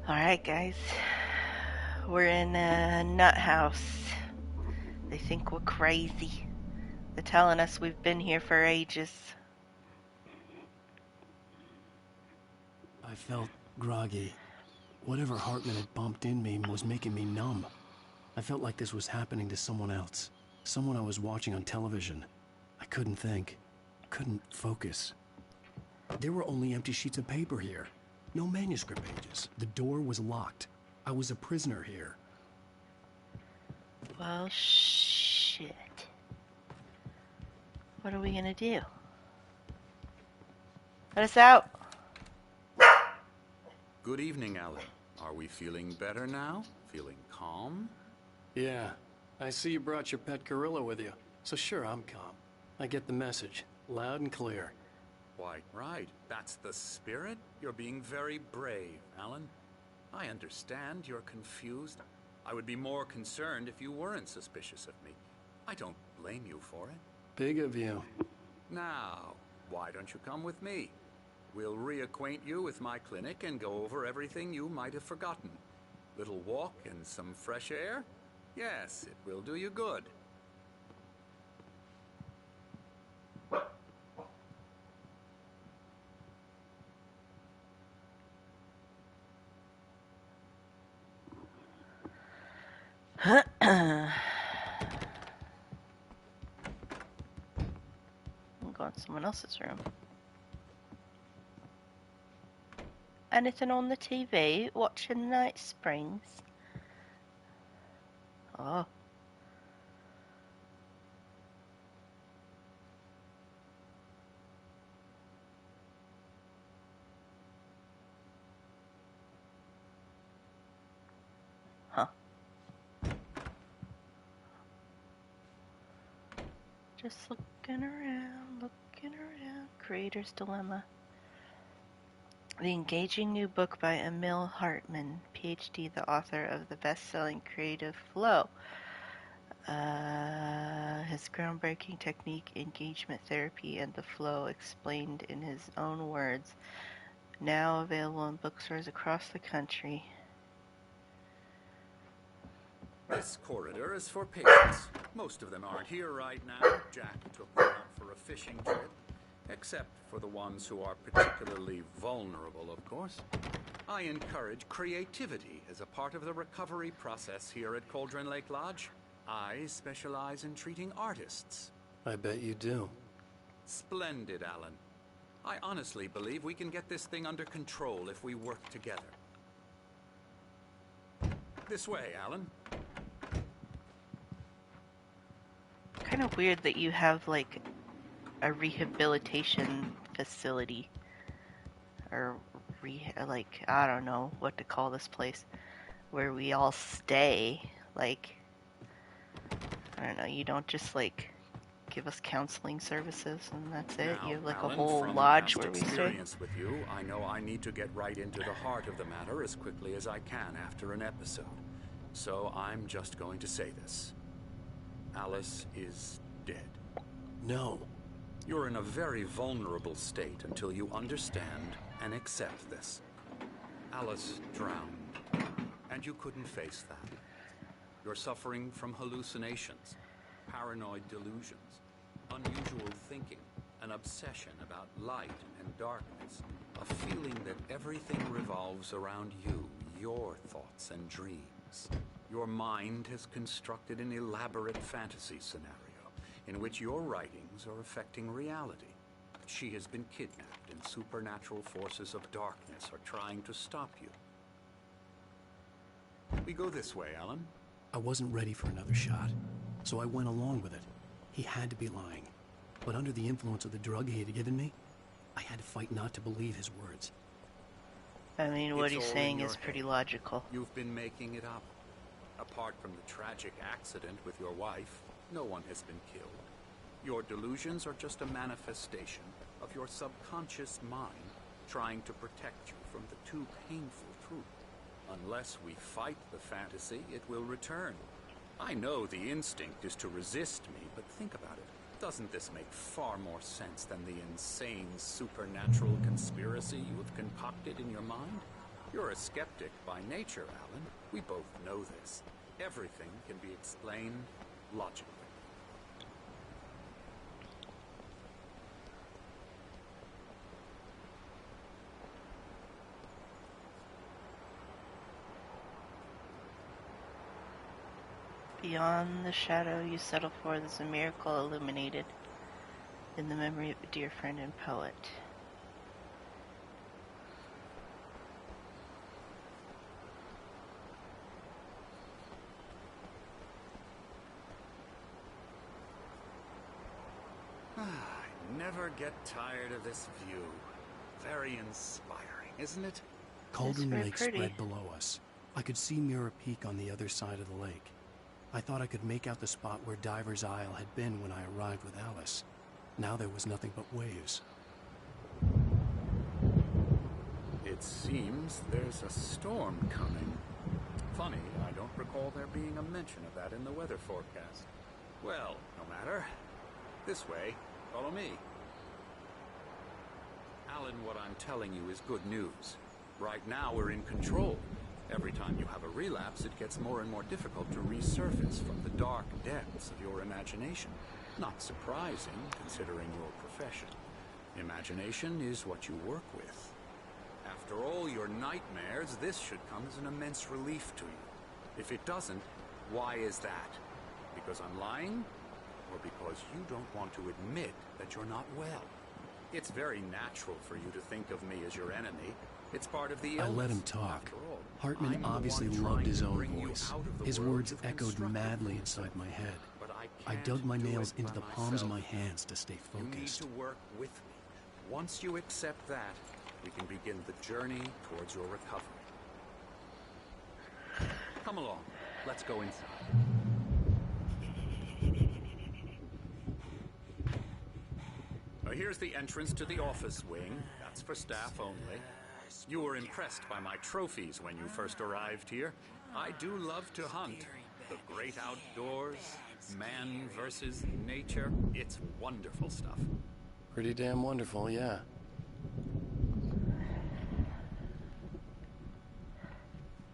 Alright, guys. We're in a nut house. They think we're crazy. They're telling us we've been here for ages. I felt groggy. Whatever Hartman had bumped in me was making me numb. I felt like this was happening to someone else. Someone I was watching on television. I couldn't think. Couldn't focus. There were only empty sheets of paper here. No manuscript pages. The door was locked. I was a prisoner here. Well, shit. What are we gonna do? Let us out! Good evening, Alan. Are we feeling better now? Feeling calm? Yeah. I see you brought your pet gorilla with you. So sure, I'm calm. I get the message. Loud and clear. Quite right. That's the spirit. You're being very brave, Alan. I understand you're confused. I would be more concerned if you weren't suspicious of me. I don't blame you for it. Big of you. Now, why don't you come with me? We'll reacquaint you with my clinic and go over everything you might have forgotten. Little walk and some fresh air? Yes, it will do you good. I'm going to someone else's room. Anything on the TV? Watching Night Springs? Oh. Huh. Just looking around. Creator's Dilemma. The engaging new book by Emil Hartman, PhD, the author of the best-selling Creative Flow. His groundbreaking technique, engagement therapy, and the flow explained in his own words. Now available in bookstores across the country. This corridor is for patients. Most of them aren't here right now. Jack took them out for a fishing trip. Except for the ones who are particularly vulnerable, of course. I encourage creativity as a part of the recovery process here at Cauldron Lake Lodge. I specialize in treating artists. I bet you do. Splendid, Alan. I honestly believe we can get this thing under control if we work together. This way, Alan. Kind of weird that you have, like, a rehabilitation facility. Or, like, I don't know what to call this place. Where we all stay. Like, I don't know, you don't just, like, give us counseling services and that's it. Now, You have, like, Alan, a whole from lodge past where we stay. experience with you, I know I need to get right into the heart of the matter as quickly as I can after an episode. So I'm just going to say this. Alice is dead. No. You're in a very vulnerable state until you understand and accept this. Alice drowned, and you couldn't face that. You're suffering from hallucinations, paranoid delusions, unusual thinking, an obsession about light and darkness, a feeling that everything revolves around you, your thoughts and dreams. Your mind has constructed an elaborate fantasy scenario in which your writings are affecting reality. She has been kidnapped and supernatural forces of darkness are trying to stop you. We go this way, Alan. I wasn't ready for another shot, so I went along with it. He had to be lying. But under the influence of the drug he had given me, I had to fight not to believe his words. I mean, what It's he's all in saying your is pretty head. logical. You've been making it up. Apart from the tragic accident with your wife, no one has been killed. Your delusions are just a manifestation of your subconscious mind trying to protect you from the too painful truth. Unless we fight the fantasy, it will return. I know the instinct is to resist me, but think about it. Doesn't this make far more sense than the insane supernatural conspiracy you have concocted in your mind? You're a skeptic by nature, Alan. We both know this. Everything can be explained logically. Beyond the shadow you settle for is a miracle illuminated in the memory of a dear friend and poet. I never get tired of this view. Very inspiring, isn't it? Cauldron very Lake pretty. spread below us. I could see Mirror Peak on the other side of the lake. I thought I could make out the spot where Diver's Isle had been when I arrived with Alice. Now there was nothing but waves. It seems there's a storm coming. Funny, I don't recall there being a mention of that in the weather forecast. Well, no matter. This way. Follow me. Alan, what I'm telling you is good news. Right now we're in control. Every time you have a relapse, it gets more and more difficult to resurface from the dark depths of your imagination. Not surprising, considering your profession. Imagination is what you work with. After all your nightmares, this should come as an immense relief to you. If it doesn't, why is that? Because I'm lying? Or because you don't want to admit that you're not well? It's very natural for you to think of me as your enemy. It's part of the illness. I let him talk. After all, Hartman I'm the obviously one loved trying his to own bring you voice. out of the His world words you've echoed constructed madly for inside yourself. my head. But I can't dug my do nails it into by the palms of my myself. hands to stay You need focused. to work with me. Once you accept that, we can begin the journey towards your recovery. Come along. Let's go inside. Here's the entrance to the office wing. That's for staff only. You were impressed by my trophies when you first arrived here. I do love to hunt. The great outdoors, man versus nature. It's wonderful stuff. Pretty damn wonderful, yeah.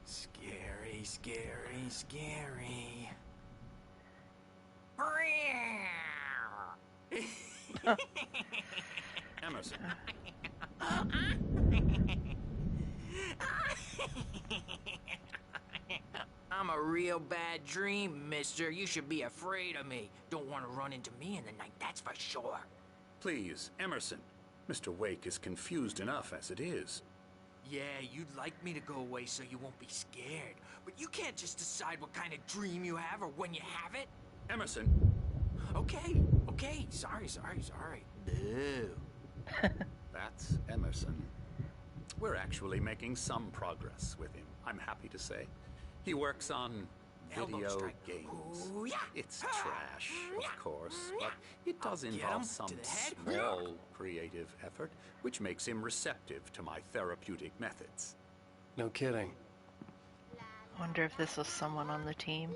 Scary, scary, scary. Emerson, I'm a real bad dream, mister. You should be afraid of me. Don't want to run into me in the night, that's for sure. please, Emerson. Mr. Wake is confused enough as it is. Yeah, you'd like me to go away so you won't be scared. But you can't just decide what kind of dream you have or when you have it. Emerson, Okay, okay. Sorry. Boo. that's Emerson. We're actually making some progress with him, I'm happy to say. He works on Elbow video strike. games. Ooh, yeah. It's trash, of course, but it does I'll get involve him some to the head. small creative effort, which makes him receptive to my therapeutic methods. No kidding. I wonder if this was someone on the team.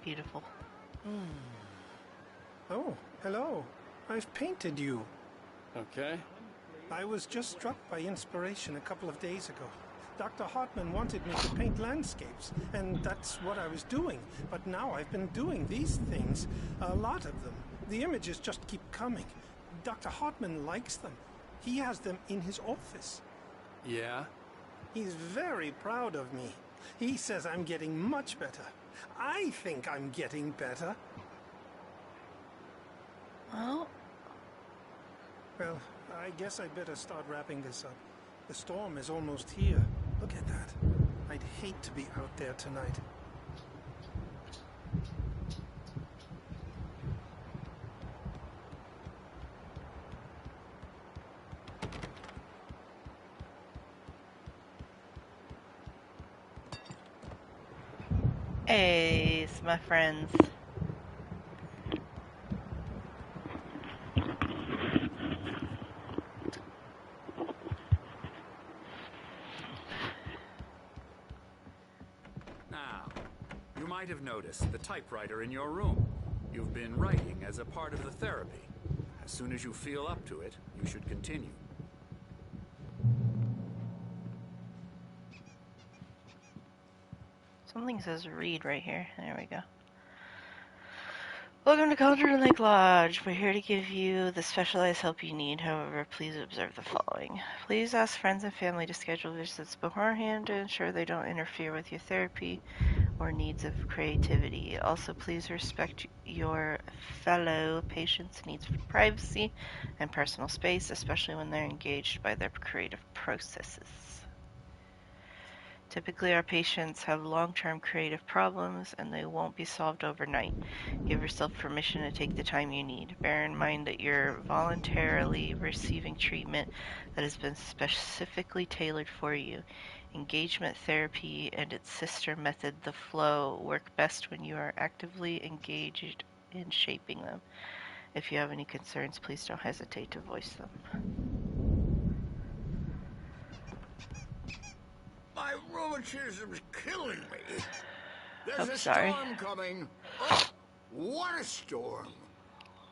Beautiful. Oh, hello. I've painted you. Okay. I was just struck by inspiration a couple of days ago. Dr. Hartman wanted me to paint landscapes, and that's what I was doing. But now I've been doing these things, a lot of them. The images just keep coming. Dr. Hartman likes them. He has them in his office. Yeah? He's very proud of me. He says I'm getting much better. I think I'm getting better. Well, Well, I guess I'd better start wrapping this up. The storm is almost here. Look at that. I'd hate to be out there tonight. hey, my friends. Now, might have noticed the typewriter in your room. You've been writing as a part of the therapy. As soon as you feel up to it, you should continue. Something says read right here. There we go. Welcome to Cauldron Lake Lodge. We're here to give you the specialized help you need. However, please observe the following. Please ask friends and family to schedule visits beforehand to ensure they don't interfere with your therapy or needs of creativity. Also, please respect your fellow patients' needs for privacy and personal space, especially when they're engaged by their creative processes. Typically, our patients have long-term creative problems, and they won't be solved overnight. Give yourself permission to take the time you need. Bear in mind that you're voluntarily receiving treatment that has been specifically tailored for you. Engagement therapy and its sister method, the flow, work best when you are actively engaged in shaping them. If you have any concerns, please don't hesitate to voice them. My rheumatism's killing me. There's I'm a sorry. storm coming. Oh, what a storm.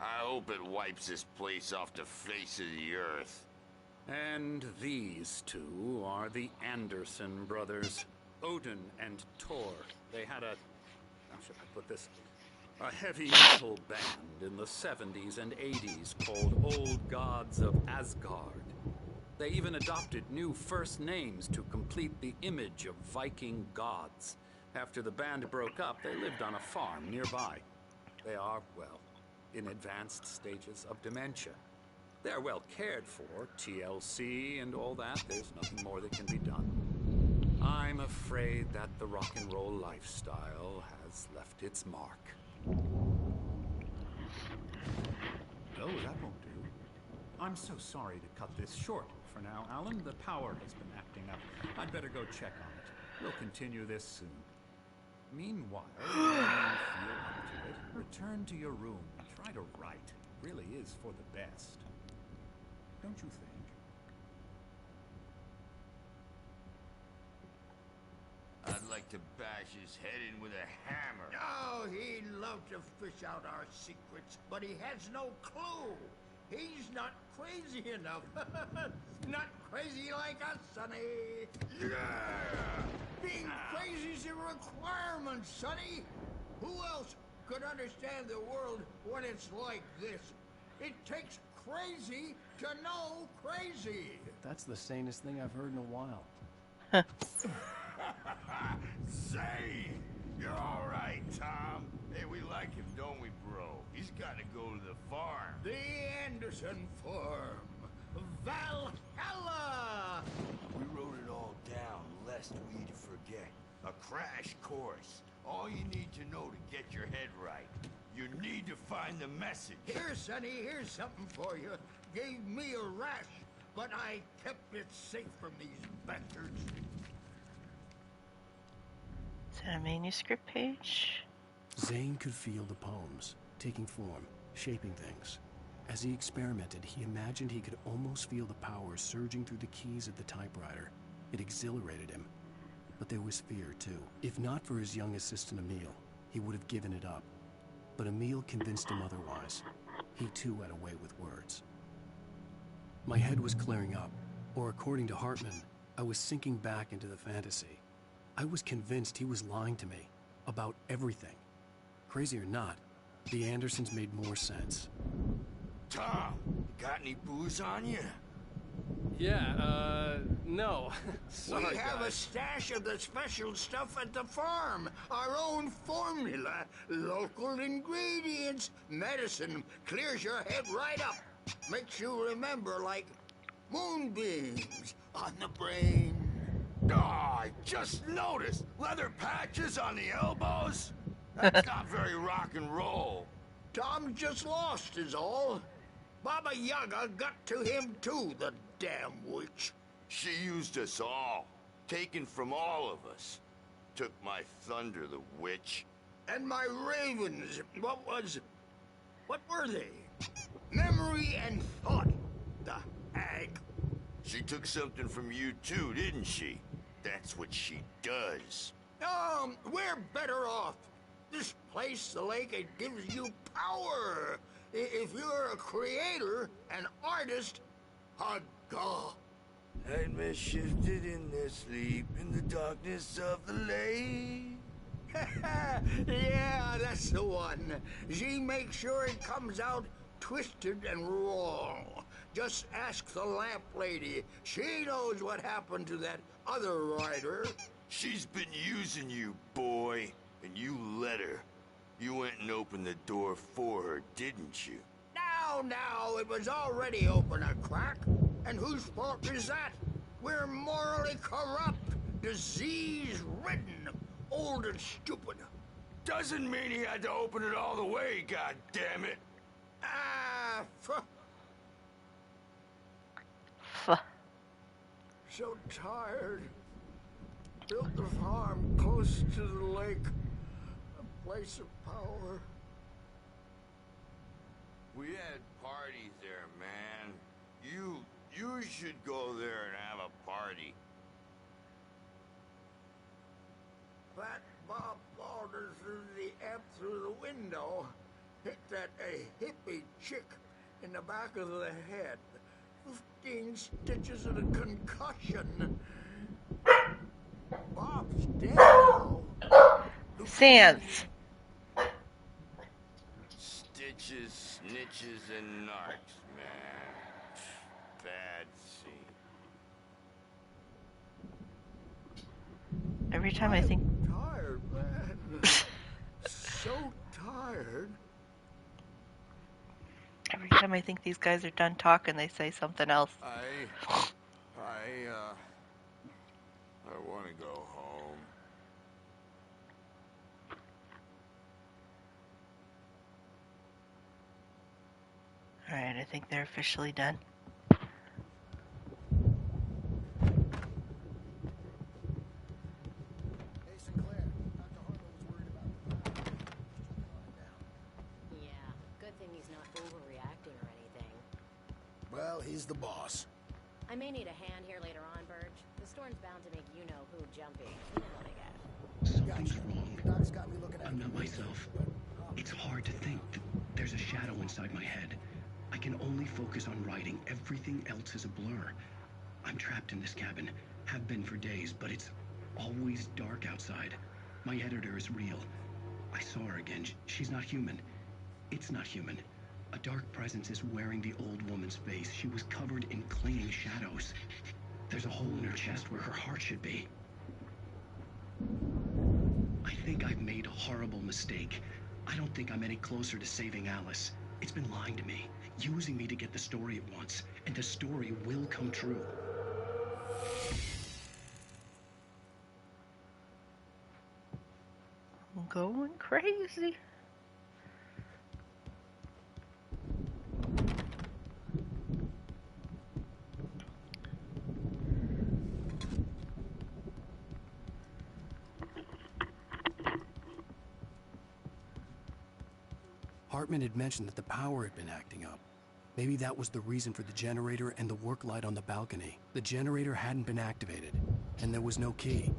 I hope it wipes this place off the face of the earth. And these two are the Anderson brothers, Odin and Thor. They had how should I put this? A heavy metal band in the 70s and 80s called Old Gods of Asgard. They even adopted new first names to complete the image of Viking gods. After the band broke up, they lived on a farm nearby. They are, well, in advanced stages of dementia. They're well cared for, TLC and all that. There's nothing more that can be done. I'm afraid that the rock and roll lifestyle has left its mark. Oh, that won't do. I'm so sorry to cut this short for now, Alan. The power has been acting up. I'd better go check on it. We'll continue this soon. Meanwhile, when you feel up to it, return to your room and try to write. It really is for the best. Don't you think? I'd like to bash his head in with a hammer. Oh, he'd love to fish out our secrets, but he has no clue. He's not crazy enough. Not crazy like us, Sonny. Yeah! Being crazy's a requirement, Sonny. Who else could understand the world when it's like this? It takes crazy to know crazy. That's the sanest thing I've heard in a while. Say, you're all right, Tom. Hey, we like him, don't we, bro? He's got to go to the farm. The Anderson Farm. Valhalla! We wrote it all down, lest we forget. A crash course. All you need to know to get your head right. You need to find the message. Here, Sonny, here's something for you. Gave me a rash, but I kept it safe from these bastards. Is that a manuscript page? Zane could feel the poems, taking form, shaping things. As he experimented, he imagined he could almost feel the power surging through the keys of the typewriter. It exhilarated him. But there was fear, too. If not for his young assistant Emil, he would have given it up. But Emil convinced him otherwise. He too had a way with words. My head was clearing up, or according to Hartman, I was sinking back into the fantasy. I was convinced he was lying to me about everything. Crazy or not, the Andersons made more sense. Tom, got any booze on you? Yeah, no. Sorry, We have a guys. stash of the special stuff at the farm. Our own formula. Local ingredients. Medicine clears your head right up. Makes you remember like moonbeams on the brain. Oh, I just noticed. Leather patches on the elbows? That's not very rock and roll. Tom just lost is all. Baba Yaga got to him too, the damn witch. She used us all. Taken from all of us. Took my thunder, the witch. And my ravens, what were they? Memory and thought, the hag. She took something from you too, didn't she? That's what she does. We're better off. This place, the lake, it gives you power. If you're a creator, an artist, a god. Nightmare shifted in their sleep in the darkness of the lake. Yeah, that's the one. She makes sure it comes out twisted and wrong. Just ask the lamp lady. She knows what happened to that other rider. She's been using you, boy, and you let her. You went and opened the door for her, didn't you? Now, it was already open a crack. And whose fault is that? We're morally corrupt, disease-ridden, old and stupid. Doesn't mean he had to open it all the way, goddammit. Ah, Fuh. so tired. Built the farm close to the lake. A place of power. We had parties there, man. You should go there and have a party. Fat Bob faltered through the amp through the window. Hit that a hippie chick in the back of the head. 15 stitches and a concussion. Bob's dead now. Sans. Stitches, snitches, and narcs, man. Bad scene. Every time I think... Tired, man. So tired. Every time I think these guys are done talking, they say something else. I want to go home. Alright, I think they're officially done. Hey, Sinclair. Dr. Hartman was worried about the down. Yeah, good thing he's not overreacting or anything. Well, he's the boss. I may need a hand here later on, Burge. The storm's bound to make you-know-who jumpy. You know what I get. Something's wrong. Doc's got me looking at I'm not myself. It's hard to think. There's a shadow inside my head. I can only focus on writing. Everything else is a blur. I'm trapped in this cabin. Have been for days, but it's always dark outside. My editor is real. I saw her again. She's not human. It's not human. A dark presence is wearing the old woman's face. She was covered in clinging shadows. There's a hole in her chest where her heart should be. I think I've made a horrible mistake. I don't think I'm any closer to saving Alice. It's been lying to me, using me to get the story it wants, and the story will come true. I'm going crazy. Hartman had mentioned that the power had been acting up. Maybe that was the reason for the generator and the work light on the balcony. The generator hadn't been activated, and there was no key.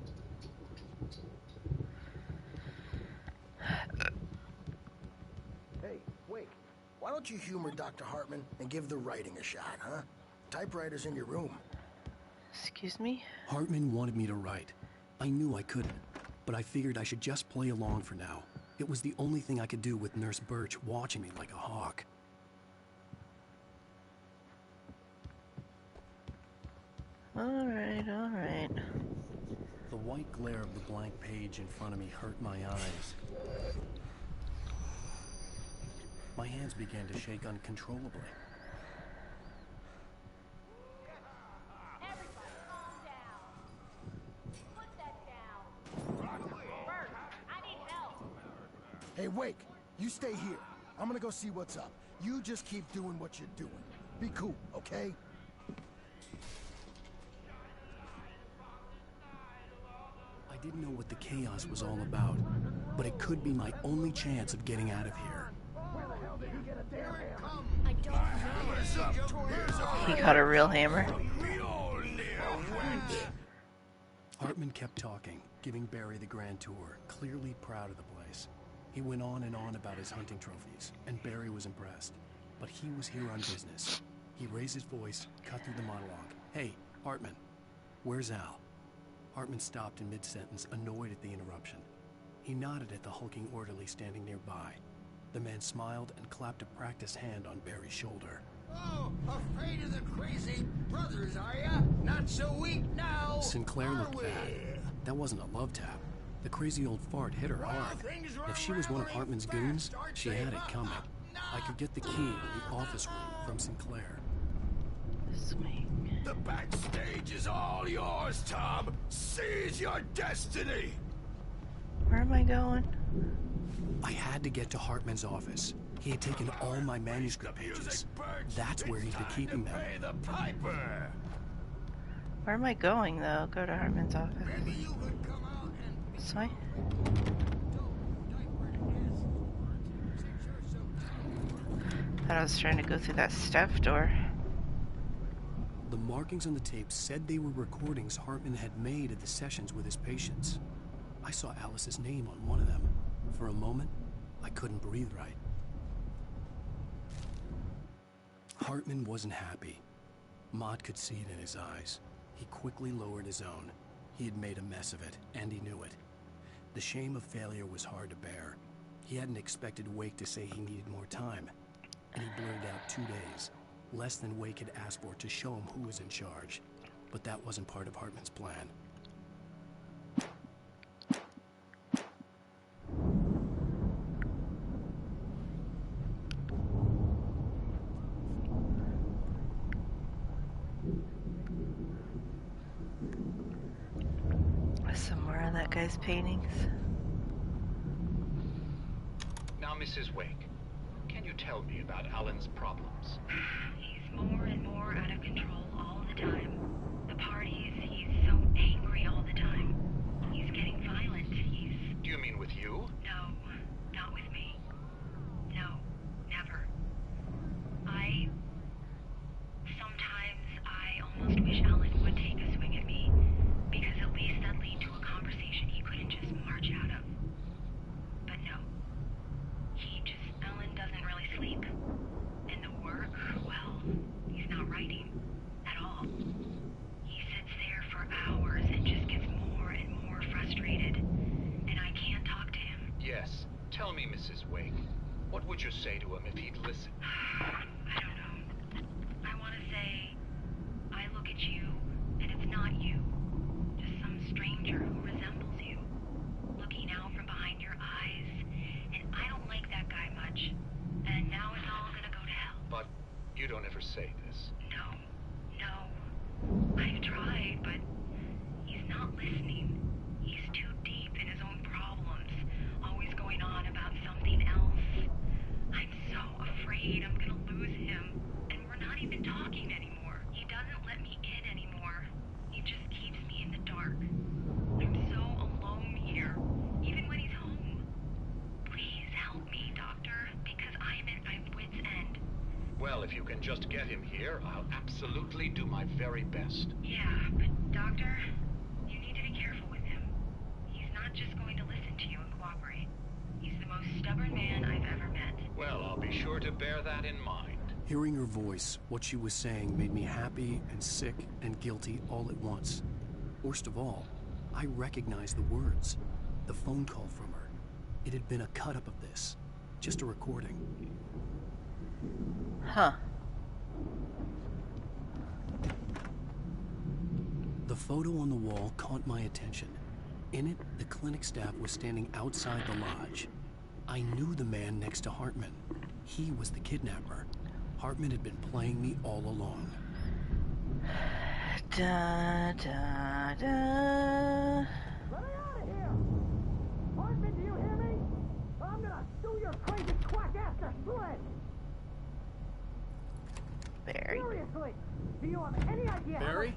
Hey, wait. Why don't you humor Dr. Hartman and give the writing a shot, huh? Typewriter's in your room. Excuse me? Hartman wanted me to write. I knew I couldn't, but I figured I should just play along for now. It was the only thing I could do with Nurse Birch watching me like a hawk. Alright, alright. The white glare of the blank page in front of me hurt my eyes. My hands began to shake uncontrollably. Everybody, calm down. Put that down. Bert, I need help. Hey, Wake, you stay here. I'm gonna go see what's up. You just keep doing what you're doing. Be cool, okay? I didn't know what the chaos was all about, but it could be my only chance of getting out of here. I don't know. He got a real hammer. Hartman kept talking, giving Barry the grand tour, clearly proud of the place. He went on and on about his hunting trophies, and Barry was impressed. But he was here on business. He raised his voice, cut through the monologue. Hey, Hartman, where's Al? Hartman stopped in mid-sentence, annoyed at the interruption. He nodded at the hulking orderly standing nearby. The man smiled and clapped a practiced hand on Barry's shoulder. Oh, afraid of the crazy brothers, are ya? Not so weak now, Sinclair are looked we? bad. That wasn't a love tap. The crazy old fart hit her hard. If she was one of Hartman's goons, she had it coming. I could get the key to the office room from Sinclair. Swing. The backstage is all yours, Tom. Seize your destiny. Where am I going? I had to get to Hartman's office. He had taken all my manuscript pages. That's where he'd been keeping them. Pay the piper. Where am I going, though? Go to Hartman's office. Maybe you could come out and This way? Thought I was trying to go through that staff door. The markings on the tape said they were recordings Hartman had made at the sessions with his patients. I saw Alice's name on one of them. For a moment, I couldn't breathe right. Hartman wasn't happy. Maude could see it in his eyes. He quickly lowered his own. He had made a mess of it, and he knew it. The shame of failure was hard to bear. He hadn't expected Wake to say he needed more time, and he blurted out 2 days, less than Wake had asked for to show him who was in charge. But that wasn't part of Hartman's plan. Some more of that guy's paintings. Now, Mrs. Wake, can you tell me about Alan's problems? He's more and more out of control all the time. The parties, he's so angry all the time. He's getting violent. Do you mean with you? No, not with me. No, never. Sometimes I almost wish Alan would take a swing at me, because at least that'd lead to a conversation he couldn't just march out of. But no. Alan doesn't really sleep. And the work, well, he's not writing at all. He sits there for hours and just gets more and more frustrated. And I can't talk to him. Yes. Tell me, Mrs. Wake, what would you say to him if he'd listen? I don't know. I want to say, I look at you, and it's not you. Just some stranger who resembles you. Looking out from behind your eyes. And I don't like that guy much. And now it's all gonna go to hell. But you don't ever say this. No. I've tried, but he's not listening. He's too deep in his own problems, always going on about something else. I'm so afraid I'm gonna lose him, and we're not even talking anymore. He doesn't let me in anymore. He just keeps me in the dark. I'm so alone here, even when he's home. Please help me, Doctor, because I'm at my wit's end. Well, if you can just get him here, I'll absolutely do my very best. Yeah, but Doctor, you need to be careful with him. He's not just going to listen to you and cooperate. He's the most stubborn man I've ever met. Well, I'll be sure to bear that in mind. Hearing her voice, what she was saying made me happy and sick and guilty all at once. Worst of all, I recognized the words. The phone call from her. It had been a cut-up of this. Just a recording. Huh. The photo on the wall caught my attention. In it, the clinic staff was standing outside the lodge. I knew the man next to Hartman. He was the kidnapper. Hartman had been playing me all along. Da da da. Let me out of here! Hartman, do you hear me? I'm gonna sue your crazy quack ass to shreds! Barry. Seriously, do you have any idea? Barry?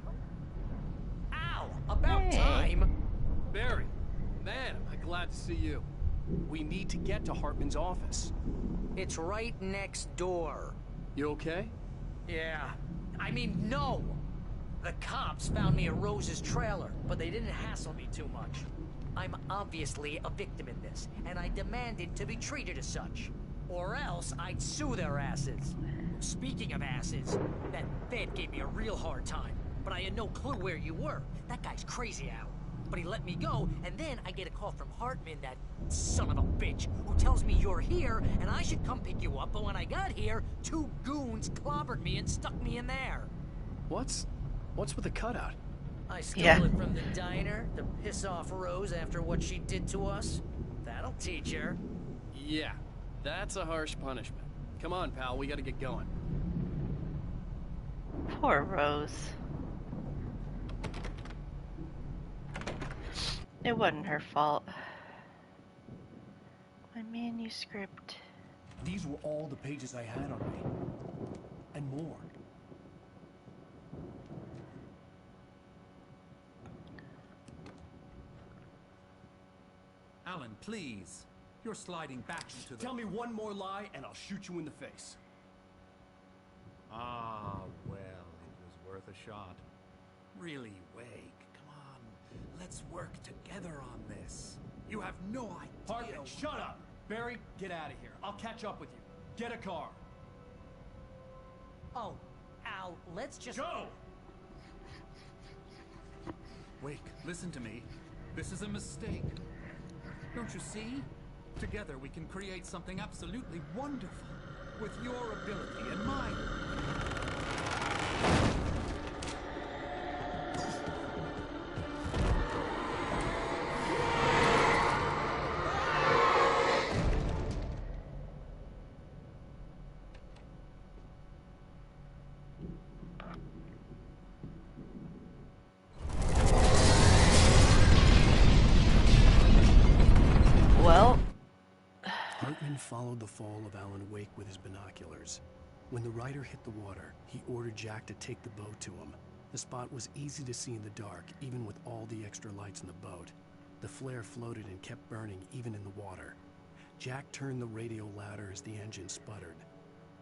Ow! About time! Barry, man, am I glad to see you. We need to get to Hartman's office. It's right next door. You okay? Yeah. I mean, no! The cops found me at Rose's trailer, but they didn't hassle me too much. I'm obviously a victim in this, and I demanded to be treated as such. Or else I'd sue their asses. Speaking of asses, that Fed gave me a real hard time, but I had no clue where you were. That guy's crazy, Al. But he let me go, and then I get a call from Hartman, that son of a bitch, who tells me you're here, and I should come pick you up, but when I got here, 2 goons clobbered me and stuck me in there. What's with the cutout? I stole it from the diner to piss off Rose after what she did to us. That'll teach her. Yeah, that's a harsh punishment. Come on, pal, we gotta get going. Poor Rose. It wasn't her fault. My manuscript. These were all the pages I had on me. And more. Alan, please. You're sliding back into the... Tell me one more lie and I'll shoot you in the face. Ah, well, it was worth a shot. Really, Wake, come on. Let's work together on this. You have no idea... Hartman, shut up! Barry, get out of here. I'll catch up with you. Get a car. Oh, Al, let's just... Go! Wake, listen to me. This is a mistake. Don't you see? Together we can create something absolutely wonderful. With your ability and mine. Well... Hartman followed the fall of Alan Wake with his binoculars. When the rider hit the water, he ordered Jack to take the boat to him. The spot was easy to see in the dark, even with all the extra lights in the boat. The flare floated and kept burning, even in the water. Jack turned the radio louder as the engine sputtered.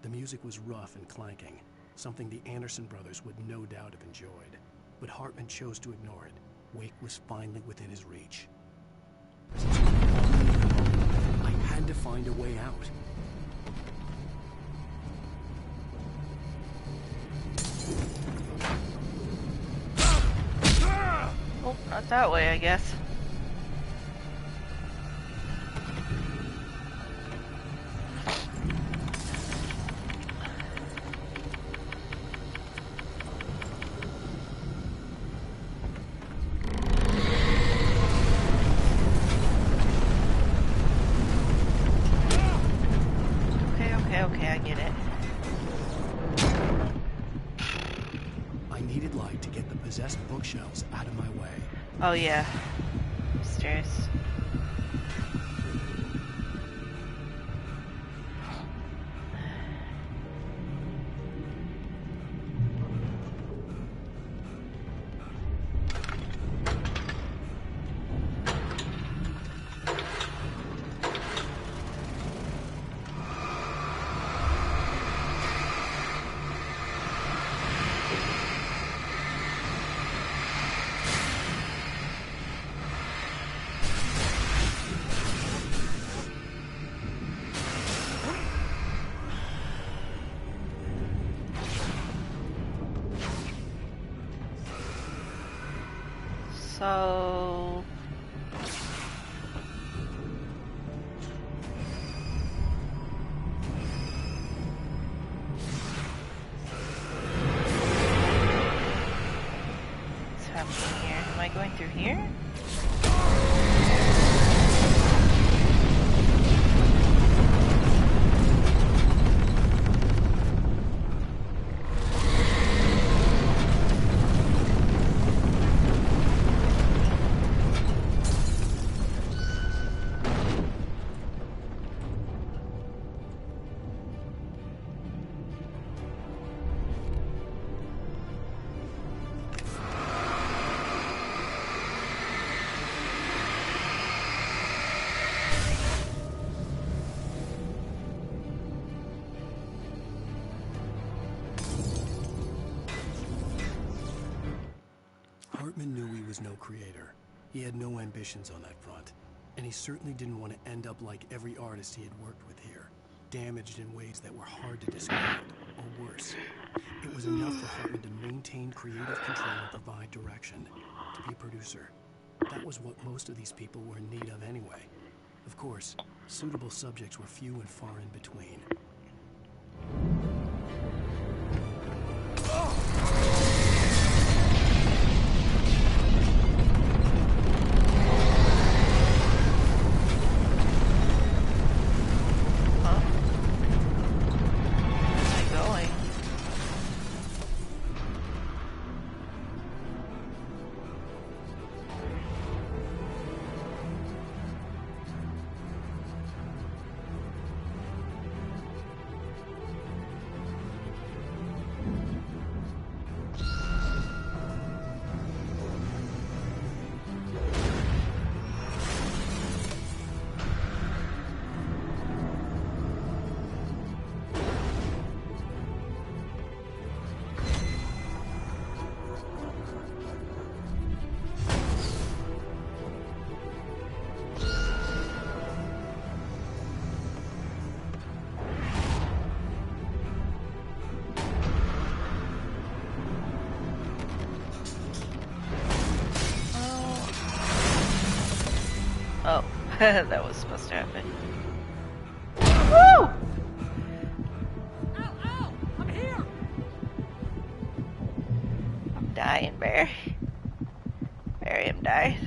The music was rough and clanking, something the Anderson brothers would no doubt have enjoyed. But Hartman chose to ignore it. Wake was finally within his reach. I had to find a way out. Oh, not that way, I guess. Okay, I get it. I needed light to get the possessed bookshelves out of my way. Oh yeah. Stairs. So... what's happening here? Am I going through here? Hartman knew he was no creator. He had no ambitions on that front, and he certainly didn't want to end up like every artist he had worked with here, damaged in ways that were hard to describe, or worse. It was enough for Hartman to maintain creative control and provide direction, to be a producer. That was what most of these people were in need of anyway. Of course, suitable subjects were few and far in between. That was supposed to happen. Woo! Ow! I'm here! I'm dying, Barry. Barry, I'm dying.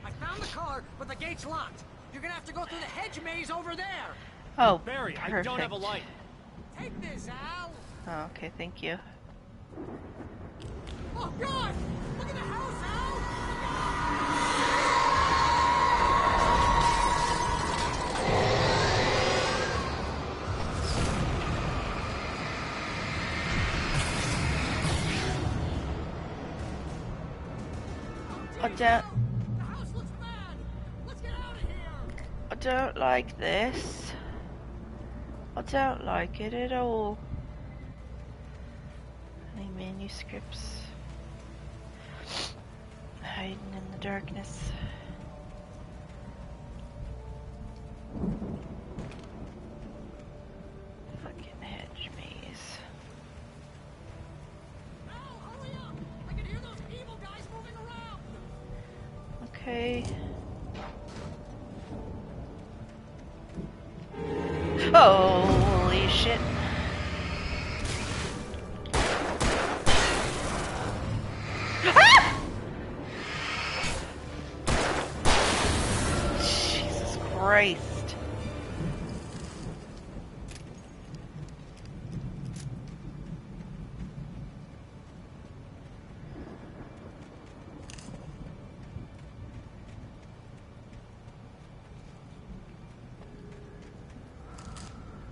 I found the car, but the gate's locked. You're gonna have to go through the hedge maze over there. Oh, Barry, perfect. I don't have a light. Take this, Al. Oh, okay, thank you. Oh, God! Look at the house, Al! I don't like this. I don't like it at all. Any manuscripts hiding in the darkness. Fucking hedge maze. Okay. Holy shit. Ah! Jesus Christ.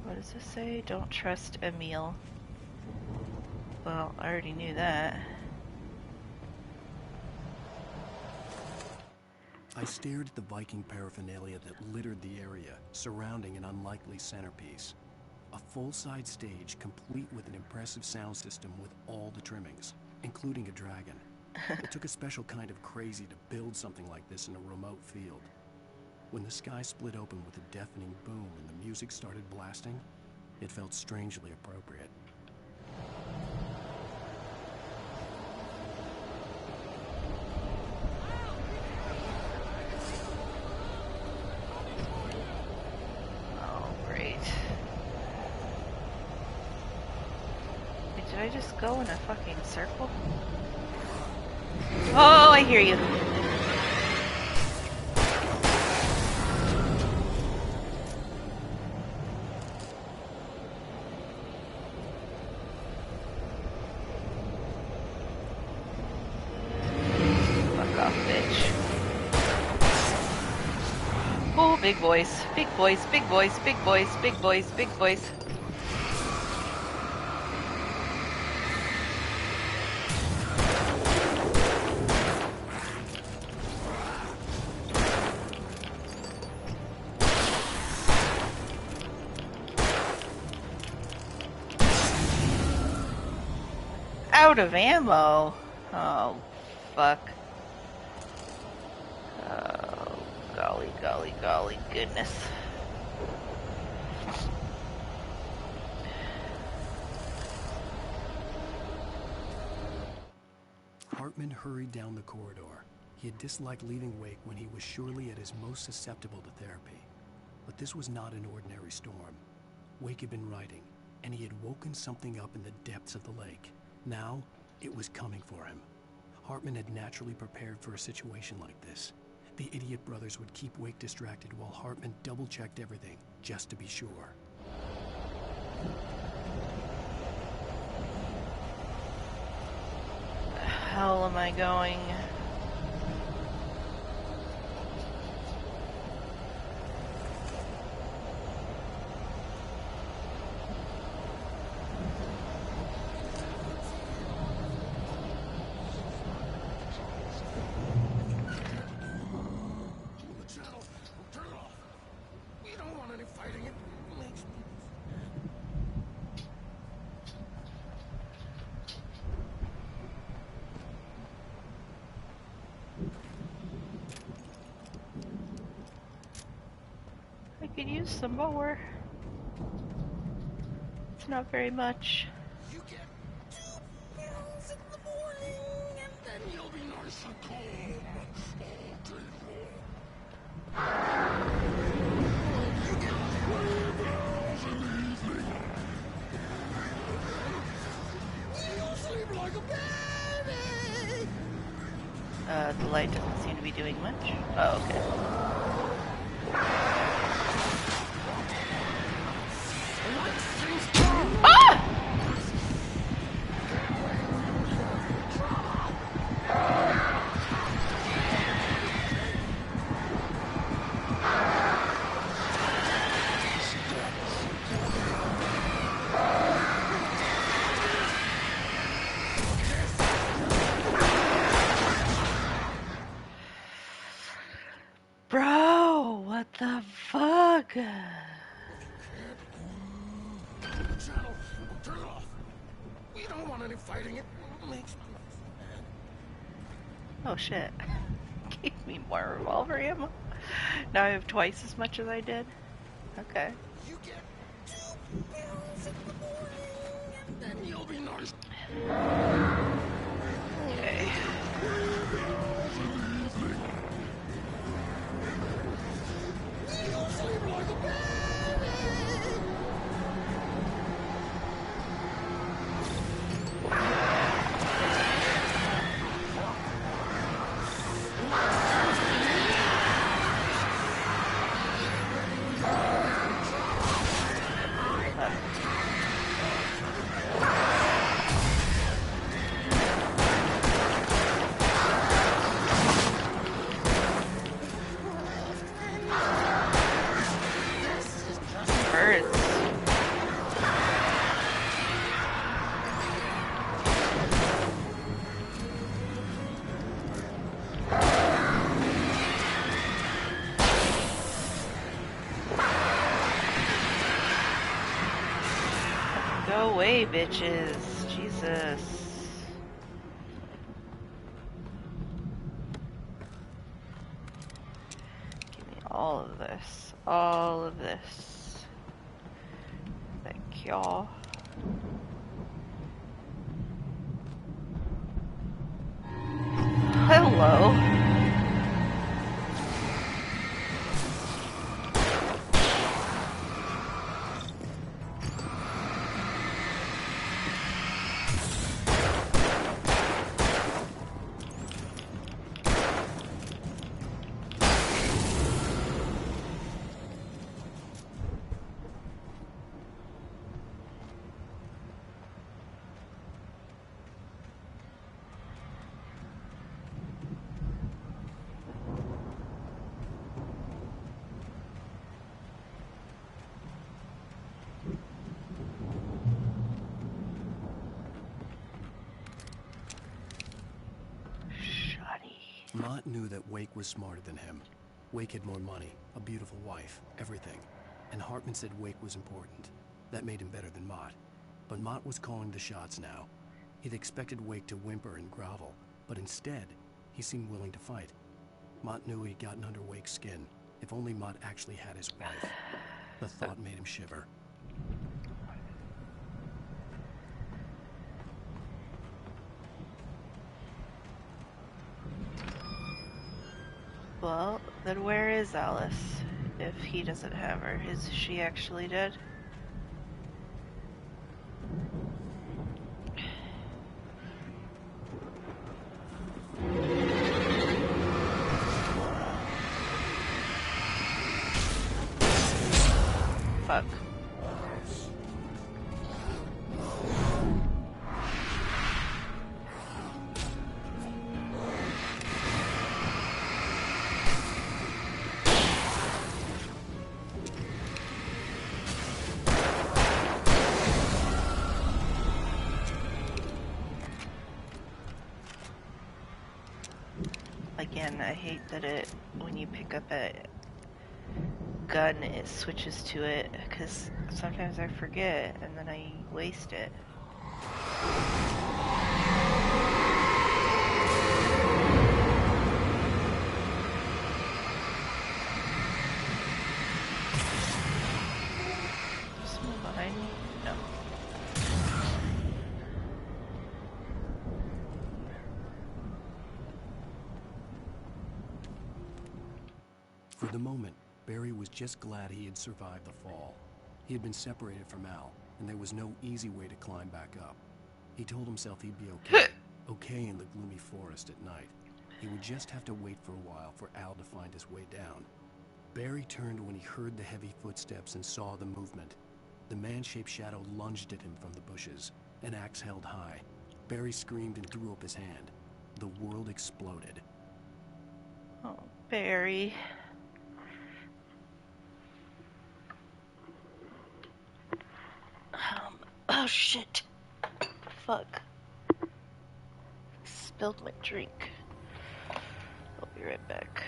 What does this say? Don't trust Emil. Well, I already knew that. I stared at the Viking paraphernalia that littered the area, surrounding an unlikely centerpiece. A full-size stage complete with an impressive sound system with all the trimmings, including a dragon. It took a special kind of crazy to build something like this in a remote field. When the sky split open with a deafening boom and the music started blasting, it felt strangely appropriate. Oh, great. Wait, did I just go in a fucking circle? Oh, I hear you. Big voice, big voice, big voice, big voice, big voice, big voice. Out of ammo. Oh, fuck? Oh, golly, golly, golly, goodness. Hartman hurried down the corridor. He had disliked leaving Wake when he was surely at his most susceptible to therapy. But this was not an ordinary storm. Wake had been writing, and he had woken something up in the depths of the lake. Now, it was coming for him. Hartman had naturally prepared for a situation like this. The idiot brothers would keep Wake distracted while Hartman double-checked everything, just to be sure. How am I going? I could use some more. It's not very much. You get 2 pills in the morning, and then you'll be nice and calm all day long. You get 3 pills in the evening. You'll sleep like a baby. The light doesn't seem to be doing much. Oh, okay. Ah! Bro, what the fuck? Channel, turn it off. We don't want any fighting. It makes me mad. Oh shit. Gave me more revolver ammo. Now I have twice as much as I did. Okay. You get 2 pills in the morning, and then you'll be nice. Okay. You'll sleep like a baby. Birds. Go away, bitches. Jesus. Give me all of this. All of this. Thank y'all. Hello. Mott knew that Wake was smarter than him. Wake had more money, a beautiful wife, everything. And Hartman said Wake was important. That made him better than Mott. But Mott was calling the shots now. He'd expected Wake to whimper and grovel, but instead, He seemed willing to fight. Mott knew he'd gotten under Wake's skin. If only Mott actually had his wife. The thought made him shiver. Well, then where is Alice? If he doesn't have her, is she actually dead? Fuck. Again, I hate that when you pick up a gun, it switches to it, because sometimes I forget, and then I waste it. Someone behind me? No. For the moment, Barry was just glad he had survived the fall. He had been separated from Al, and there was no easy way to climb back up. He told himself he'd be okay. Okay in the gloomy forest at night. He would just have to wait for a while for Al to find his way down. Barry turned when he heard the heavy footsteps and saw the movement. The man-shaped shadow lunged at him from the bushes, an axe held high. Barry screamed and threw up his hand. The world exploded. Oh, Barry. Oh shit. Fuck. Spilled my drink. I'll be right back.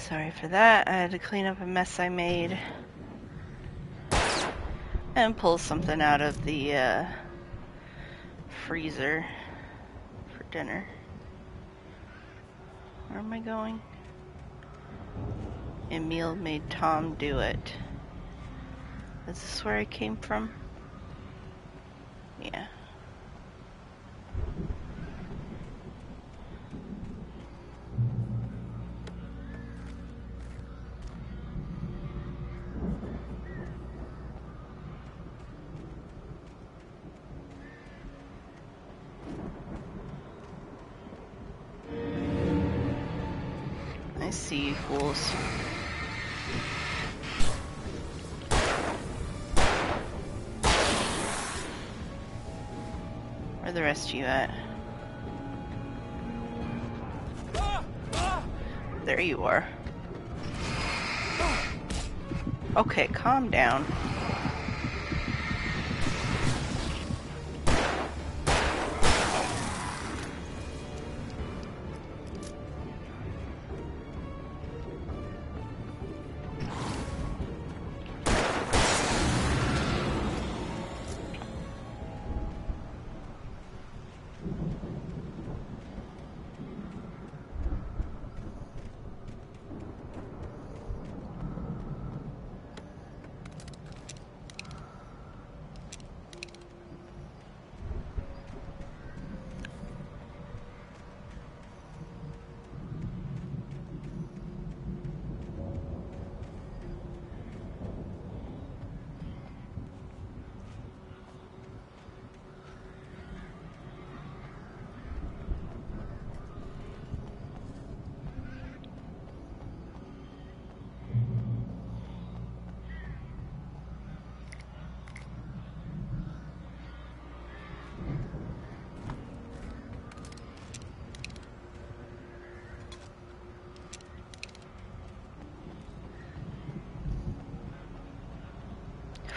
Sorry for that. I had to clean up a mess I made. And pull something out of the freezer for dinner. Where am I going? Emil made Tom do it. Is this where I came from? Yeah. I see you fools. Where the rest of you at? There you are. Okay, calm down.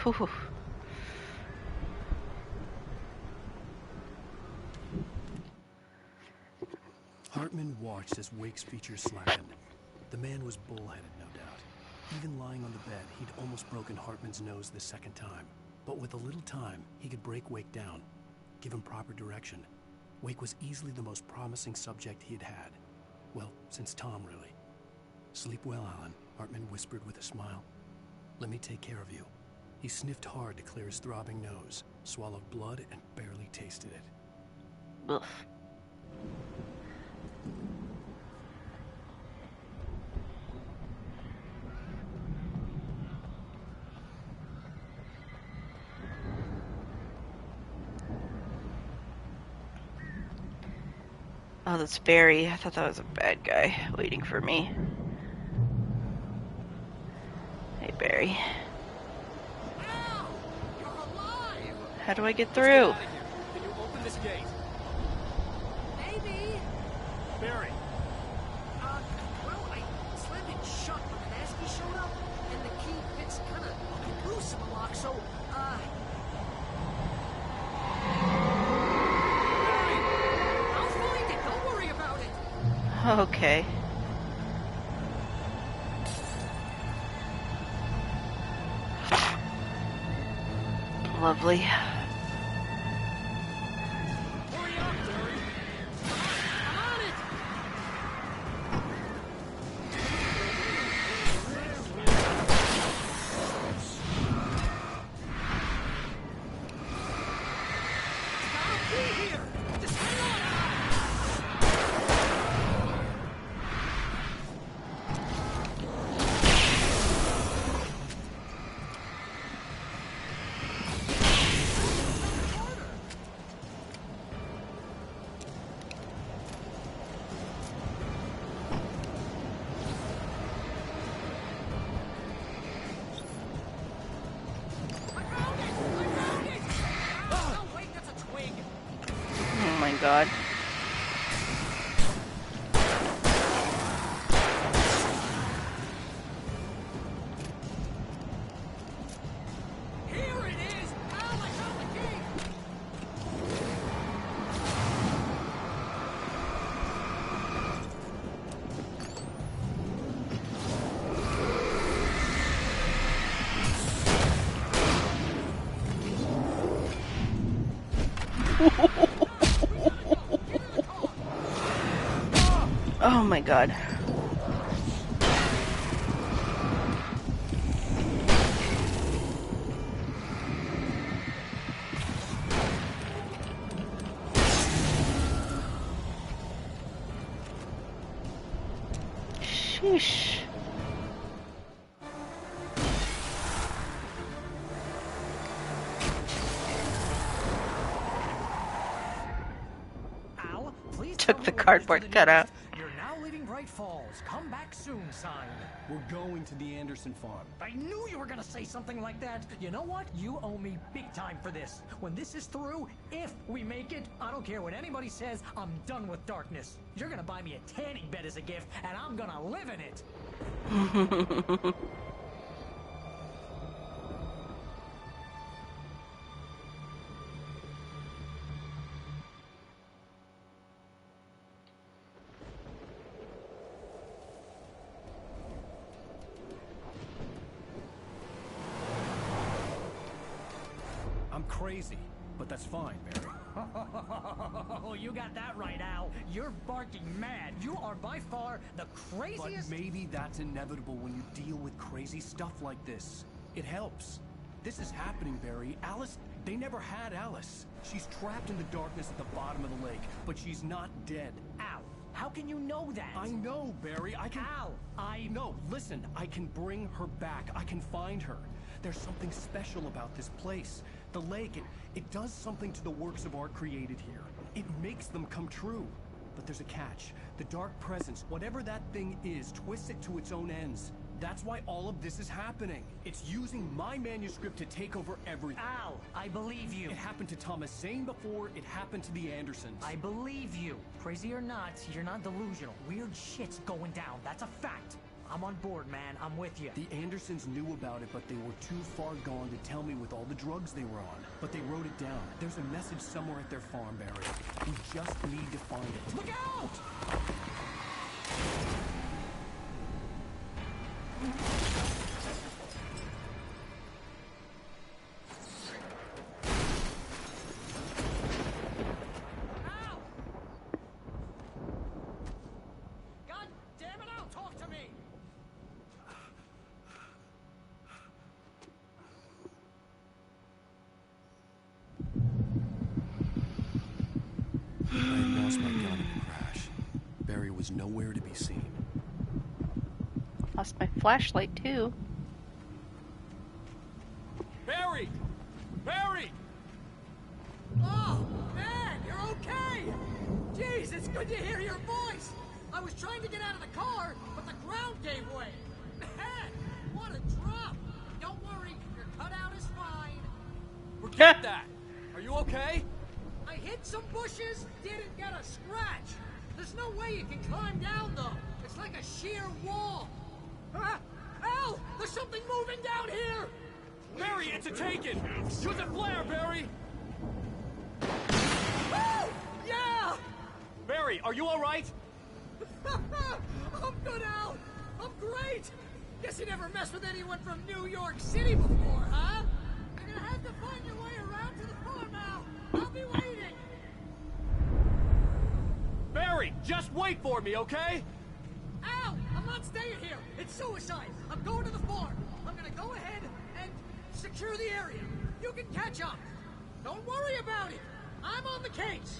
Whew. Hartman watched as Wake's features slackened. The man was bullheaded, no doubt. Even lying on the bed, he'd almost broken Hartman's nose the second time. But with a little time, he could break Wake down, give him proper direction. Wake was easily the most promising subject he had had. Well, since Tom, really. Sleep well, Alan, Hartman whispered with a smile. Let me take care of you. He sniffed hard to clear his throbbing nose, swallowed blood, and barely tasted it. Ugh. Oh, that's Barry. I thought that was a bad guy waiting for me. Hey, Barry. Al! You're alive! How do I get through? Can you open this gate? Maybe. Barry! Well, I slammed it shut when the Nasty showed up, and the key fits kind of loose in the lock, so, I'll find it. Don't worry about it. Okay. Lovely. Hurry up, Barry! I'm on it! Gotta be here! Just hang on! Oh my god. Here it is! Al, I found the key! my god. Sheesh. Al, please Took the cardboard cutout. You're now leaving Bright Falls. Come back soon, sign. We're going to the Anderson farm. I knew you were gonna say something like that. You know what? You owe me big time for this. When this is through, if we make it, I don't care what anybody says, I'm done with darkness. You're gonna buy me a tanning bed as a gift, and I'm gonna live in it. I'm crazy, but that's fine, Barry. Oh, you got that right, Al. You're barking mad. You are by far the craziest... But maybe that's inevitable when you deal with crazy stuff like this. It helps. This is happening, Barry. Alice, they never had Alice. She's trapped in the darkness at the bottom of the lake, but she's not dead. Al, how can you know that? I know, Barry. I can... Al, No, listen. I can bring her back. I can find her. There's something special about this place. The lake, it does something to the works of art created here. It makes them come true. But there's a catch. The dark presence, whatever that thing is, twists it to its own ends. That's why all of this is happening. It's using my manuscript to take over everything. Al, I believe you. It happened to Thomas Zane before it happened to the Andersons. I believe you. Crazy or not, you're not delusional. Weird shit's going down. That's a fact. I'm on board, man. I'm with you. The Andersons knew about it, but they were too far gone to tell me with all the drugs they were on. But they wrote it down. There's a message somewhere at their farm, Barry. We just need to find it. Look out! God damn it, Al, talk to me! I had lost my gun in the crash. Barry was nowhere to be seen. Lost my flashlight too. Barry! Barry! Oh, man, you're okay! Jeez, it's good to hear your voice! I was trying to get out of the car, but the ground gave way. Man, what a drop! Don't worry, your cutout is fine. Forget that! Are you okay? I hit some bushes, didn't get a scratch. There's no way you can climb down, though. It's like a sheer wall. Al, there's something moving down here! Barry, it's a taken! Use a flare, Barry! Oh, yeah! Barry, are you alright? I'm good, Al. I'm great. Guess you never messed with anyone from New York City before, huh? You're gonna have to find your way around to the farm, Al. I'll be waiting. Barry, just wait for me, okay? Al, I'm not staying here. It's suicide. I'm going to the farm. I'm gonna go ahead and secure the area. You can catch up. Don't worry about it. I'm on the case.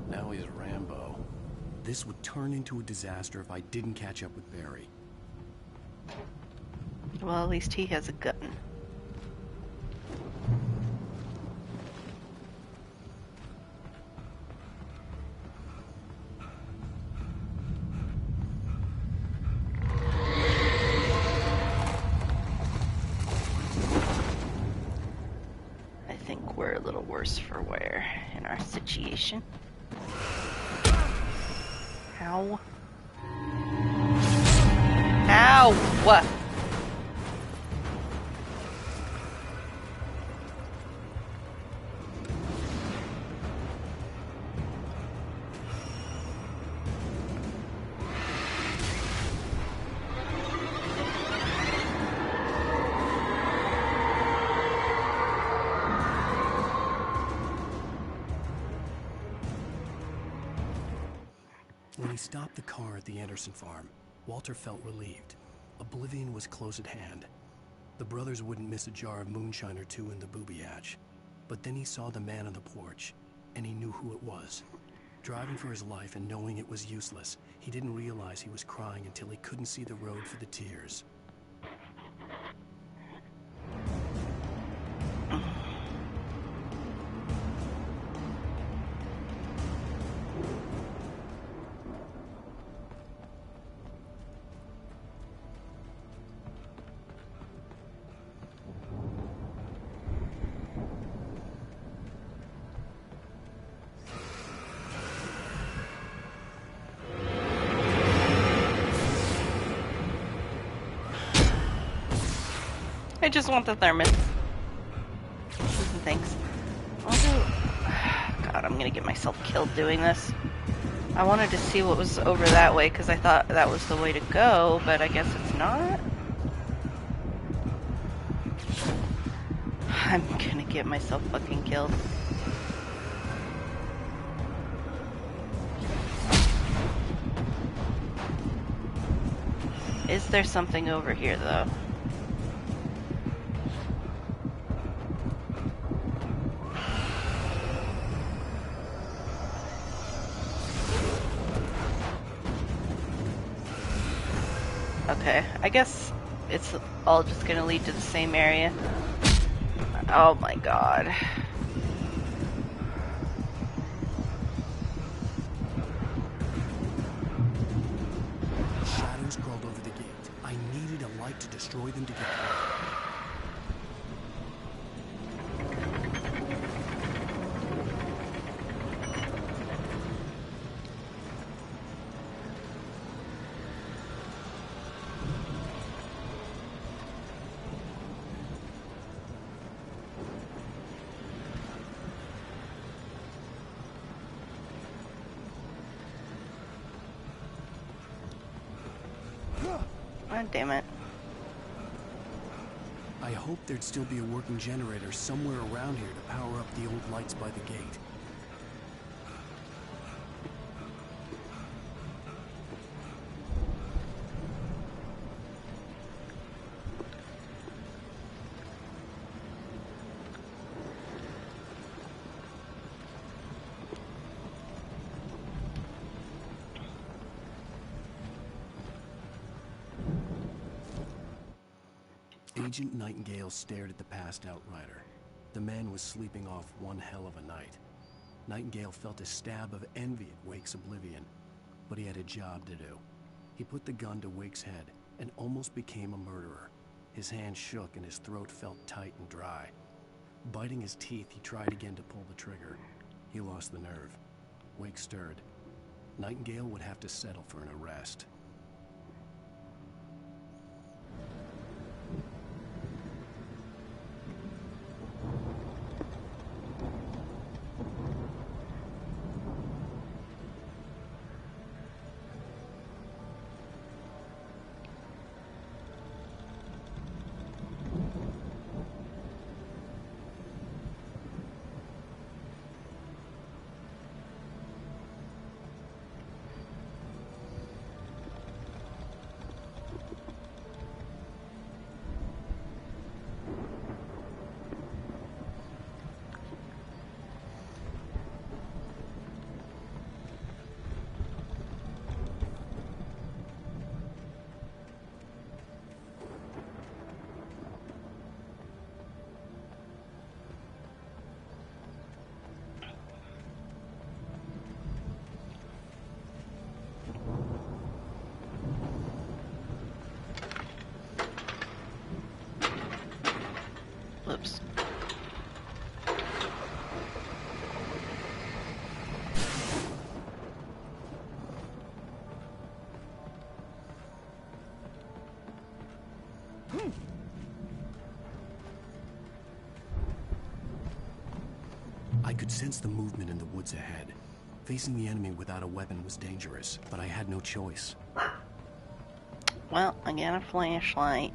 Now he's Rambo. This would turn into a disaster if I didn't catch up with Barry. Well, at least he has a gun. I think we're a little worse for wear in our situation. Ow. Ow! When he stopped the car at the Anderson farm, Walter felt relieved. Oblivion was close at hand. The brothers wouldn't miss a jar of moonshine or two in the booby hatch. But then he saw the man on the porch, and he knew who it was. Driving for his life and knowing it was useless, he didn't realize he was crying until he couldn't see the road for the tears. I just want the thermos. Thanks. God, I'm gonna get myself killed doing this. I wanted to see what was over that way because I thought that was the way to go, but I guess it's not. I'm gonna get myself fucking killed. Is there something over here though? Okay, I guess it's all just gonna lead to the same area. Oh my god. Shadows crawled over the gate. I needed a light to destroy them to get through. God damn it. I hoped there'd still be a working generator somewhere around here to power up the old lights by the gate. Agent Nightingale stared at the passed-out rider. The man was sleeping off one hell of a night. Nightingale felt a stab of envy at Wake's oblivion, but he had a job to do. He put the gun to Wake's head and almost became a murderer. His hand shook and his throat felt tight and dry. Biting his teeth, he tried again to pull the trigger. He lost the nerve. Wake stirred. Nightingale would have to settle for an arrest. Oops. I could sense the movement in the woods ahead. Facing the enemy without a weapon was dangerous, but I had no choice. Well, I got a flashlight.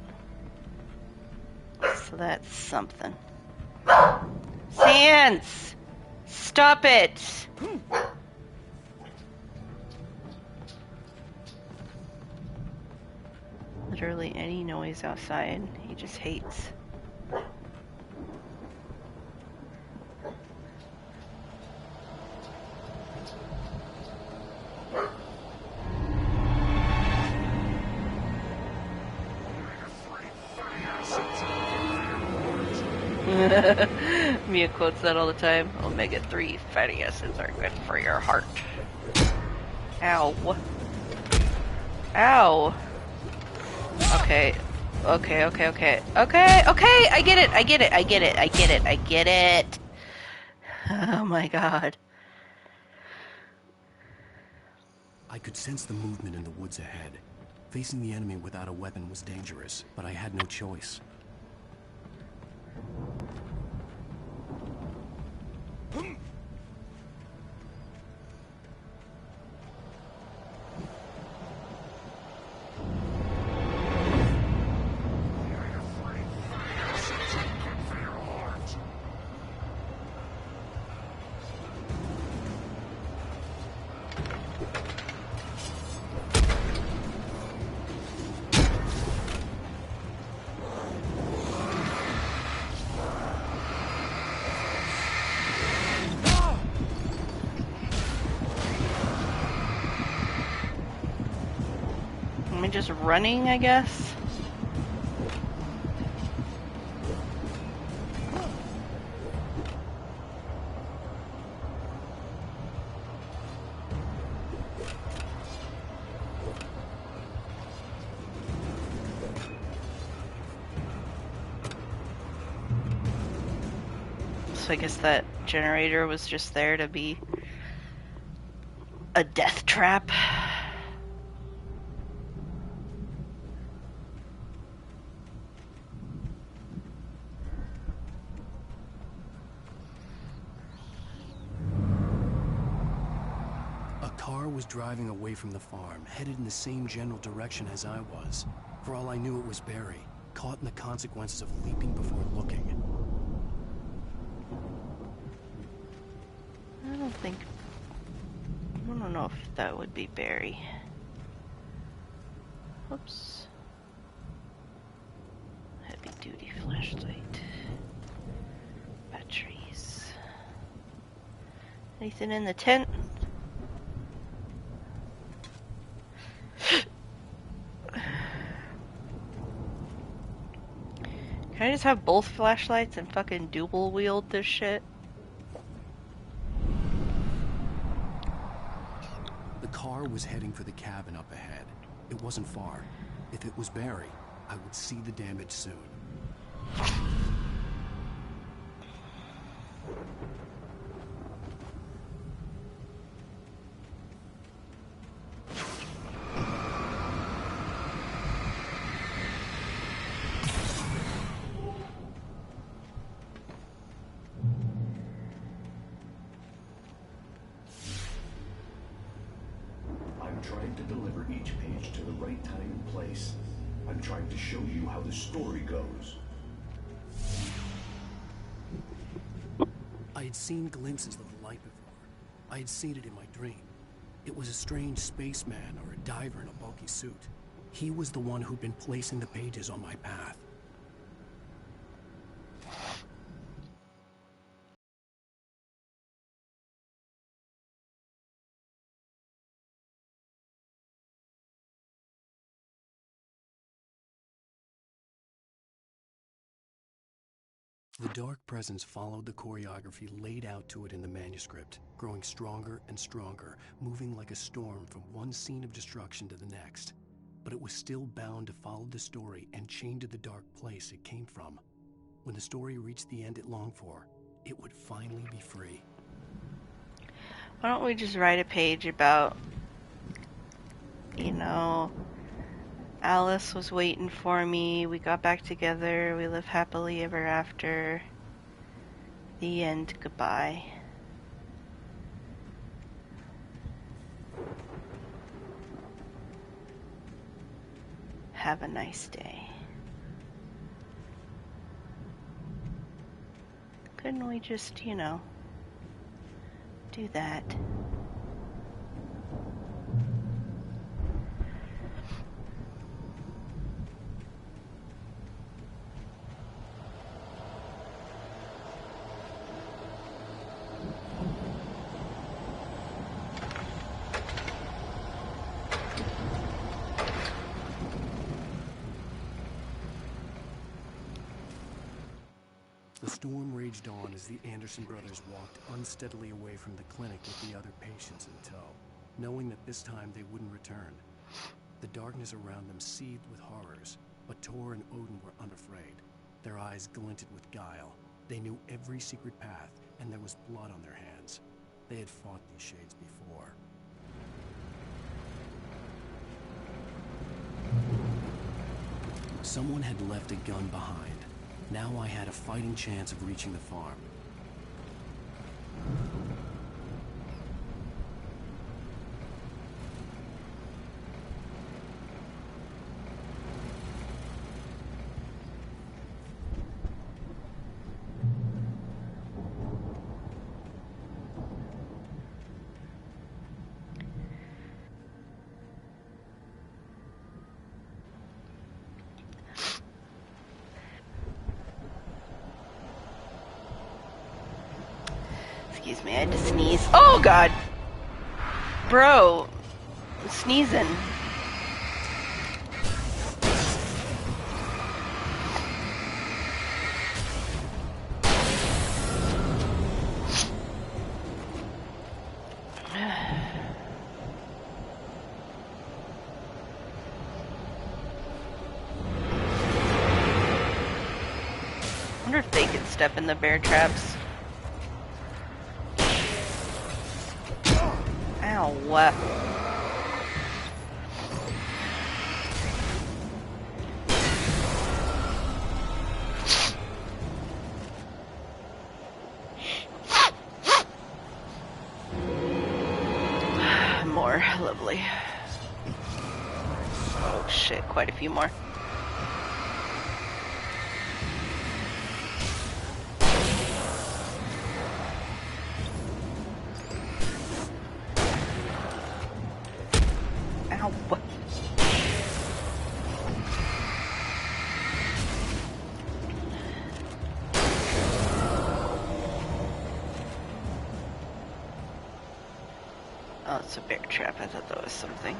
So that's something. Sans! Stop it! hardly any noise outside. He just hates. Mia quotes that all the time. Omega-3 fatty acids are good for your heart. Ow. Ow. Okay. Okay. I get it. Oh my god. I could sense the movement in the woods ahead. Facing the enemy without a weapon was dangerous, but I had no choice. Just running, I guess. So I guess that generator was just there to be a death trap. Driving away from the farm, headed in the same general direction as I was. For all I knew, it was Barry, caught in the consequences of leaping before looking. I don't know if that would be Barry. Oops. Heavy duty flashlight. Batteries. Anything in the tent? Can I just have both flashlights and fucking dual wield this shit? The car was heading for the cabin up ahead. It wasn't far. If it was Barry, I would see the damage soon. Trying to deliver each page to the right time and place. I'm trying to show you how the story goes. I had seen glimpses of the light before. I had seen it in my dream. It was a strange spaceman or a diver in a bulky suit. He was the one who'd been placing the pages on my path. The dark presence followed the choreography laid out to it in the manuscript, growing stronger and stronger, moving like a storm from one scene of destruction to the next. But it was still bound to follow the story and chained to the dark place it came from. When the story reached the end it longed for, it would finally be free. Why don't we just write a page about, you know, Alice was waiting for me, we got back together, we live happily ever after. The end, goodbye. Have a nice day. Couldn't we just, you know, do that? The storm raged on as the Anderson brothers walked unsteadily away from the clinic with the other patients in tow, knowing that this time they wouldn't return. The darkness around them seethed with horrors, but Tor and Odin were unafraid. Their eyes glinted with guile. They knew every secret path, and there was blood on their hands. They had fought these shades before. Someone had left a gun behind. Now I had a fighting chance of reaching the farm. Excuse me, I had to sneeze. Oh god! Bro, sneezing. I wonder if they could step in the bear traps. Ow. More. Lovely. Oh shit, quite a few more. Oh, it's a bear trap. I thought that was something.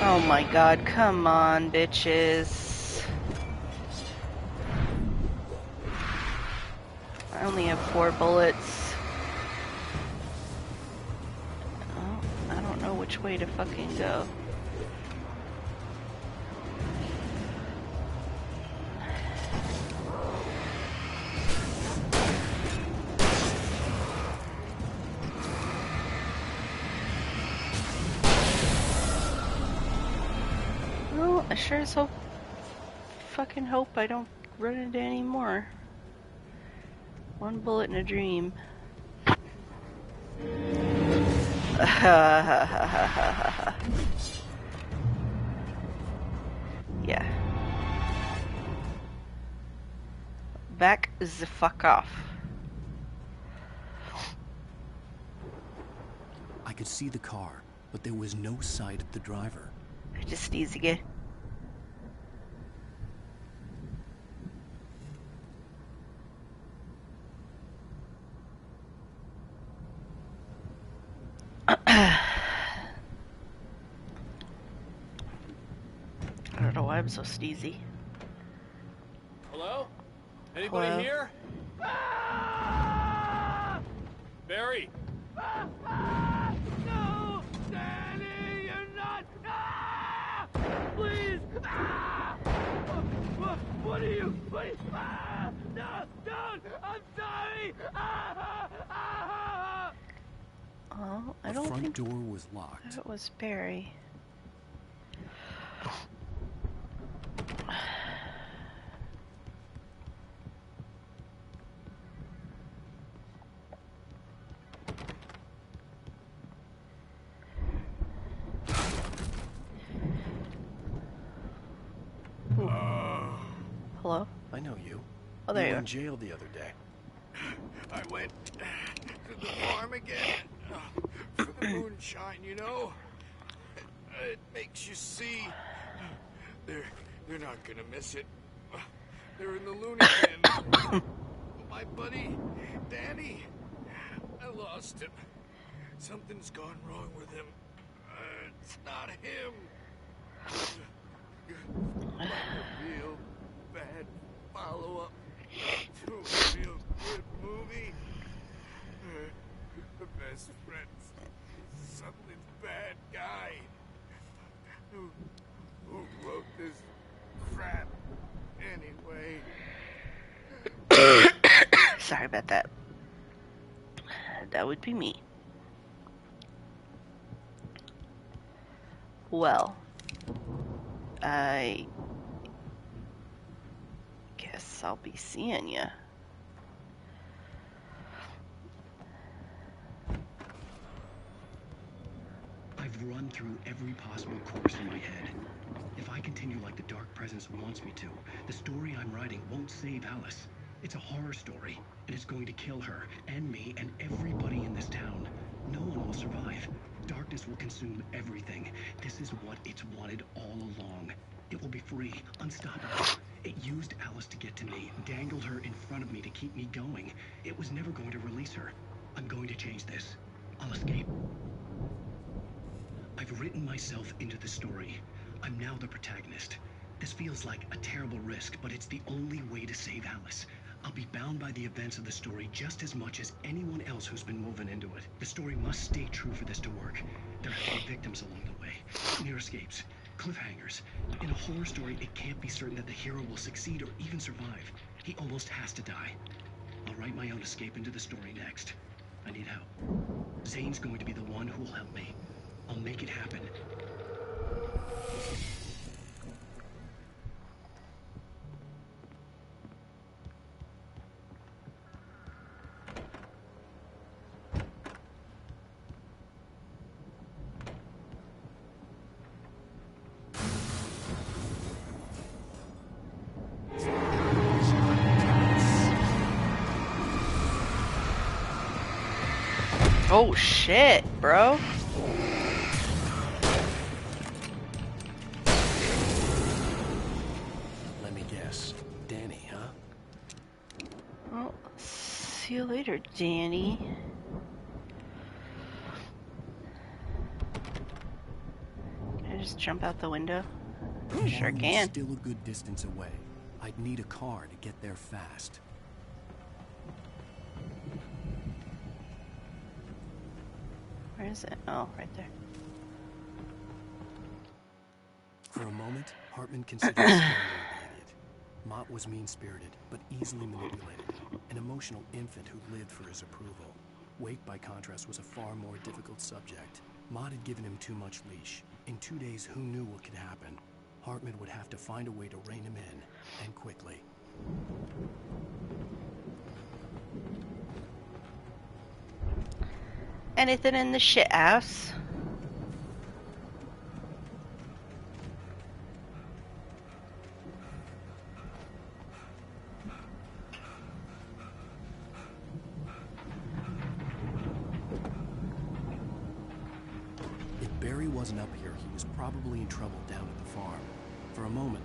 Oh my god, come on, bitches. I only have 4 bullets. Oh, I don't know which way to fucking go. I sure as fucking hope I don't run into any more. 1 bullet in a dream. Yeah. Back the fuck off. I could see the car, but there was no sight of the driver. I just sneezed again. I don't know why I'm so sneezy. Hello? Anybody Hello? here? Barry! No! Danny, you're not! Ah! Please! Ah! What are you? What? Ah! No! Don't! I'm sorry! Ah! Ah! Oh, I The don't front think door was locked. that was Barry. Hello? I know you. Oh, there you you were are. in jail the other day. I went to the farm again for the moonshine, you know? It makes you see. They're not gonna miss it. They're in the loony bin. My buddy, Danny, I lost him. Something's gone wrong with him. It's not him. Like a real bad follow-up. bet that would be me. Well, I guess I'll be seeing ya. I've run through every possible course in my head. If I continue like the Dark Presence wants me to, the story I'm writing won't save Alice. It's a horror story, and it's going to kill her, and me, and everybody in this town. No one will survive. Darkness will consume everything. This is what it's wanted all along. It will be free, unstoppable. It used Alice to get to me, dangled her in front of me to keep me going. It was never going to release her. I'm going to change this. I'll escape. I've written myself into the story. I'm now the protagonist. This feels like a terrible risk, but it's the only way to save Alice. I'll be bound by the events of the story just as much as anyone else who's been woven into it. The story must stay true for this to work. There have to be victims along the way, near escapes, cliffhangers. In a horror story, it can't be certain that the hero will succeed or even survive. He almost has to die. I'll write my own escape into the story next. I need help. Zane's going to be the one who will help me. I'll make it happen. Oh shit, bro. Let me guess. Danny, huh? Well, see you later, Danny. Can I just jump out the window? Sure can. Still a good distance away. I'd need a car to get there fast. Where is it? Oh, right there. For a moment, Hartman considered sparing the idiot. Mott was mean-spirited, but easily manipulated. An emotional infant who lived for his approval. Wake, by contrast, was a far more difficult subject. Mott had given him too much leash. In 2 days, who knew what could happen? Hartman would have to find a way to rein him in, and quickly. Anything in the shit house? If Barry wasn't up here, he was probably in trouble down at the farm. For a moment,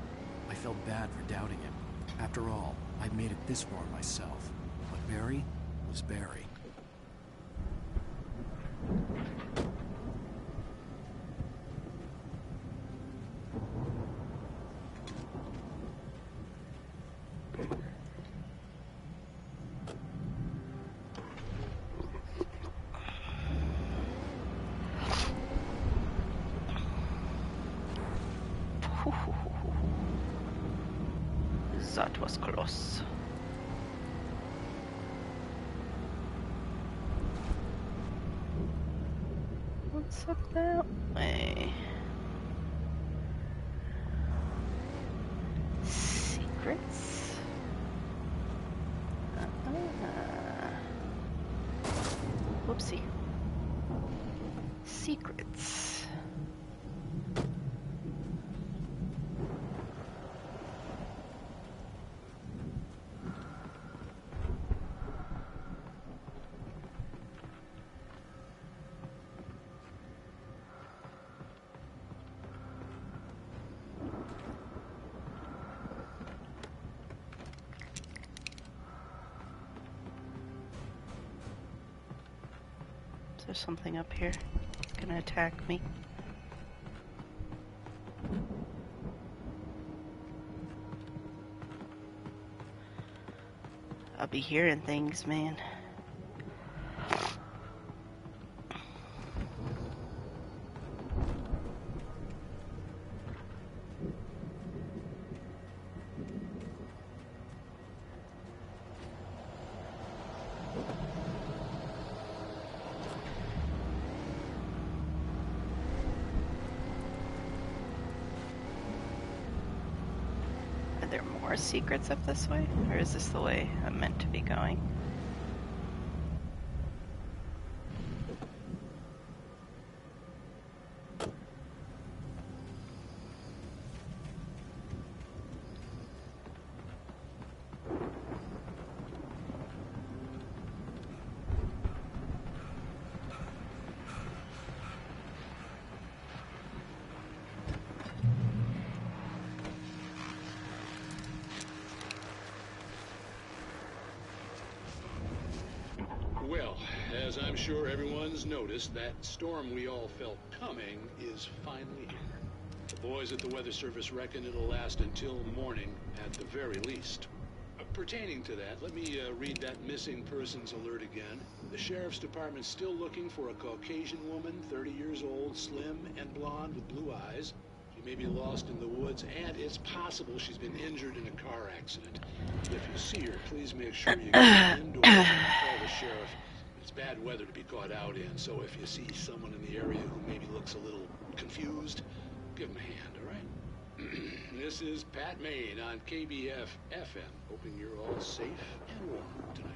I felt bad for doubting him. After all, I'd made it this far myself. But Barry was Barry. That was close. What's up that way? Secrets? Whoopsie. Secrets. There's something up here. It's gonna attack me. I'll be hearing things, man. there more secrets up this way? Or is this the way I'm meant to be going? Well, as I'm sure everyone's noticed, that storm we all felt coming is finally here. The boys at the Weather Service reckon it'll last until morning at the very least. Pertaining to that, let me read that missing persons alert again. The Sheriff's Department's still looking for a Caucasian woman, 30 years old, slim and blonde with blue eyes. She may be lost in the woods, and it's possible she's been injured in a car accident. If you see her, please make sure you get indoors and call the sheriff. It's bad weather to be caught out in, so if you see someone in the area who maybe looks a little confused, give them a hand, all right? This is Pat Maine on KBF FM, hoping you're all safe and warm tonight.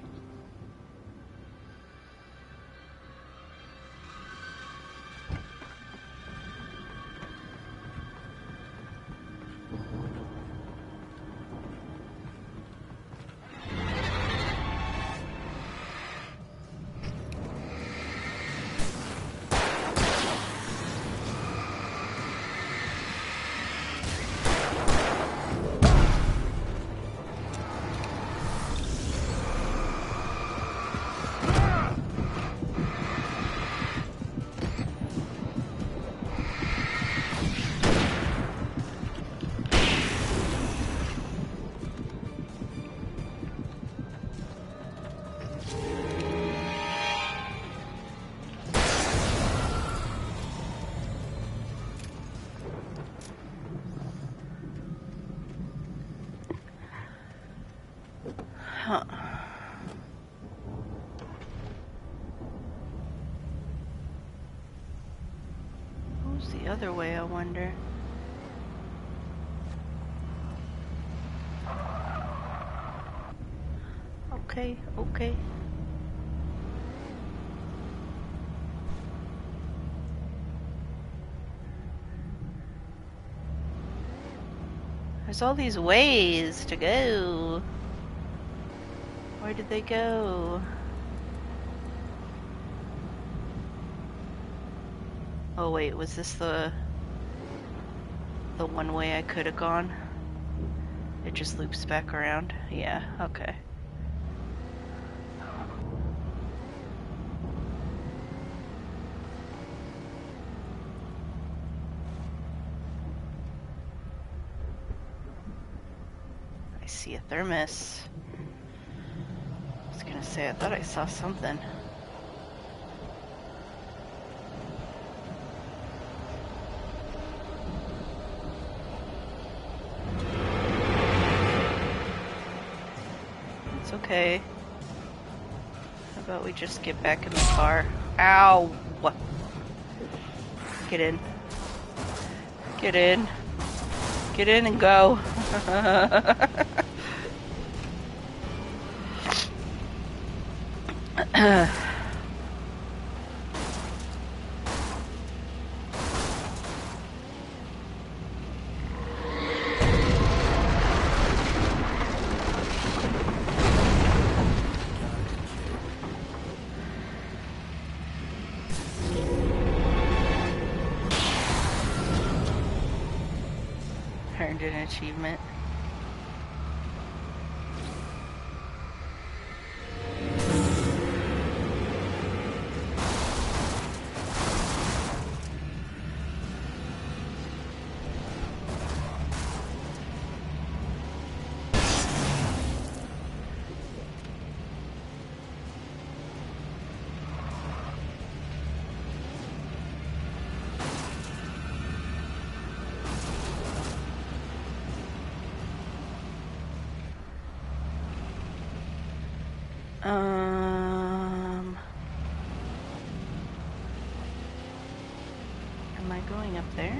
Huh. Who's the other way, I wonder? Okay, okay. There's all these ways to go. Where did they go? Oh wait, was this the one way I could have gone? It just loops back around? Yeah, okay. I see a thermos. I was gonna say, I thought I saw something. It's okay. How about we just get back in the car? Ow! Get in. Get in. Get in and go. Earned an achievement. Am I going up there?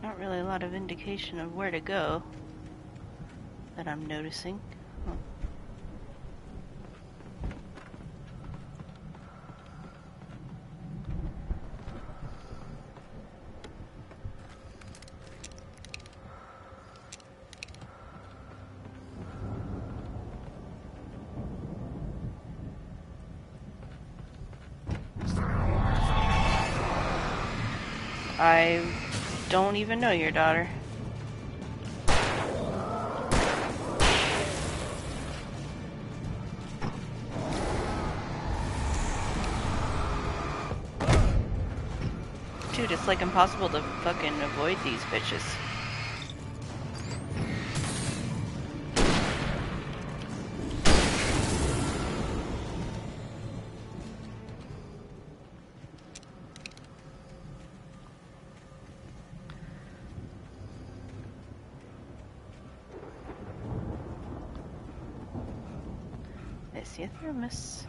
Not really a lot of indication of where to go that I'm noticing. Huh. I don't even know your daughter. Dude, it's like impossible to fucking avoid these bitches. I see a thermos.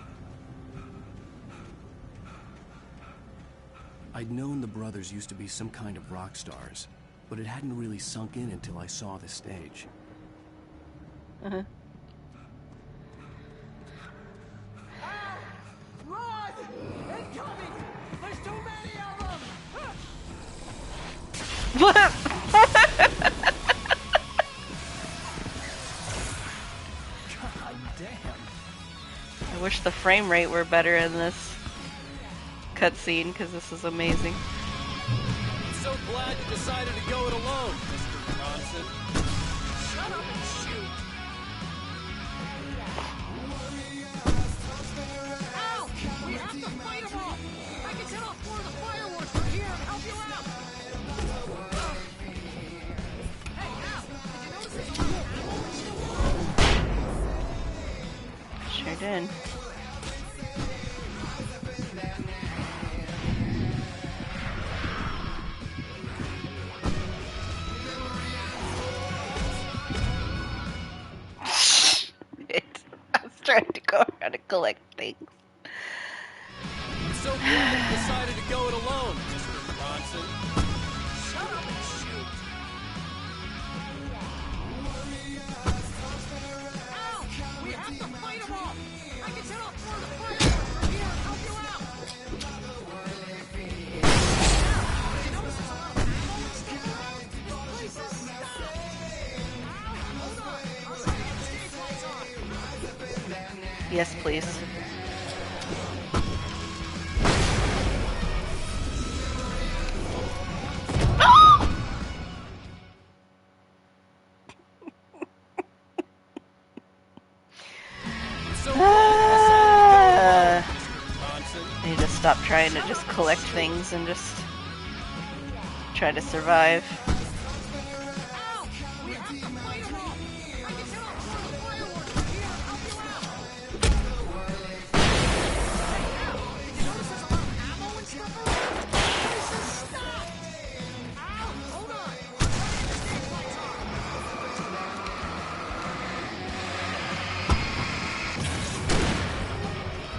I'd known the brothers used to be some kind of rock stars, but it hadn't really sunk in until I saw the stage. Uh-huh. Run! Incoming! There's too many of them! What? God damn. I wish the frame rate were better in this cutscene, because this is amazing. I'm so glad you decided to go it alone, Mr. Bronson. Shut up and shoot! Ow! We have to fight them all! I can set off more of the fireworks from here and help you out! Hey, Al! Did you notice there's a lot of ammo and stuff? Sure did. I was trying to go around and collect things. I'm so glad you decided to go it alone, Mr. Bronson. Shut up and shoot! Ow! We have to fight them all! I can set off more of the fireworks from here and help you out! Al, did you notice there's a lot of ammo and stuff around? This place is stuffed! Al, hold on! I'll try to get the stage lights on! Yes, please. I need to stop trying to just collect things and just try to survive. We have to fight them all! I can set off more of the fireworks from here and help you out! Hey, Al, did you notice there's a lot of ammo and stuff around? This place is stuffed! Al, hold on! I'll try to get the stage lights on!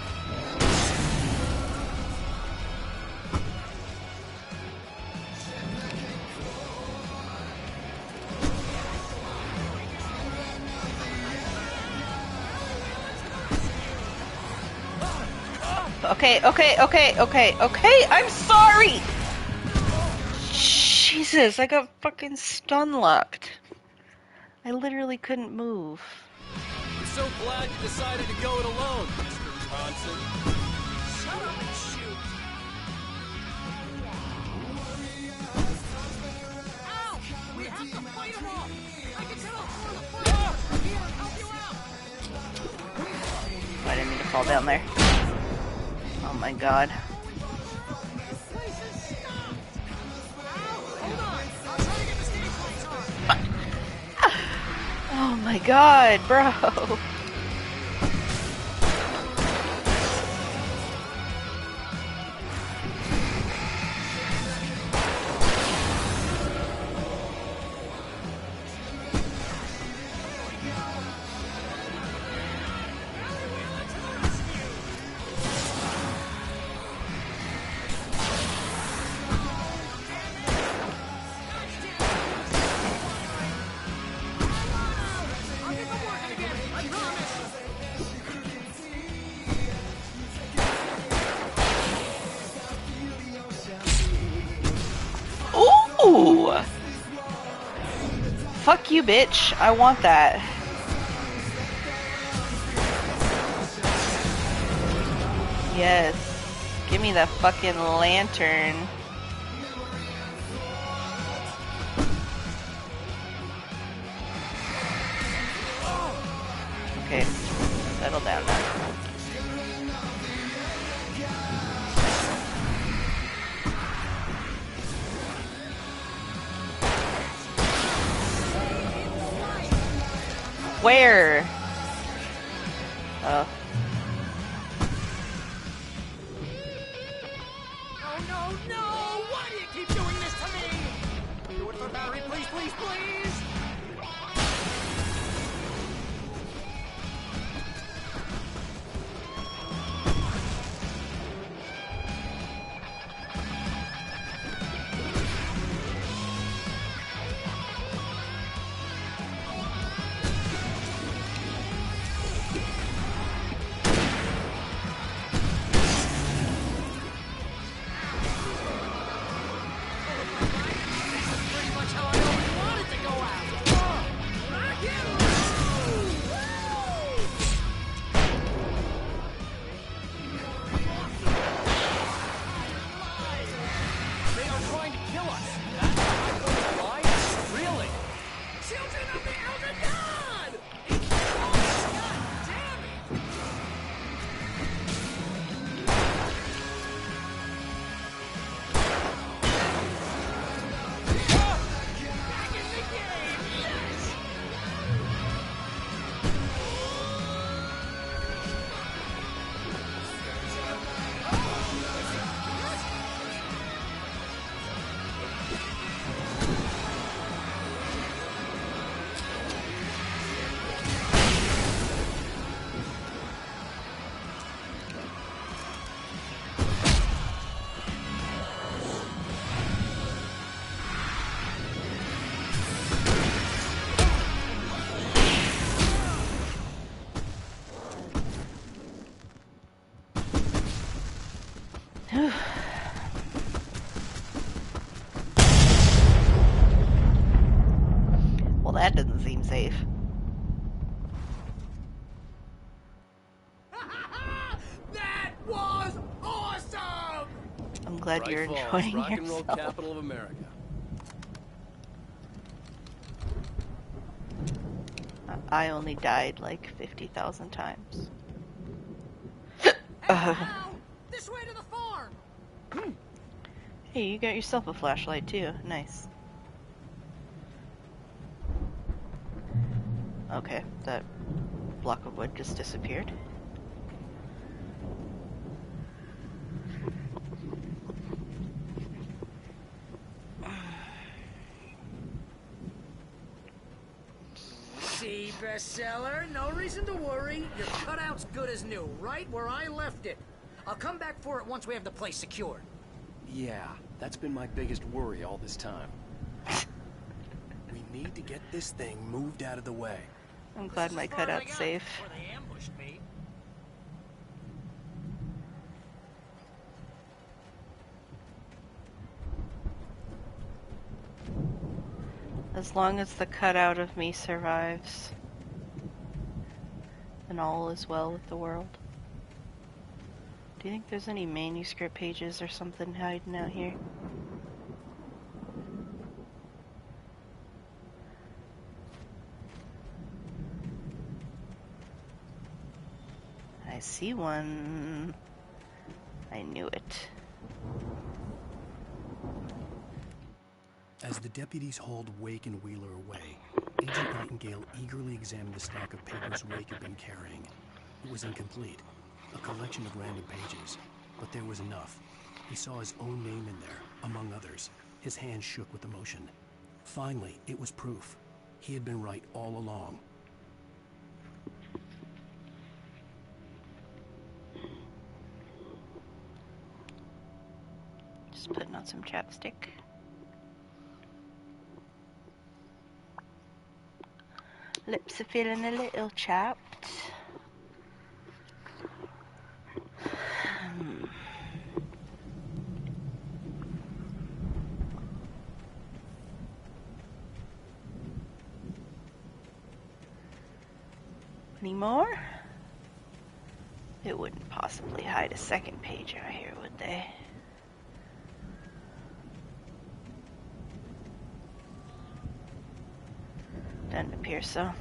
Okay, I'm sorry! Jesus, I got fucking stun locked. I literally couldn't move. I'm so glad you decided to go it alone, Mr. Bronson. Shut up and shoot! Ow! We have to fight them all! I can set off more of the fireworks from here and help you out! I didn't mean to fall down there. Oh my god. This place is stuffed! Ow! Hold on! I'll try to get the stage lights on! Oh my god, bro. Dodge Fuck you, bitch. I want that. Yes. Give me the fucking lantern. Okay. Settle down now. Where? Oh. No, no! Why do you keep doing this to me? Do it for Barry, please, please, please! Well, that doesn't seem safe. That was awesome! I'm glad you're Bright Falls, enjoying rock and roll yourself. capital of America. I only died like 50,000 times. This way to the farm! Hey, you got yourself a flashlight too. Nice. Okay, that block of wood just disappeared. See, bestseller? No reason to worry. Your cutout's good as new, right where I left it. I'll come back for it once we have the place secured. Yeah, that's been my biggest worry all this time. We need to get this thing moved out of the way. I'm glad my cutout's safe. Before they ambushed me. As long as the cutout of me survives, then all is well with the world. Do you think there's any manuscript pages or something hiding out here? I see one. I knew it. As the deputies hauled Wake and Wheeler away, Agent Nightingale eagerly examined the stack of papers Wake had been carrying. It was incomplete, a collection of random pages, but there was enough. He saw his own name in there, among others. His hand shook with emotion. Finally, it was proof. He had been right all along. Just putting on some chapstick. Lips are feeling a little chapped. anymore. It wouldn't possibly hide a second page out here, would they? Doesn't appear so.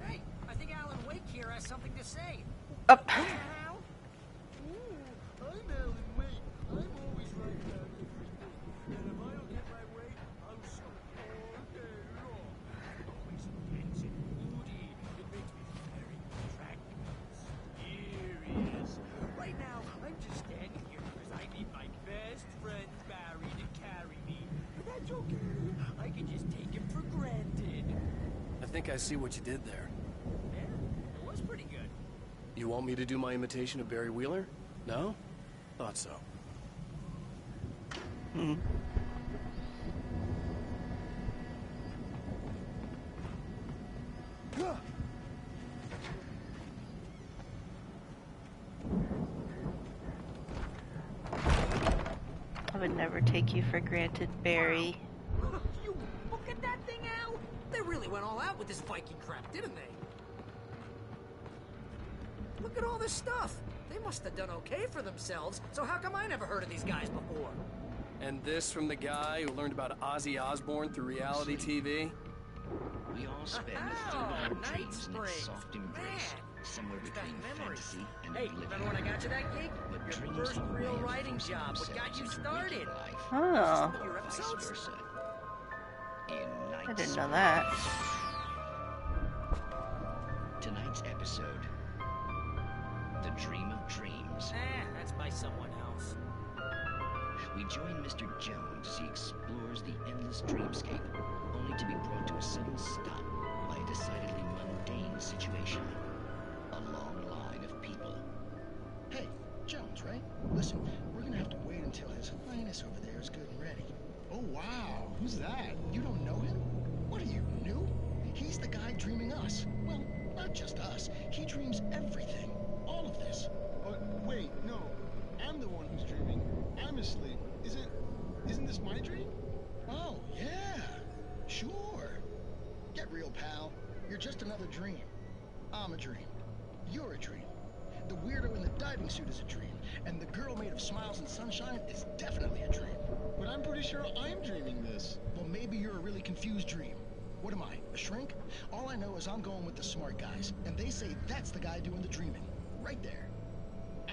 Hey, I think Alan Wake here has something to say. Up. I'm Alan Wake. I'm always right about everything. And if I don't get my way, I'll show it all day long. Always intense and moody. It makes me very attractive and mysterious. Right now, I'm just standing here because I need my best friend Barry to carry me. But that's okay. I can just take him for granted. I think I see what you did there. Yeah, it was pretty good. You want me to do my imitation of Barry Wheeler? No? Thought so. I would never take you for granted, Barry. You look at that thing, Al! They really went all out with this Viking crap, didn't they? Look at all this stuff. They must have done okay for themselves, so how come I never heard of these guys before? And this from the guy who learned about Ozzy Osbourne through reality TV? We all spend a Oh, third of our Night dreams in its Springs. soft embrace, somewhere between fantasy and Hey, oblivion. remember when I got you that gig? But Your dreams first real emerge writing from job. What got you themselves into started? waking life, Oh. Some of your vice episodes? versa. In I Night didn't know that. Tonight's episode, The Dream of Dreams. That's by someone else. We join Mr. Jones as he explores the endless dreamscape, only to be brought to a sudden stop by a decidedly mundane situation. A long line of people. Hey, Jones, right? Listen, we're gonna have to wait until His Highness over there is good and ready. Oh, wow. Who's that? You don't know him? What are you, new? He's the guy dreaming us. Well, not just us. He dreams everything. All of this. Wait, no. I'm the one who's dreaming. I'm asleep. Isn't this my dream? Oh, yeah. Sure. Get real, pal. You're just another dream. I'm a dream. You're a dream. The weirdo in the diving suit is a dream. And the girl made of smiles and sunshine is definitely a dream. But I'm pretty sure I'm dreaming this. Well, maybe you're a really confused dream. What am I, a shrink? All I know is I'm going with the smart guys. And they say that's the guy doing the dreaming. Right there.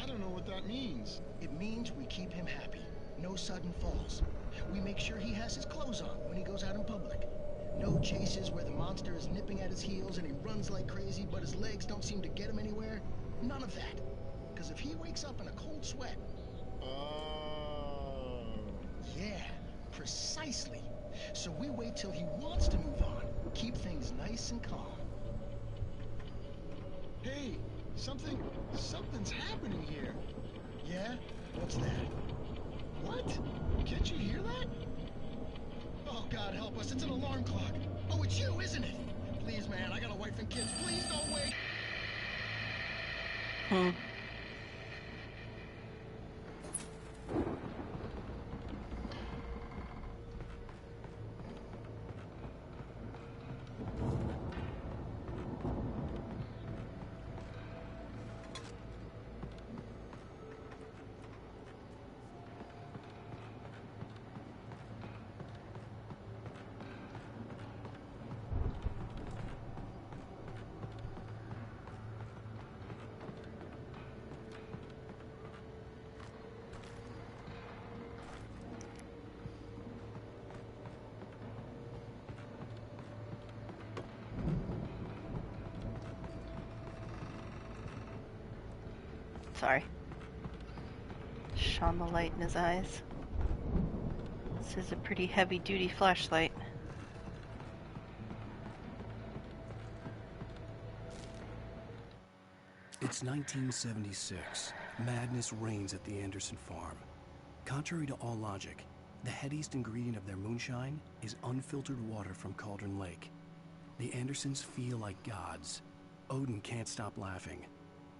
I don't know what that means. It means we keep him happy. No sudden falls. We make sure he has his clothes on when he goes out in public. No chases where the monster is nipping at his heels and he runs like crazy, but his legs don't seem to get him anywhere. None of that. Because if he wakes up in a cold sweat... Yeah, precisely. So we wait till he wants to move on. Keep things nice and calm. Hey, something's happening here. Yeah? What's that? What? Can't you hear that? Oh, God help us, it's an alarm clock. Oh, it's you, isn't it? Please, man, I got a wife and kids. Please don't wait. Sorry. Shone the light in his eyes. This is a pretty heavy-duty flashlight. It's 1976. Madness reigns at the Anderson farm. Contrary to all logic, the headiest ingredient of their moonshine is unfiltered water from Cauldron Lake. The Andersons feel like gods. Odin can't stop laughing.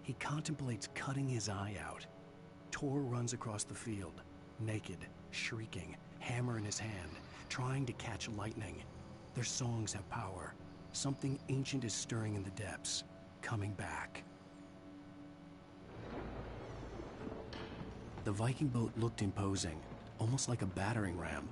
He contemplates cutting his eye out. Tor runs across the field, naked, shrieking, hammer in his hand, trying to catch lightning. Their songs have power. Something ancient is stirring in the depths, coming back. The Viking boat looked imposing, almost like a battering ram.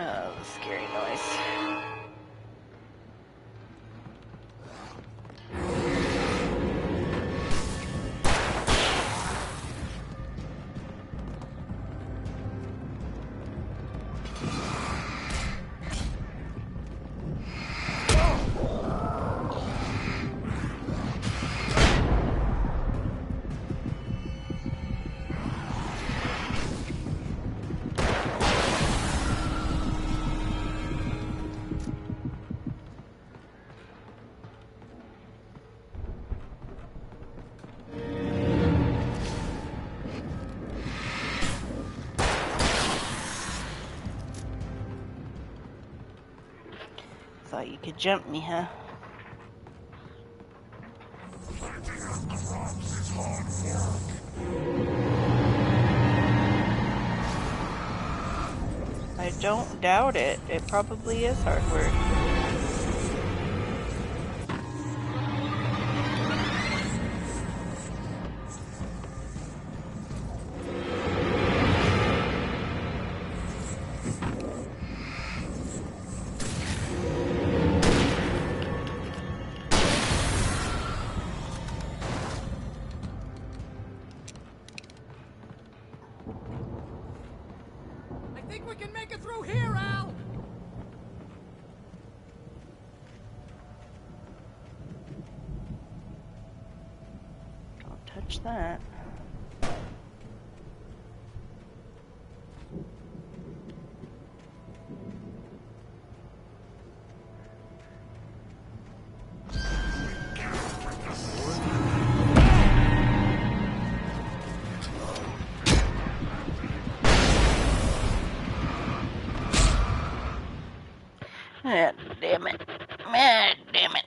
Oh, scary noise. Thought you could jump me, huh? I don't doubt it. It probably is hard work. I think we can make it through here, Al! Don't touch that. Ah, damn it. Ah, damn it.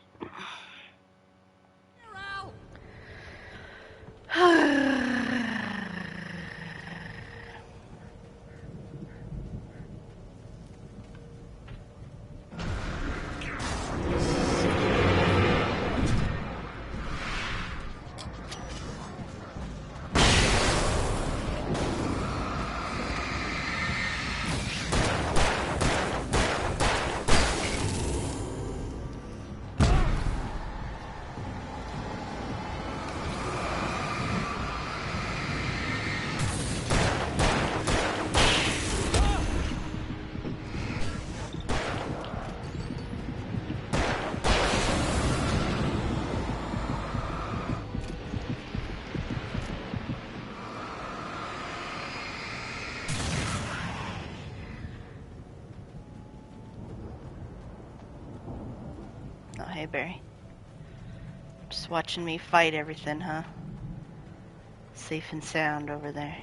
Oh, hey, Barry. Just watching me fight everything, huh? Safe and sound over there.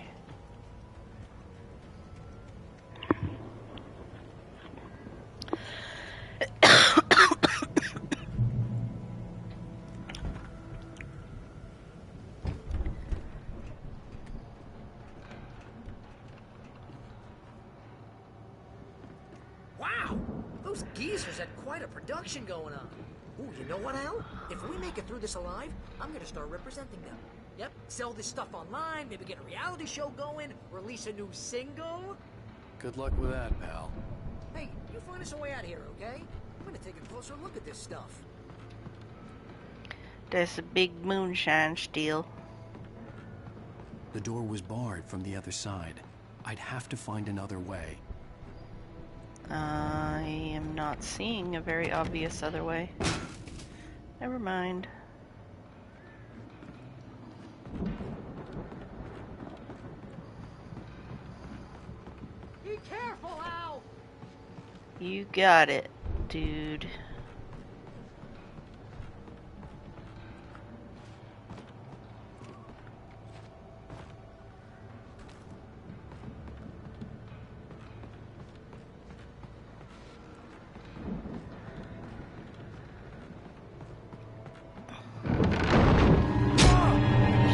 Wow! Those geezers had quite a production going on. Ooh, you know what, Al? If we make it through this alive, I'm gonna start representing them. Yep, sell this stuff online, maybe get a reality show going, release a new single. Good luck with that, pal. Hey, you find us a way out of here, okay? I'm gonna take a closer look at this stuff. That's a big moonshine still. The door was barred from the other side. I'd have to find another way. I am not seeing a very obvious other way. Never mind. Be careful, Al! You got it, dude.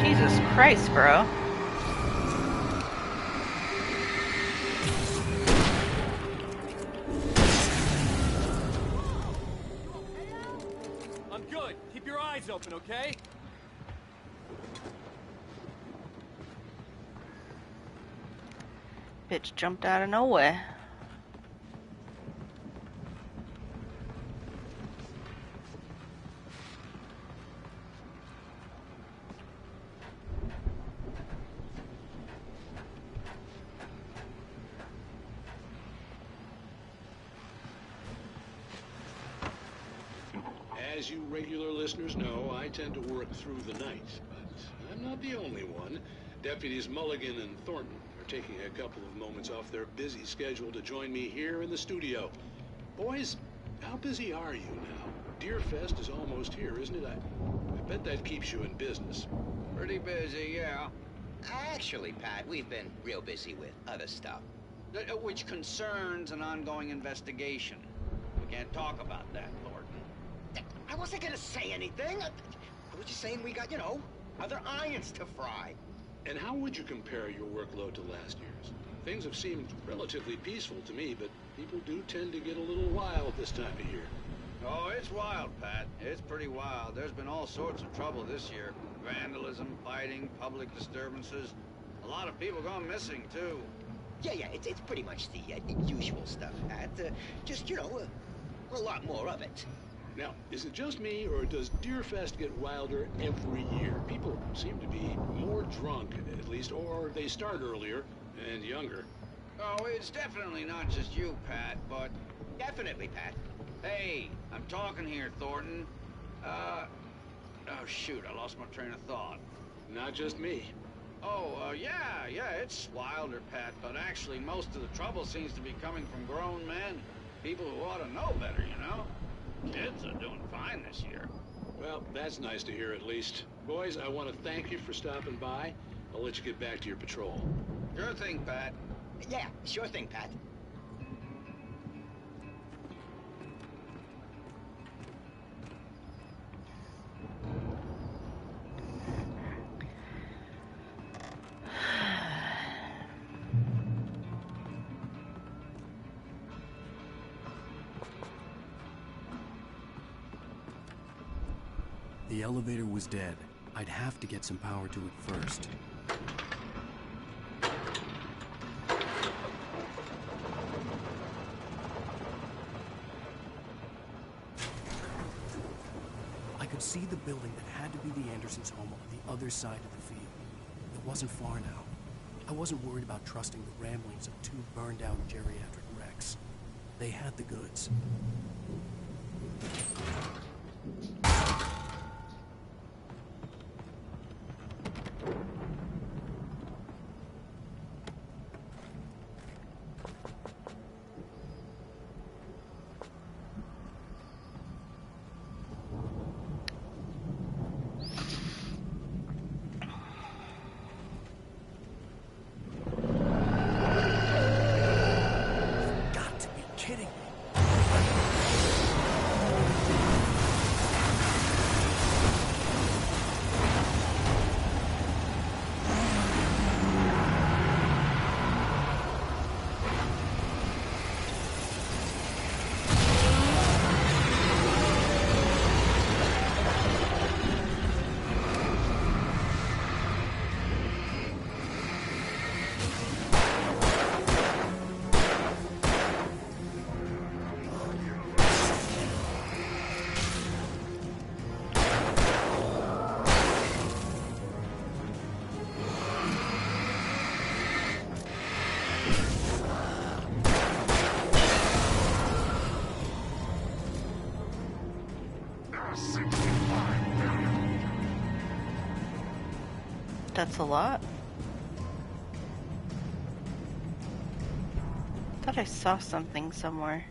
Jesus Christ, bro. I'm good. Keep your eyes open, okay? Bitch jumped out of nowhere. As you regular listeners know, I tend to work through the night, but I'm not the only one. Deputies Mulligan and Thornton are taking a couple of moments off their busy schedule to join me here in the studio. Boys, how busy are you now? Deerfest is almost here, isn't it? I bet that keeps you in business. Pretty busy, yeah. Actually, Pat, we've been real busy with other stuff, which concerns an ongoing investigation. We can't talk about that, Thornton. I wasn't gonna say anything. I was just saying we got, other irons to fry. And how would you compare your workload to last year's? Things have seemed relatively peaceful to me, but people do tend to get a little wild this time of year. Oh, it's wild, Pat. It's pretty wild. There's been all sorts of trouble this year. Vandalism, fighting, public disturbances. A lot of people gone missing, too. Yeah, it's pretty much the usual stuff, Pat. Just, a lot more of it. Now, is it just me, or does Deerfest get wilder every year? People seem to be more drunk, at least, or they start earlier and younger. Oh, it's definitely not just you, Pat, but... Definitely, Pat. Hey, I'm talking here, Thornton. Oh, shoot, I lost my train of thought. Not just me. Oh, yeah, it's wilder, Pat, but actually most of the trouble seems to be coming from grown men. People who ought to know better, Kids are doing fine this year. Well, that's nice to hear at least. Boys, I want to thank you for stopping by. I'll let you get back to your patrol. Sure thing, Pat. Yeah, sure thing, Pat. The elevator was dead. I'd have to get some power to it first. I could see the building that had to be the Andersons' home on the other side of the field. It wasn't far now. I wasn't worried about trusting the ramblings of two burned-out geriatric wrecks. They had the goods. That's a lot. Thought I saw something somewhere.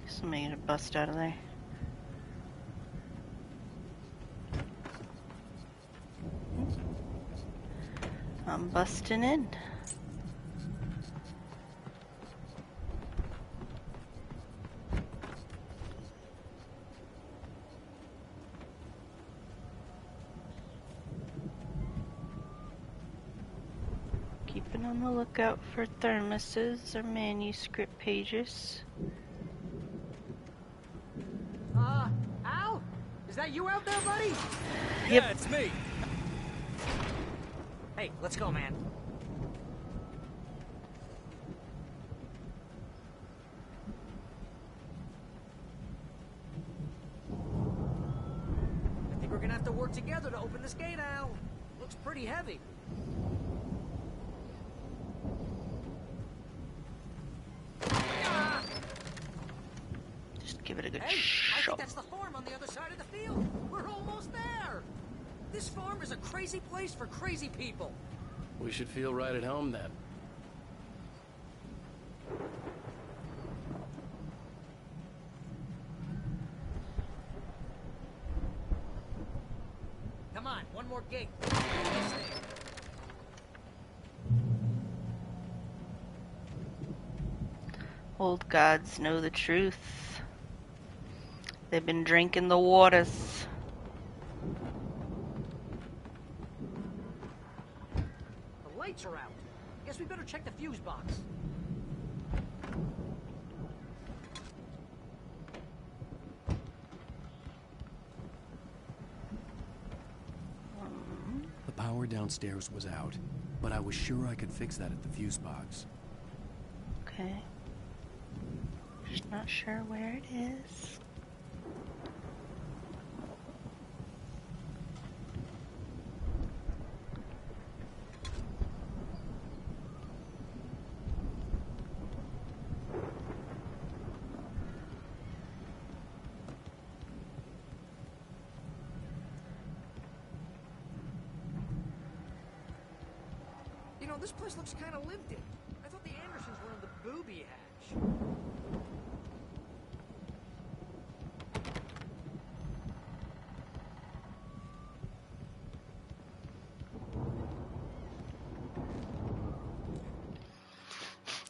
Somebody gonna bust out of there. I'm busting in. Keeping on the lookout for thermoses or manuscript pages. Al? Is that you out there, buddy? Yep. Yeah, it's me. Hey, let's go, man. I think we're gonna have to work together to open this gate, Al. Looks pretty heavy. Just give it a good Hey, shot. I think that's the farm on the other side of the field. We're almost there. This farm is a crazy place for crazy people. We should feel right at home then. Come on, one more gate. Old gods know the truth. They've been drinking the waters. The lights are out. Guess we better check the fuse box. The power downstairs was out, but I was sure I could fix that at the fuse box. Okay. Just not sure where it is. You know, this place looks kind of lived in. I thought the Andersons were in the booby hatch.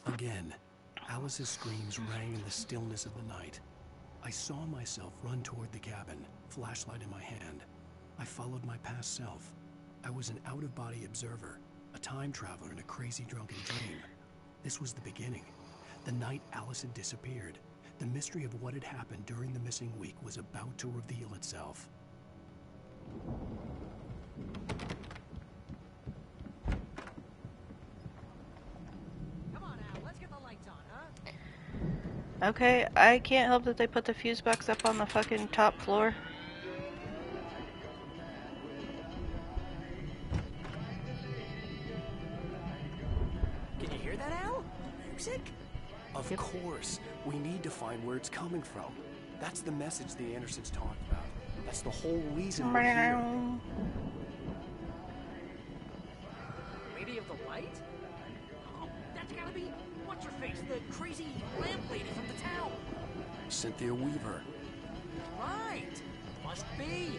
Again, Alice's screams rang in the stillness of the night. I saw myself run toward the cabin, flashlight in my hand. I followed my past self. I was an out-of-body observer, a time traveler in a crazy drunken dream. This was the beginning. The night Alice had disappeared. The mystery of what had happened during the missing week was about to reveal itself. Come on, Al, let's get the lights on, huh? Okay, I can't help that they put the fuse box up on the fucking top floor. Can you hear that, Al? Music? Of course. We need to find where it's coming from. That's the message the Andersons talked about. That's the whole reason we're here. Lady of the Light? Oh, that's gotta be what's-her-face, the crazy lamp lady from the town. Cynthia Weaver. Right. Must be.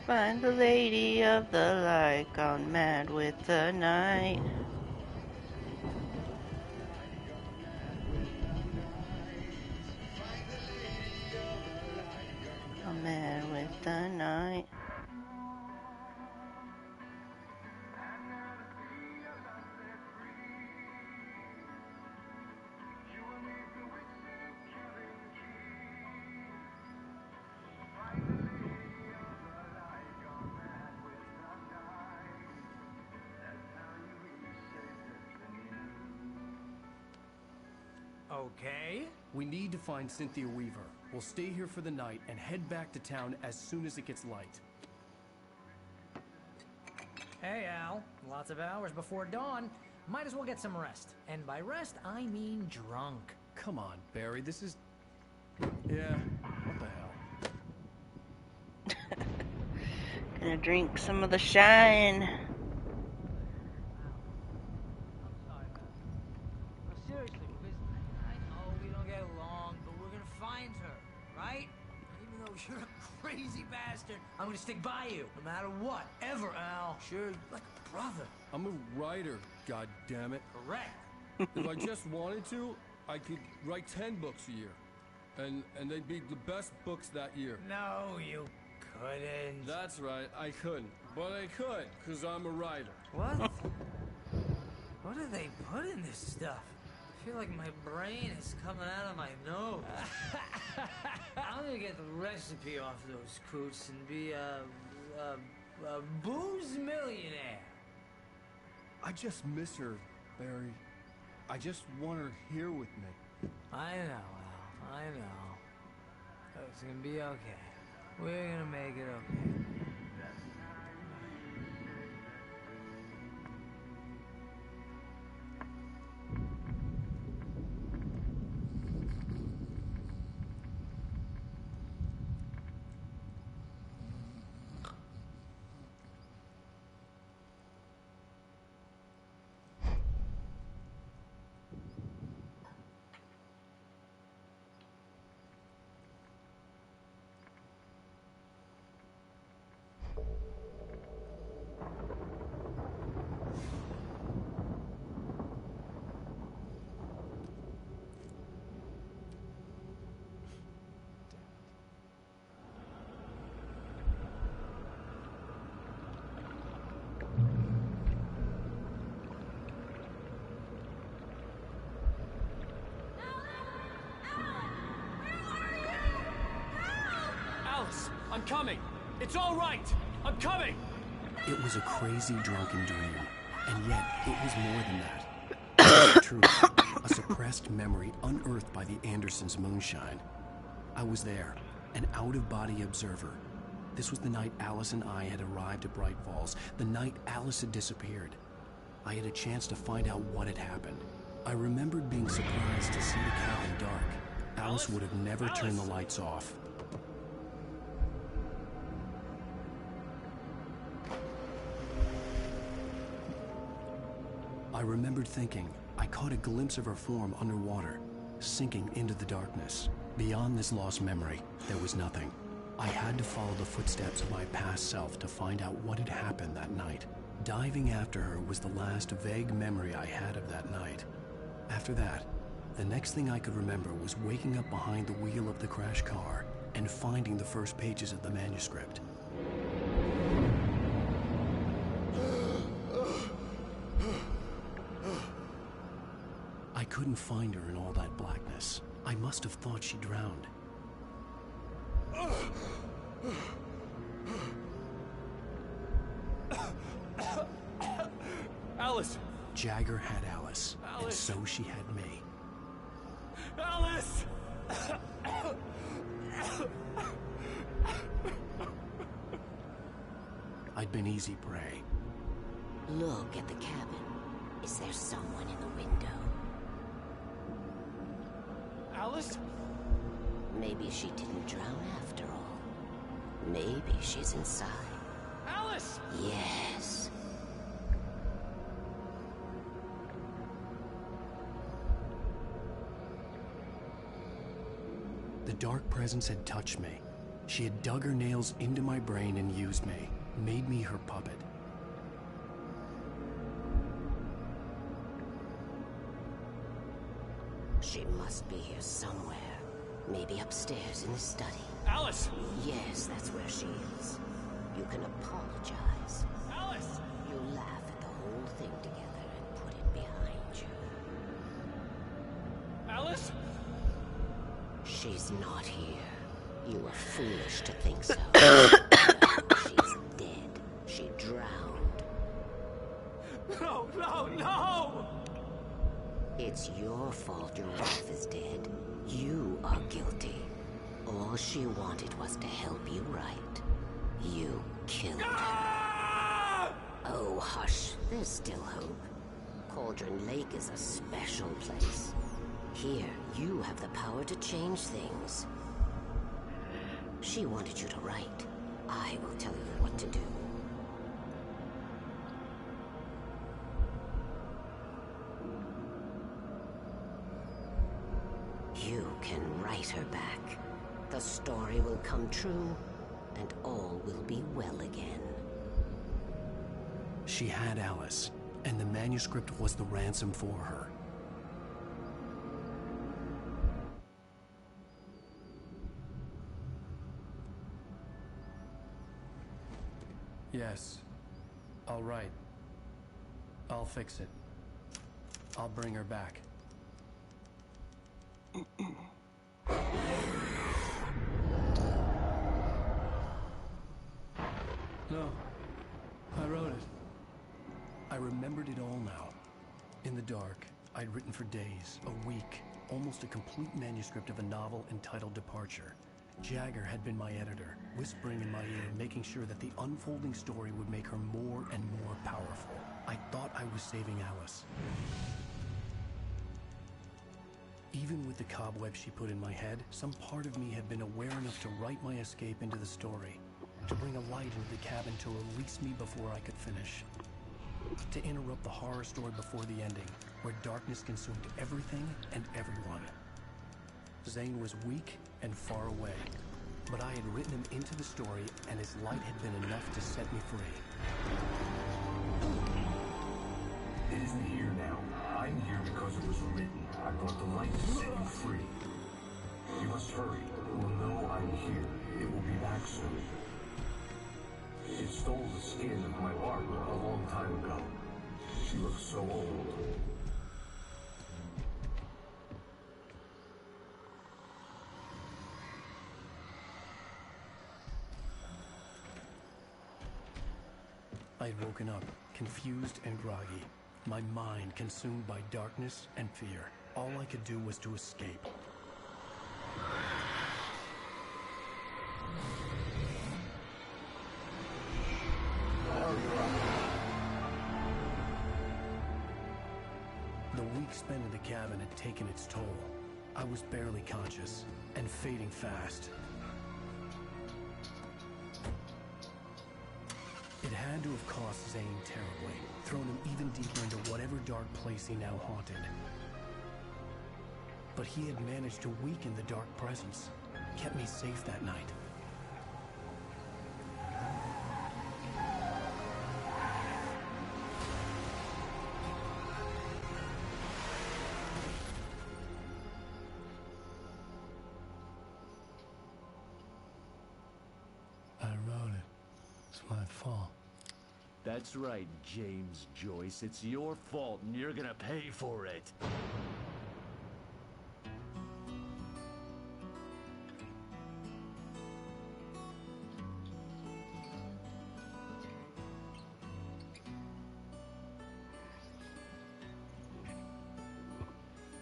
Find the lady of the light, gone mad with the night. Gone mad with the night. Okay. We need to find Cynthia Weaver. We'll stay here for the night and head back to town as soon as it gets light. Hey, Al. Lots of hours before dawn. Might as well get some rest. And by rest, I mean drunk. Come on, Barry, this is... Yeah, what the hell? Gonna drink some of the shine. Seriously, because I know we don't get along, but we're gonna find her, right? Even though you're a crazy bastard, I'm gonna stick by you, no matter what, ever, Al. Sure, like a brother. I'm a writer, goddammit. Correct. If I just wanted to, I could write 10 books a year. And they'd be the best books that year. No, you couldn't. That's right, I couldn't. But I could, because I'm a writer. What? What do they put in this stuff? I feel like my brain is coming out of my nose. I'm gonna get the recipe off those coots and be a booze millionaire. I just miss her, Barry. I just want her here with me. I know, Al. I know. It's gonna be okay. We're gonna make it okay. I'm coming! It's all right! I'm coming! It was a crazy drunken dream, and yet it was more than that. It was the truth, a suppressed memory unearthed by the Andersons' moonshine. I was there, an out-of-body observer. This was the night Alice and I had arrived at Bright Falls, the night Alice had disappeared. I had a chance to find out what had happened. I remembered being surprised to see the cabin dark. Alice would have never turned the lights off. I remembered thinking, I caught a glimpse of her form underwater, sinking into the darkness. Beyond this lost memory, there was nothing. I had to follow the footsteps of my past self to find out what had happened that night. Diving after her was the last vague memory I had of that night. After that, the next thing I could remember was waking up behind the wheel of the crash car and finding the first pages of the manuscript. I couldn't find her in all that blackness. I must have thought she drowned. Alice! Jagger had Alice, and so she had me. Alice! I'd been easy prey. Look at the cabin. Is there someone in the window? Alice? Maybe she didn't drown after all. Maybe she's inside. Alice! Yes. The dark presence had touched me. She had dug her nails into my brain and used me, made me her puppet. She must be here somewhere. Maybe upstairs in the study. Alice! Yes, that's where she is. You can apologize. Alice! You laugh at the whole thing together and put it behind you. Alice? She's not here. You were foolish to think so. She's dead. She drowned. No, no, no! It's your fault your wife is dead. You are guilty. All she wanted was to help you right. You killed her. Oh, hush. There's still hope. Cauldron Lake is a special place. Here, you have the power to change things. She wanted you to write. I will tell you what to do. You can write her back. The story will come true, and all will be well again. She had Alice, and the manuscript was the ransom for her. Yes. All right. I'll fix it. I'll bring her back. No. I wrote it. I remembered it all now. In the dark, I'd written for days, a week, almost a complete manuscript of a novel entitled Departure. Jagger had been my editor, whispering in my ear, making sure that the unfolding story would make her more and more powerful. I thought I was saving Alice. Even with the cobweb she put in my head, some part of me had been aware enough to write my escape into the story, to bring a light into the cabin to release me before I could finish, to interrupt the horror story before the ending, where darkness consumed everything and everyone. Zane was weak and far away, but I had written him into the story, and his light had been enough to set me free. It isn't here now. I'm here because it was written. I brought the light to set you free. You must hurry. It will know I'm here. It will be back soon. It stole the skin of my Barbara a long time ago. She looks so old. I'd woken up, confused and groggy, my mind consumed by darkness and fear. All I could do was to escape. The week spent in the cabin had taken its toll. I was barely conscious, and fading fast. It had to have cost Zane terribly, thrown him even deeper into whatever dark place he now haunted. But he had managed to weaken the dark presence, kept me safe that night. I wrote it. It's my fault. That's right, James Joyce. It's your fault, and you're gonna pay for it.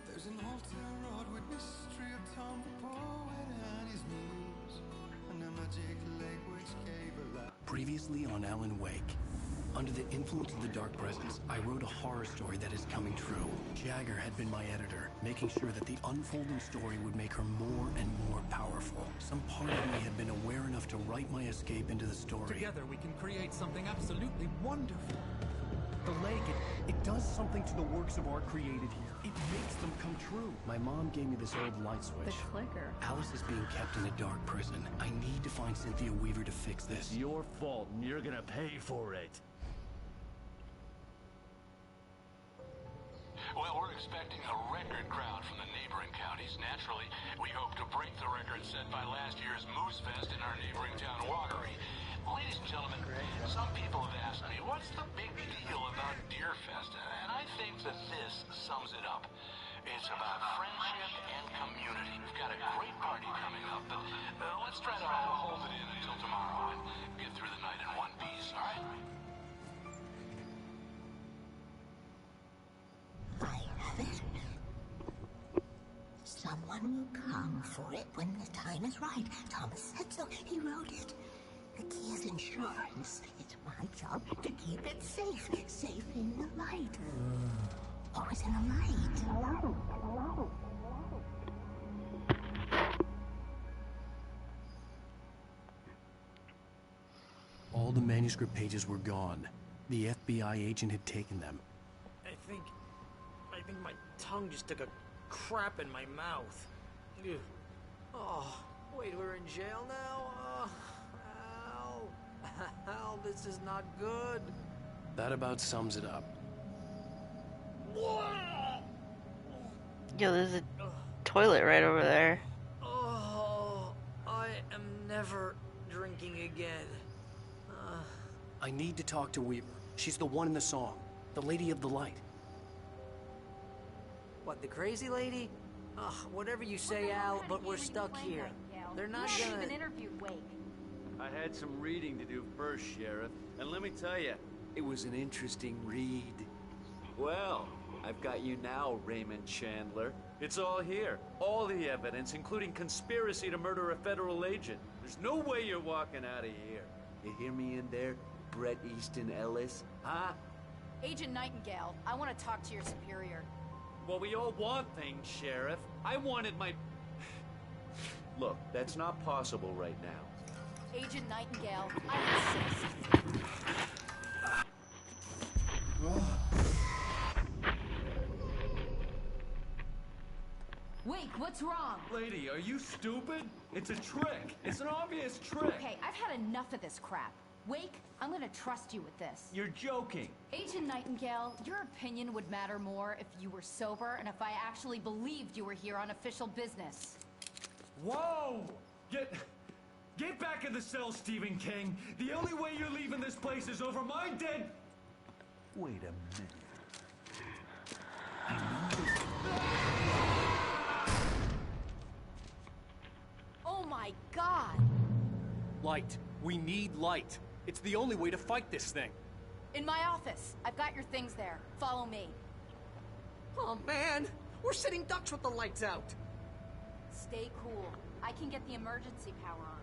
There's an old town road with mystery of Tom the poet and his muse, and a magic lake which gave a light. Previously on Alan Wake. Under the influence of the dark presence, I wrote a horror story that is coming true. Jagger had been my editor, making sure that the unfolding story would make her more and more powerful. wonderful. Some part of me had been aware enough to write my escape into the story. Together we can create something absolutely wonderful. The lake, it does something to the works of art created here. It makes them come true. My mom gave me this old light switch. The clicker. Alice is being kept in a dark prison. I need to find Cynthia Weaver to fix this. It's your fault, and you're gonna pay for it. Well, we're expecting a record crowd from the neighboring counties. Naturally, we hope to break the record set by last year's Moose Fest in our neighboring town, Watery. Ladies and gentlemen, some people have asked me, what's the big deal about Deer Fest? And I think that this sums it up. It's about friendship and community. We've got a great party coming up, but let's try to hold it in until tomorrow and get through the night in one piece, all right? I have it. Someone will come for it when the time is right. Thomas said so. He wrote it. The key is insurance. It's my job to keep it safe. Safe in the light. Always in the light. All the manuscript pages were gone. The FBI agent had taken them. I think my tongue just took a crap in my mouth. Ugh. Oh, wait, we're in jail now? Al, this is not good. That about sums it up. Yo, there's a toilet right over there. Oh, I am never drinking again. I need to talk to Weaver. She's the one in the song. The Lady of the Light. What, the crazy lady? Ugh, whatever you say, Al, but we're stuck here. They're not gonna... even interviewed Wake. I had some reading to do first, Sheriff, and let me tell you, it was an interesting read. Well, I've got you now, Raymond Chandler. It's all here. All the evidence, including conspiracy to murder a federal agent. There's no way you're walking out of here. You hear me in there, Bret Easton Ellis? Huh? Agent Nightingale, I want to talk to your superior. Well, we all want things, Sheriff. I wanted my... Look, that's not possible right now. Agent Nightingale, I insist. Wake, what's wrong? Lady, are you stupid? It's a trick. It's an obvious trick. Okay, I've had enough of this crap. Wake, I'm gonna trust you with this. You're joking. Agent Nightingale, your opinion would matter more if you were sober and if I actually believed you were here on official business. Whoa! Get back in the cell, Stephen King. The only way you're leaving this place is over my dead... Wait a minute. Oh my God! Light. We need light. It's the only way to fight this thing. In my office. I've got your things there. Follow me. Oh man, we're sitting ducks with the lights out. Stay cool. I can get the emergency power on.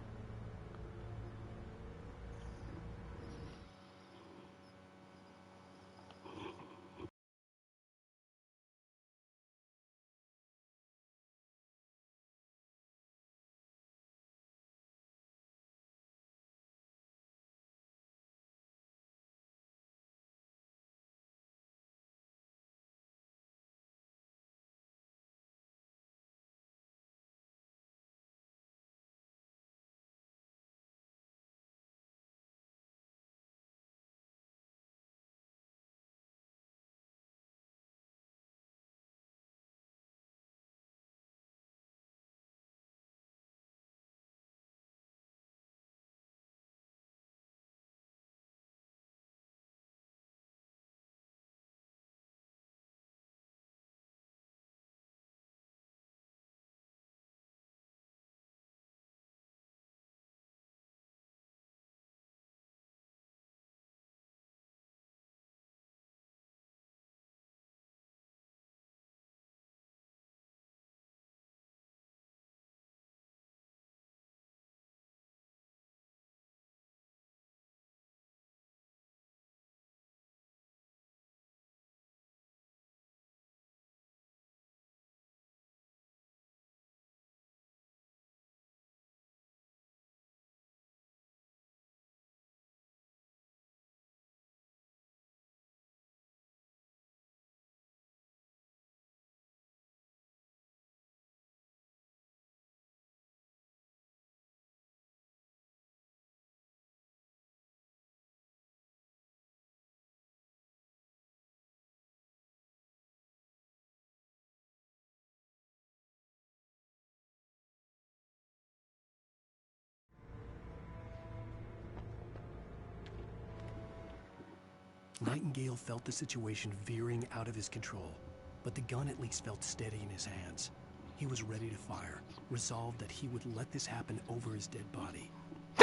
Nightingale felt the situation veering out of his control, but the gun at least felt steady in his hands. He was ready to fire, resolved that he would let this happen over his dead body.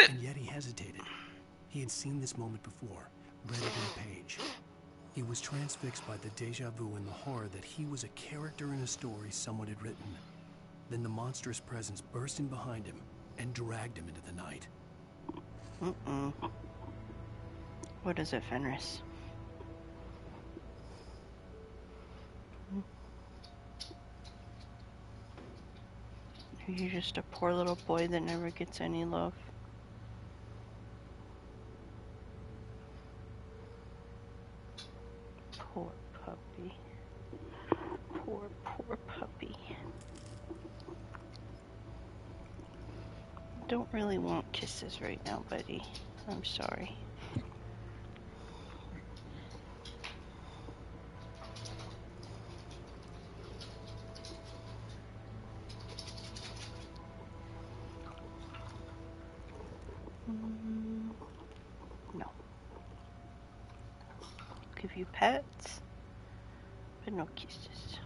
And yet he hesitated. He had seen this moment before, read it in a page. He was transfixed by the deja vu and the horror that he was a character in a story someone had written. Then the monstrous presence burst in behind him and dragged him into the night. What is it, Fenris? Are you just a poor little boy that never gets any love? Poor puppy. Poor puppy. Don't really want kisses right now, buddy. I'm sorry. No. Give you pets, but no kisses.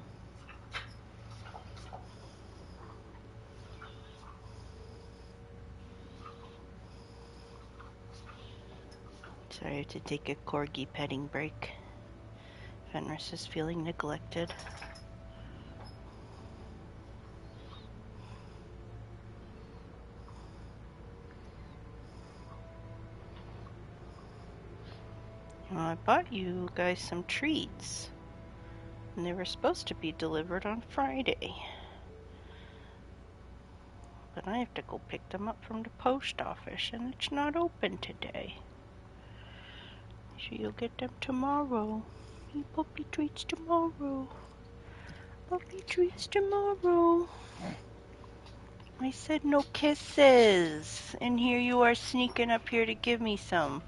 Sorry, I have to take a corgi petting break. Fenris is feeling neglected. Well, I bought you guys some treats, and they were supposed to be delivered on Friday. But I have to go pick them up from the post office, and it's not open today. So you'll get them tomorrow. Eat puppy treats tomorrow. Puppy treats tomorrow. I said no kisses, and here you are sneaking up here to give me some.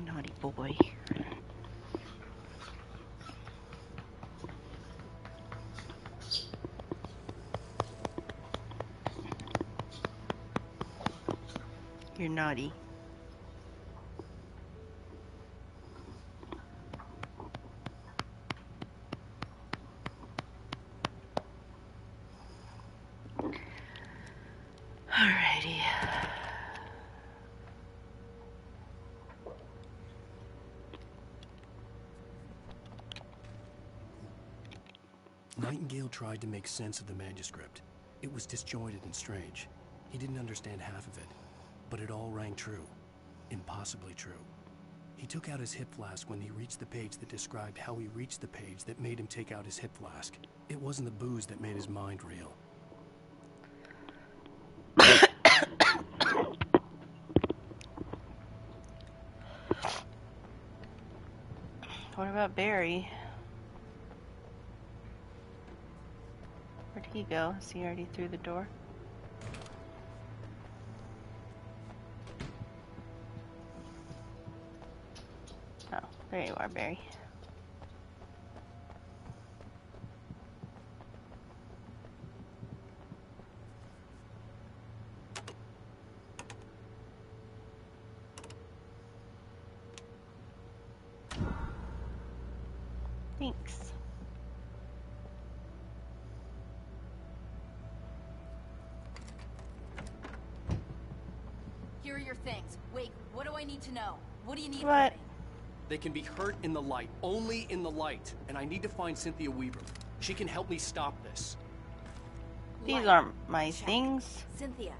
Naughty boy. You're naughty. Alrighty. Nightingale tried to make sense of the manuscript. It was disjointed and strange. He didn't understand half of it, but it all rang true. Impossibly true. He took out his hip flask when he reached the page that described how he reached the page that made him take out his hip flask. It wasn't the booze that made his mind reel. What about Barry? Where'd he go? Is he already through the door? Oh, there you are, Barry. Thanks. Here are your things. Wait, what do I need to know? What do you need What? from me? They can be hurt in the light, only in the light. And I need to find Cynthia Weaver. She can help me stop this. These Light. aren't my Check. things. Cynthia.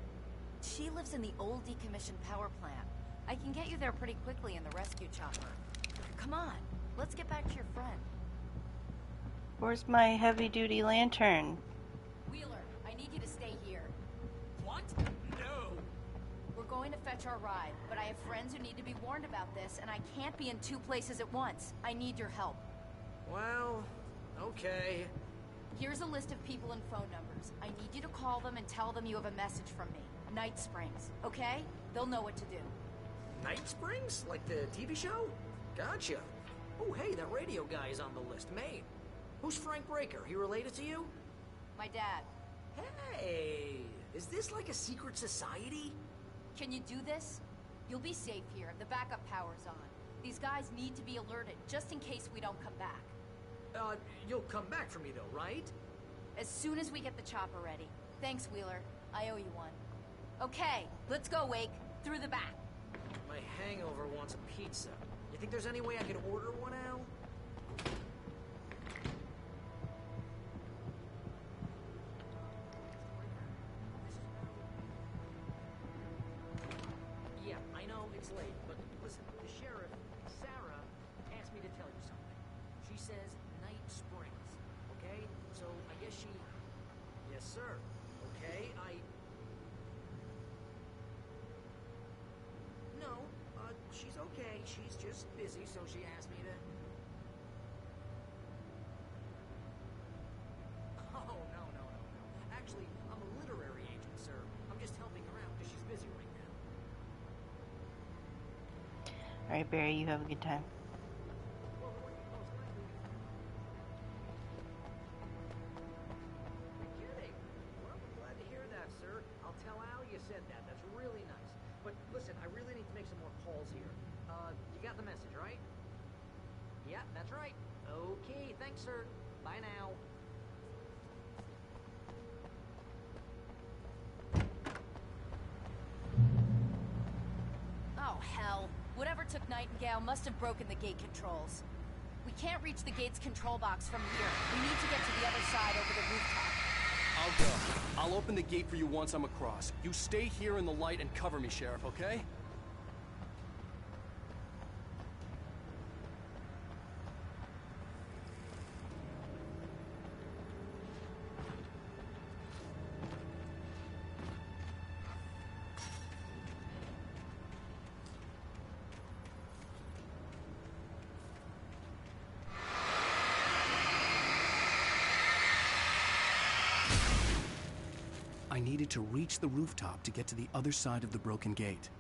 She lives in the old decommissioned power plant. I can get you there pretty quickly in the rescue chopper. Come on, let's get back to your friend. Where's my heavy-duty lantern? Wheeler, I need you to stay here. What? No. We're going to fetch our ride, but I have friends who need to be warned about this, and I can't be in two places at once. I need your help. Well, okay. Here's a list of people and phone numbers. I need you to call them and tell them you have a message from me. Night Springs, okay? They'll know what to do. Night Springs? Like the TV show? Gotcha. Oh, hey, that radio guy is on the list. Maine. Who's Frank Breaker? He related to you? My dad. Hey, is this like a secret society? Can you do this? You'll be safe here. The backup power's on. These guys need to be alerted, just in case we don't come back. You'll come back for me though, right? As soon as we get the chopper ready. Thanks, Wheeler. I owe you one. Okay, let's go, Wake. Through the back. My hangover wants a pizza. You think there's any way I could order one, Al? Yeah, I know it's late, but listen, the sheriff, Sarah, asked me to tell you something. She says Night Springs, okay? So I guess she... Yes, sir. Okay, No, she's okay. She's just busy, so she asked me to... Oh, no. Actually, I'm a literary agent, sir. I'm just helping her out because she's busy right now. Alright, Barry, you have a good time. You're kidding. Well, I'm glad to hear that, sir. I'll tell Al you said that. That's really nice. But listen, I really need to make some more calls here. You got the message, right? Yeah, that's right. Okay, thanks, sir. Bye now. Oh, hell. Whatever took Nightingale must have broken the gate controls. We can't reach the gate's control box from here. We need to get to the other side over the rooftop. I'll go. I'll open the gate for you once I'm across. You stay here in the light and cover me, Sheriff, okay? I needed to reach the rooftop to get to the other side of the broken gate.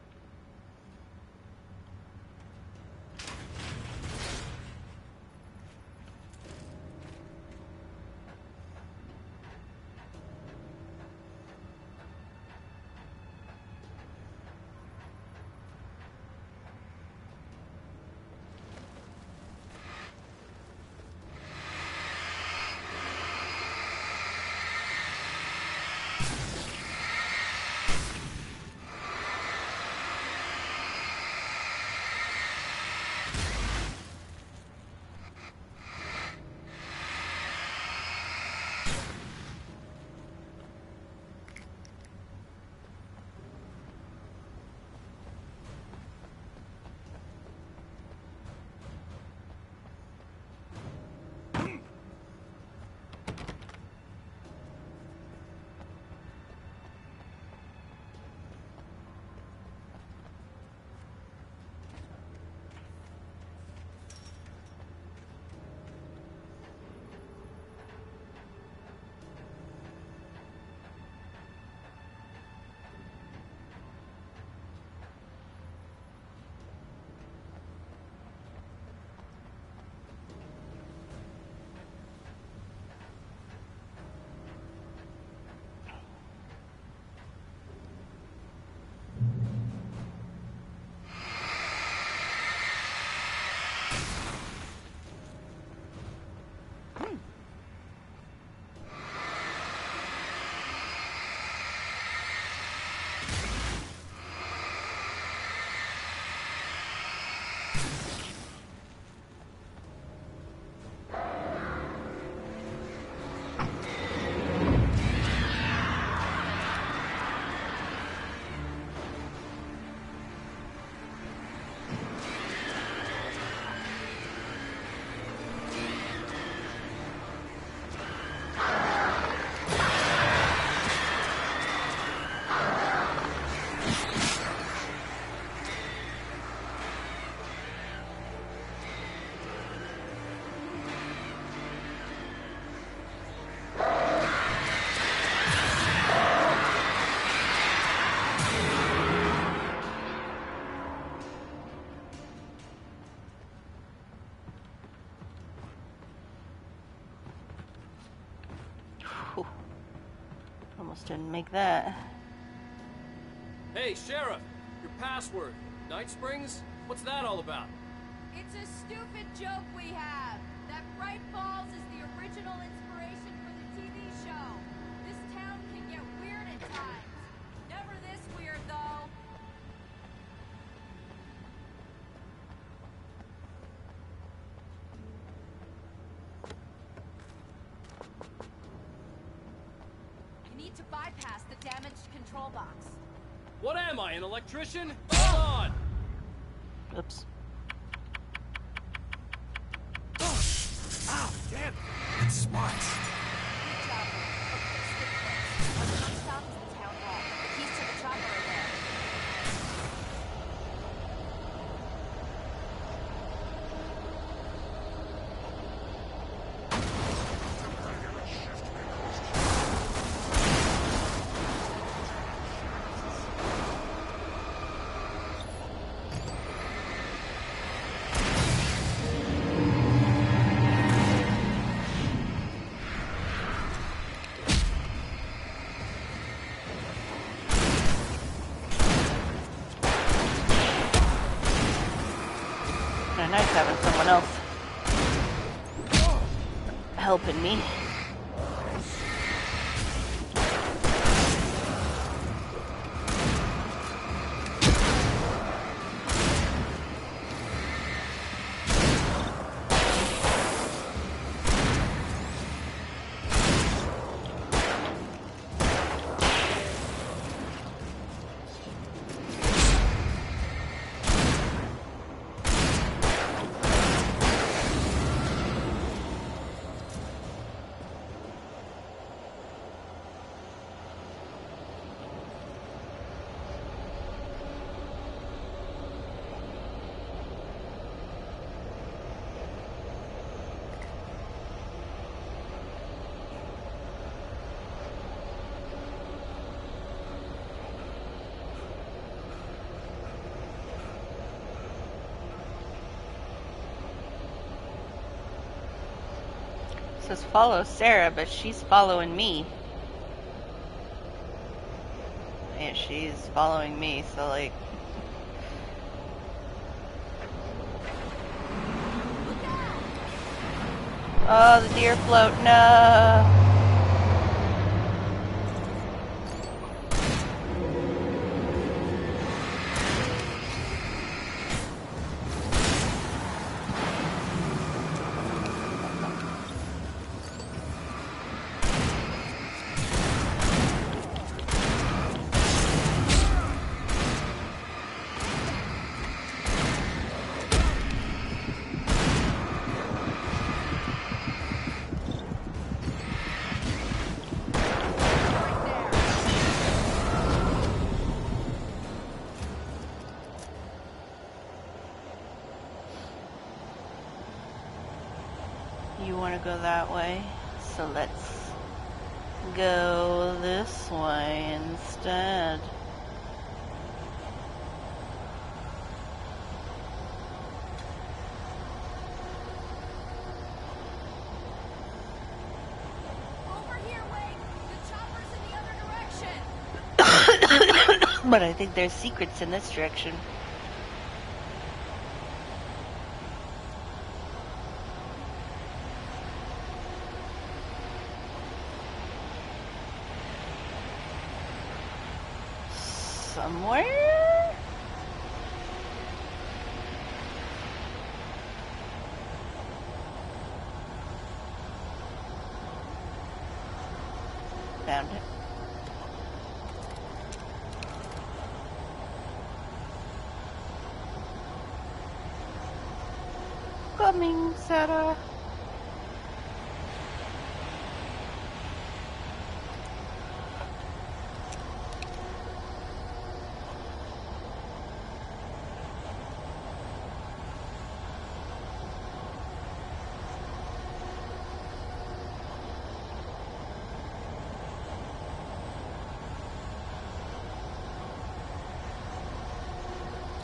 Almost didn't make that. Hey, Sheriff! Your password. Night Springs? What's that all about? It's a stupid joke we have. That Bright Falls is the original inspiration for the TV show. This town can get weird at times. Never this weird, though. You need to bypass the damaged control box. What am I, an electrician? Hold on! Oops. Ow, damn it. That's smart. Good job. Okay, stick close. Our next stop is the town hall. The keys to the chopper are there. Nice having someone else helping me. It says follow Sarah, but she's following me. Yeah, she's following me, so like... Oh, the deer float, no! You want to go that way, so let's go this way instead. Over here, Wade. The chopper's in the other direction. But I think there's secrets in this direction. Somewhere? Found it. Coming, Sarah.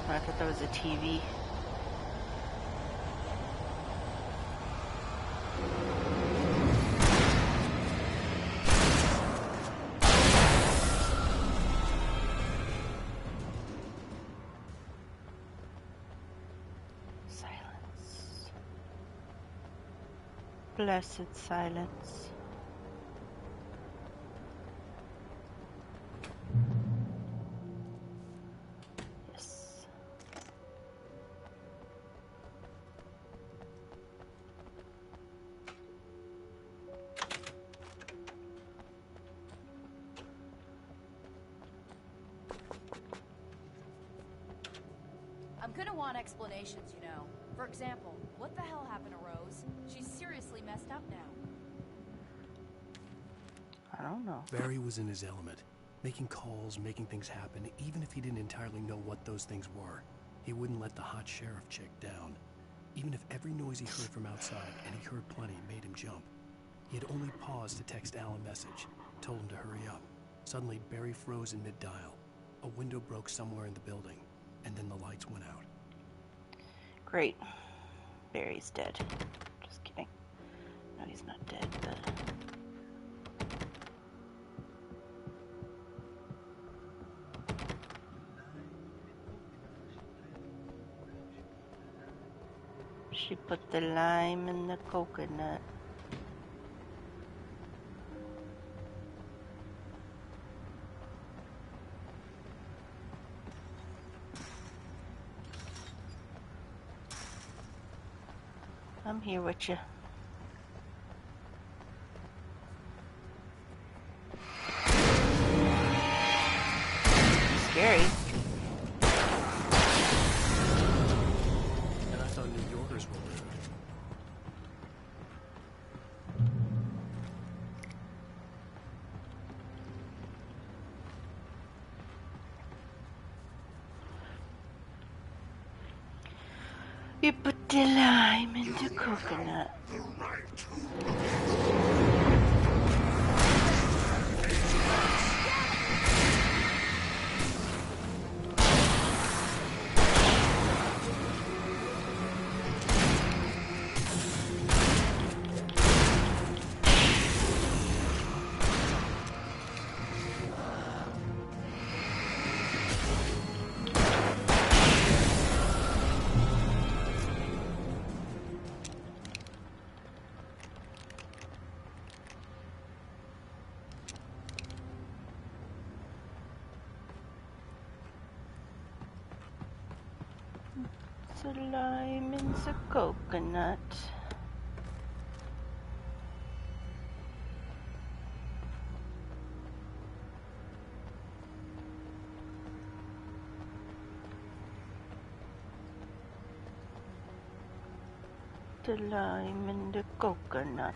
I thought that was a TV. Blessed silence. Yes. I'm gonna want explanations, you know. For example, what the hell happened to Rose? She's seriously messed up now. I don't know. Barry was in his element, making calls, making things happen, even if he didn't entirely know what those things were. He wouldn't let the hot sheriff chick down. Even if every noise he heard from outside, and he heard plenty, made him jump. He had only paused to text Al a message, told him to hurry up. Suddenly, Barry froze in mid-dial. A window broke somewhere in the building, and then the lights went out. Great. Barry's dead. Just kidding. No, he's not dead, but... She put the lime in the coconut. I'm here with you. Scary. And I thought New Yorkers were rude. You put the lime in the coconut. The lime in the coconut. The lime in the coconut.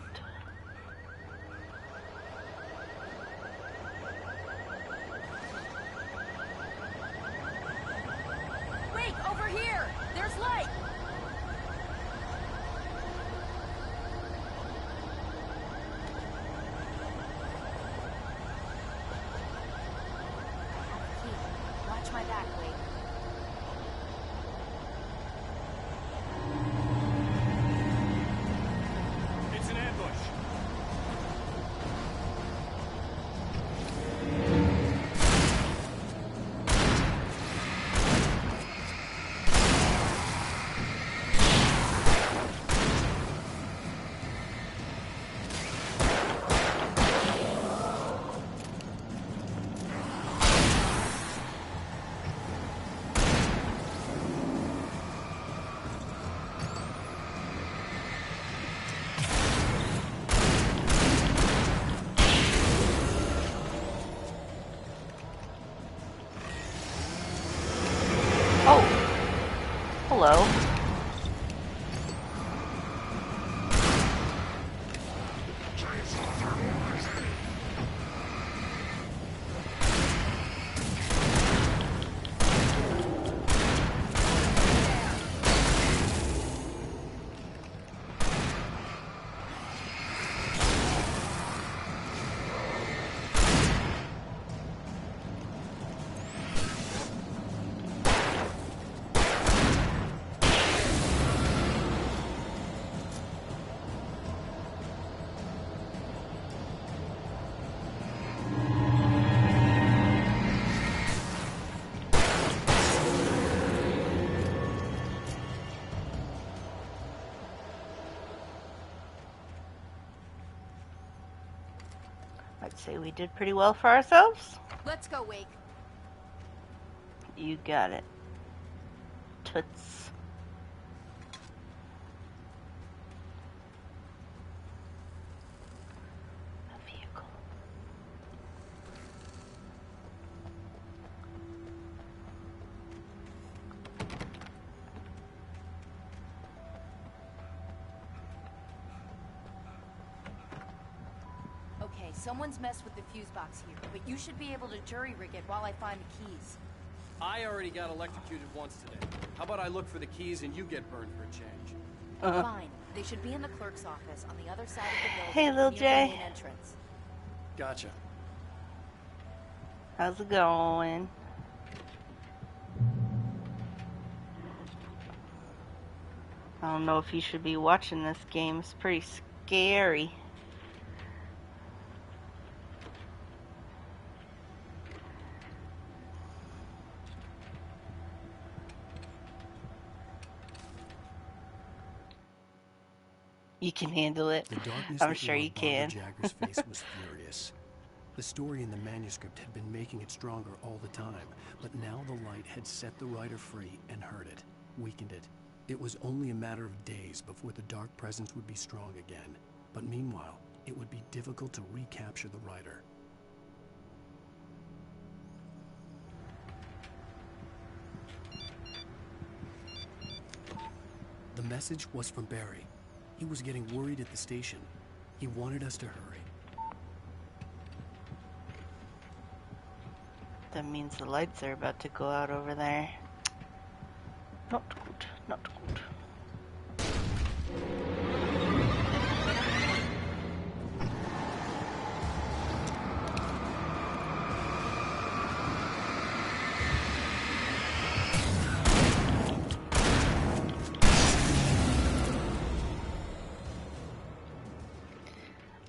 Wait, over here! There's light! Watch my back, Wade. It's an ambush. would say we did pretty well for ourselves. Let's go, Wake. You got it. Toots. A vehicle. Okay, someone's messed with the fuse box here, but you should be able to jury rig it while I find the keys. I already got electrocuted once today. How about I look for the keys and you get burned for a change? Fine. They should be in the clerk's office on the other side of the building. Hey, Lil near Jay. the main entrance. Gotcha. How's it going? I don't know if you should be watching this game. It's pretty scary. You can handle it. The darkness I'm that sure you wore Barbara can. Jagger's face was furious. The story in the manuscript had been making it stronger all the time, but now the light had set the writer free and hurt it, weakened it. It was only a matter of days before the dark presence would be strong again. But meanwhile, it would be difficult to recapture the writer. The message was from Barry. He was getting worried at the station. He wanted us to hurry. That means the lights are about to go out over there. Not good, not good.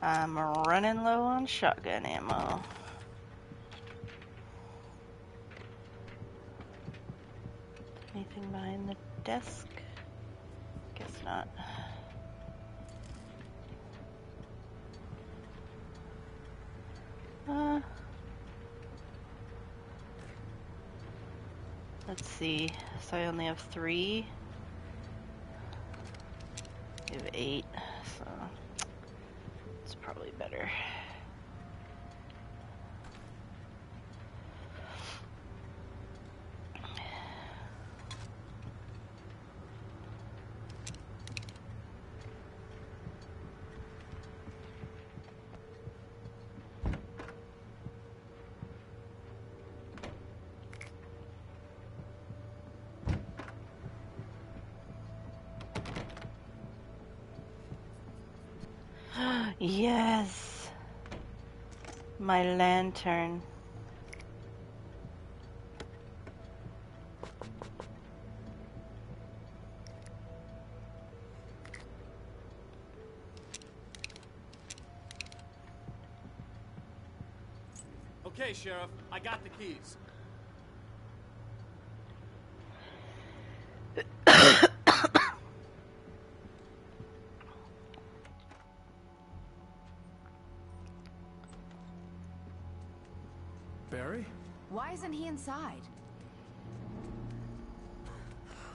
I'm running low on shotgun ammo. Anything behind the desk? Guess not. Let's see. So I only have 3. I have 8, so it's probably better. Yes, my lantern. Okay, Sheriff, I got the keys. Barry? Why isn't he inside?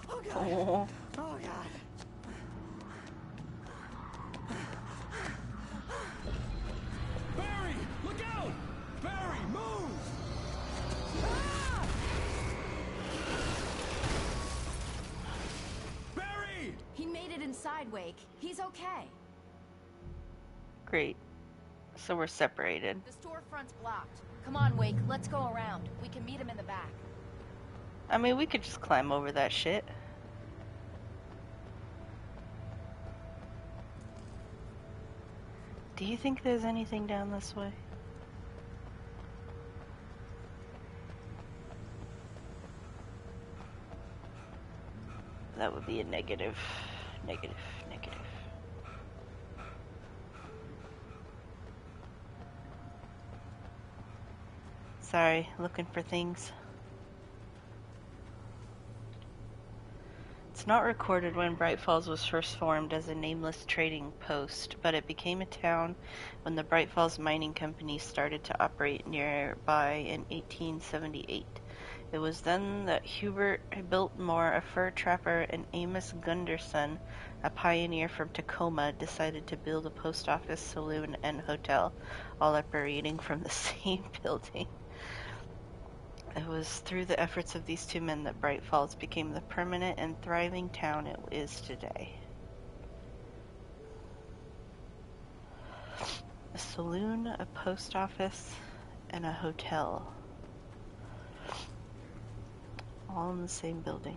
Oh, God. Oh. Oh, God. Barry, look out! Barry, move! Barry! He made it inside, Wake. He's okay. Great. So we're separated. The storefront's blocked. Come on, Wake. Let's go around. We can meet him in the back. I mean, we could just climb over that shit. Do you think there's anything down this way? That would be a negative. Negative, negative. Sorry, looking for things. It's not recorded when Bright Falls was first formed as a nameless trading post, but it became a town when the Bright Falls Mining Company started to operate nearby in 1878. It was then that Hubert Biltmore, a fur trapper, and Amos Gunderson, a pioneer from Tacoma, decided to build a post office, saloon, and hotel, all operating from the same building. It was through the efforts of these two men that Bright Falls became the permanent and thriving town it is today. A saloon, a post office, and a hotel. All in the same building.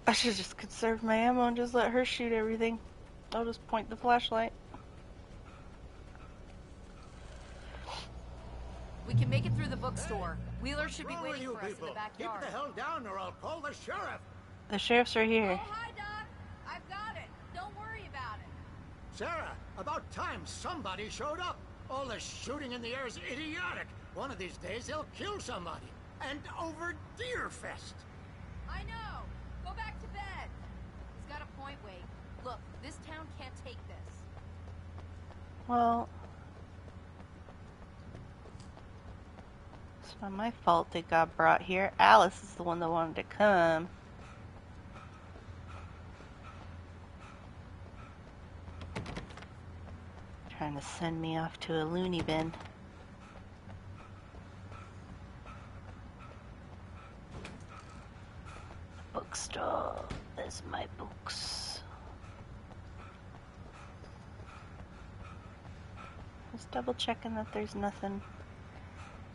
I should just conserve my ammo and just let her shoot everything. I'll just point the flashlight. We can make it through the bookstore. Wheeler should be waiting for us in the backyard. Keep the hell down or I'll call the sheriff. The sheriff's right here. Oh, hi, Doc. I've got it. Don't worry about it. Sarah, about time somebody showed up. All the shooting in the air is idiotic. One of these days they'll kill somebody. And over Deerfest. I know. Go back to bed. He's got a point, Wade. Look, this town can't take this. Well, it's not my fault it got brought here. Alice is the one that wanted to come. Trying to send me off to a loony bin. Bookstore. There's my books. Just double checking that there's nothing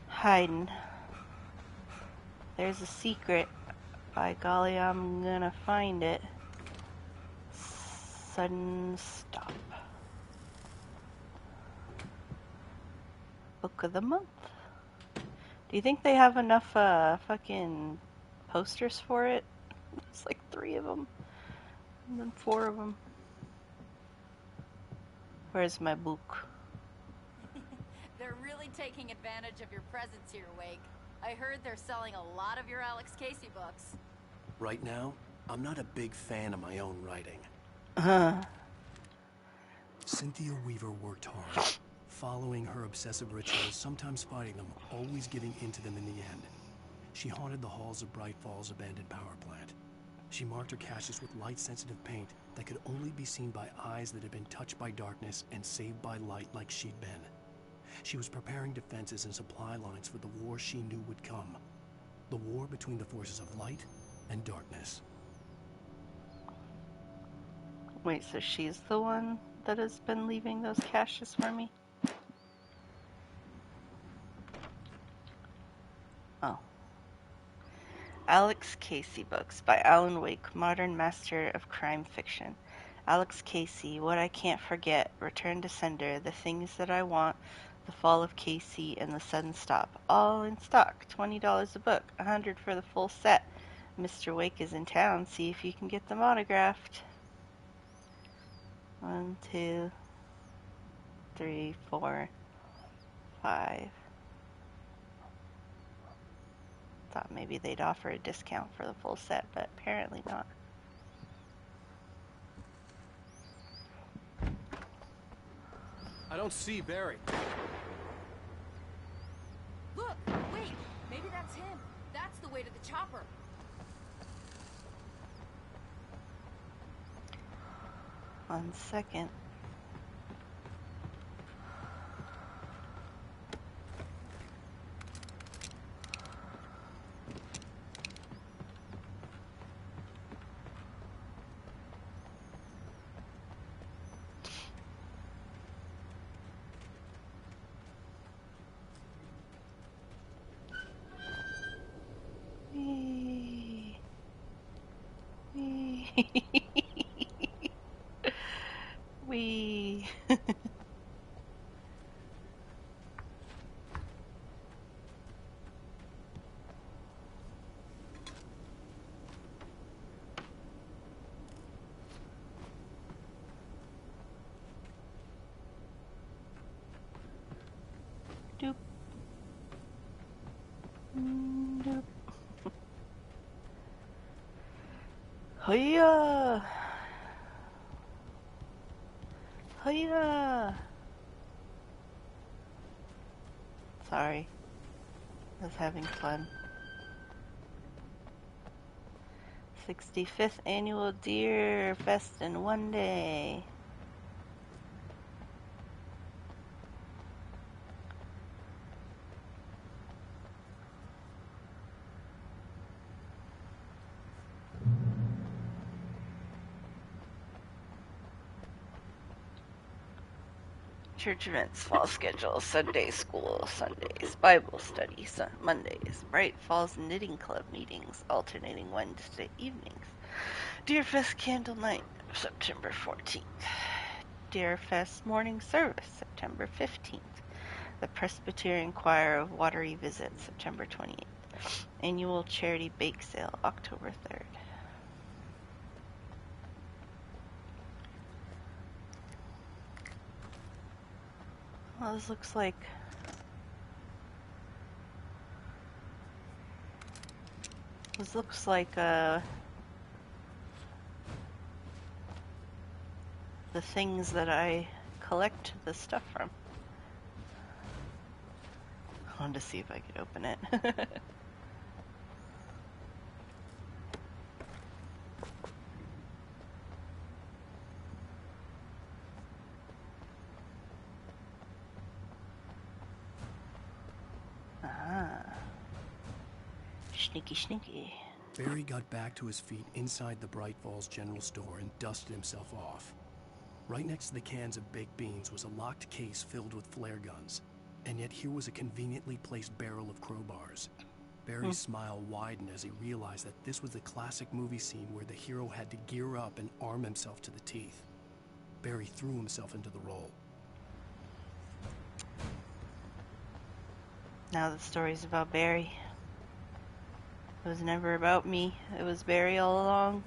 hiding. There's a secret. By golly, I'm gonna find it. Sudden stop. Book of the month. Do you think they have enough fucking posters for it? It's like 3 of them. And then 4 of them. Where's my book? They're really taking advantage of your presence here, Wake. I heard they're selling a lot of your Alex Casey books. Right now, I'm not a big fan of my own writing. Cynthia Weaver worked hard, following her obsessive rituals, sometimes fighting them, always giving in to them in the end. She haunted the halls of Bright Falls' abandoned power plant. She marked her caches with light-sensitive paint that could only be seen by eyes that had been touched by darkness and saved by light like she'd been. She was preparing defenses and supply lines for the war she knew would come. The war between the forces of light and darkness. Wait, so she's the one that has been leaving those caches for me? Oh. Alex Casey books by Alan Wake, modern master of crime fiction. Alex Casey, What I Can't Forget, Return to Sender, The Things That I Want, The Fall of Casey, and The Sudden Stop. All in stock. $20 a book. $100 for the full set. Mr. Wake is in town. See if you can get them autographed. 1, 2, 3, 4, 5. Thought maybe they'd offer a discount for the full set, but apparently not. I don't see Barry. Look! Wait! Maybe that's him. That's the way to the chopper. One second. Hiya! Hiya! Sorry. I was having fun. 65th Annual Deer Fest in one day. Church events, fall schedule, Sunday school, Sundays, Bible study, Mondays, Bright Falls Knitting Club meetings, alternating Wednesday evenings, Deerfest Candle Night, September 14th, Deerfest Morning Service, September 15th, the Presbyterian Choir of Watery Visit, September 28th, Annual Charity Bake Sale, October 3rd. Well, this looks like the things that I collect the stuff from. I wanted to see if I could open it. Sneaky, sneaky. Barry got back to his feet inside the Bright Falls General Store and dusted himself off. Right next to the cans of baked beans was a locked case filled with flare guns, and yet here was a conveniently placed barrel of crowbars. Barry's smile widened as he realized that this was the classic movie scene where the hero had to gear up and arm himself to the teeth. Barry threw himself into the role. Now the story's about Barry. It was never about me. It was Barry all along.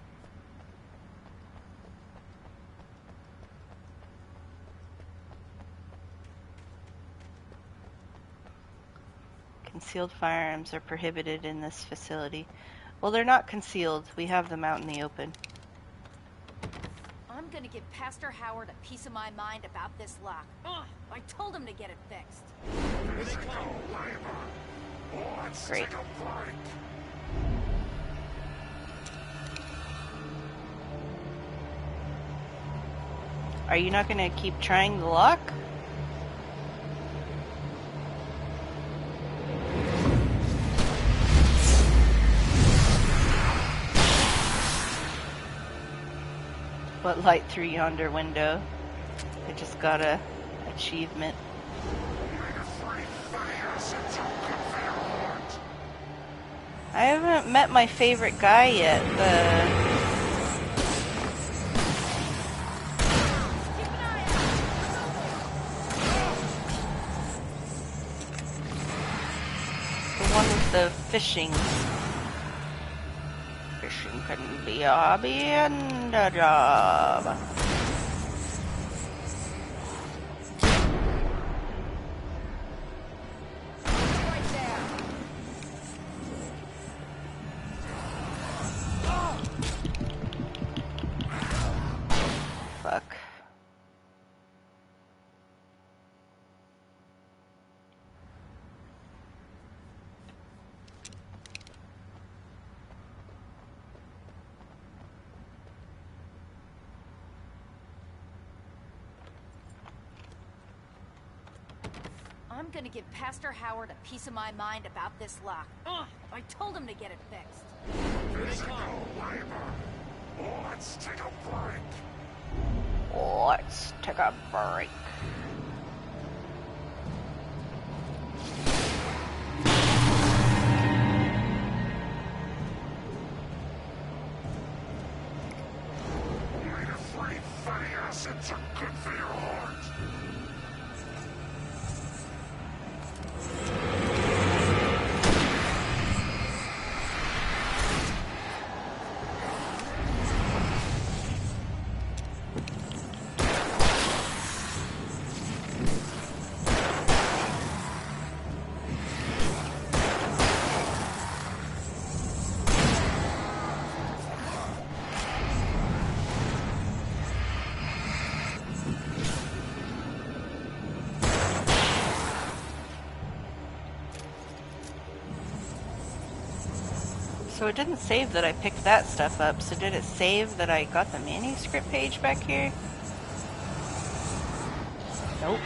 Concealed firearms are prohibited in this facility. Well, they're not concealed. We have them out in the open. I'm gonna give Pastor Howard a piece of my mind about this lock. Ugh, I told him to get it fixed. Great. Are you not gonna keep trying the lock? What light through yonder window? I just got a achievement. I haven't met my favorite guy yet, the one with the fishing. Fishing can be a hobby and a job. Fuck. I'm gonna give Pastor Howard a piece of my mind about this lock. Ugh, I told him to get it fixed. Let's take a break. Let's take a break. Free fatty acids are good for your heart. So it didn't save that I picked that stuff up, so did it save that I got the manuscript page back here? Nope.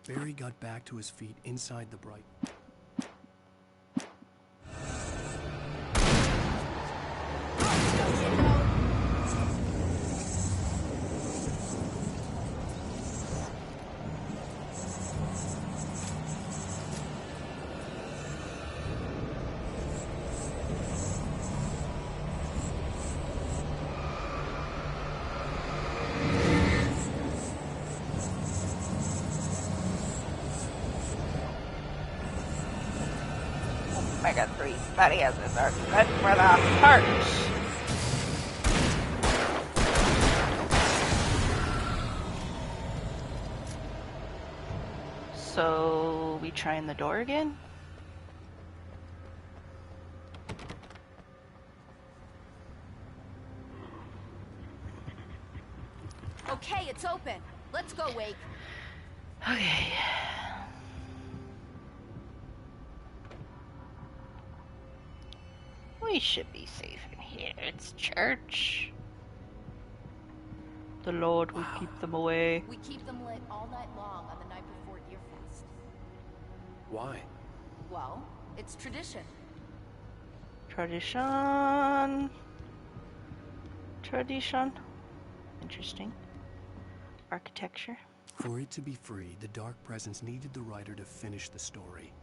Barry got back to his feet inside the bright. Omega-3 fatty acids are good for the heart. So, we trying the door again? Okay, it's open. Let's go, Wake. Okay. We should be safe in here. It's church. The Lord will keep them away. We keep them lit all night long on the night before Deerfest. Why? Well, it's tradition. Tradition. Tradition. Interesting. Architecture. For it to be free, the Dark Presence needed the writer to finish the story.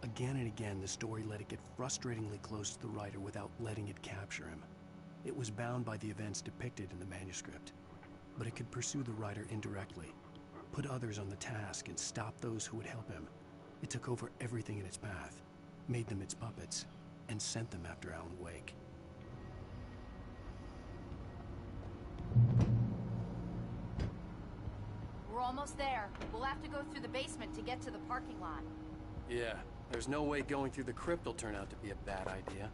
Again and again, the story let it get frustratingly close to the writer without letting it capture him. It was bound by the events depicted in the manuscript, but it could pursue the writer indirectly, put others on the task, and stop those who would help him. It took over everything in its path, made them its puppets, and sent them after Alan Wake. We're almost there. We'll have to go through the basement to get to the parking lot. Yeah, there's no way going through the crypt will turn out to be a bad idea.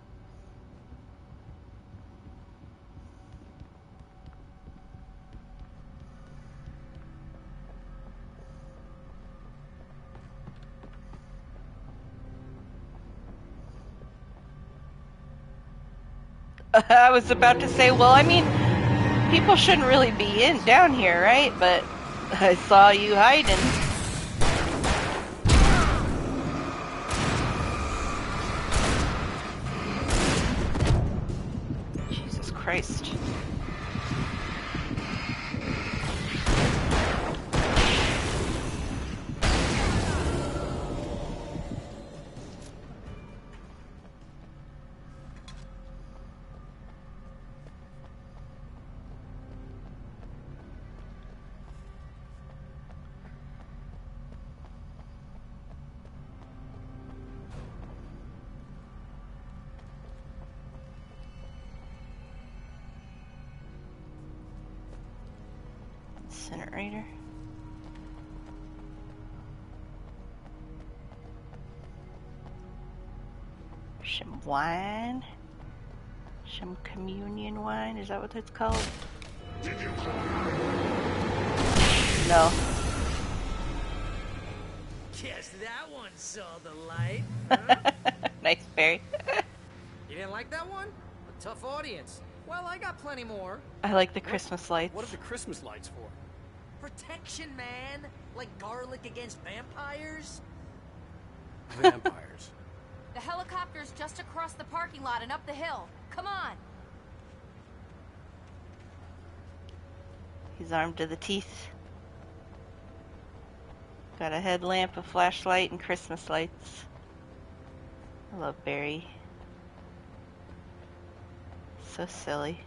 I was about to say, well, I mean, people shouldn't really be down here, right? But I saw you hiding. Jesus Christ. Incinerator. Some wine. Some communion wine. Is that what that's called? No. Guess that one saw the light. Nice, Barry. You didn't like that one? A tough audience. Well, I got plenty more. I like the Christmas lights. What are the Christmas lights for? Protection, man. Like garlic against vampires. Vampires. The helicopter's just across the parking lot and up the hill. Come on. He's armed to the teeth. Got a headlamp, a flashlight, and Christmas lights. I love Barry. So silly.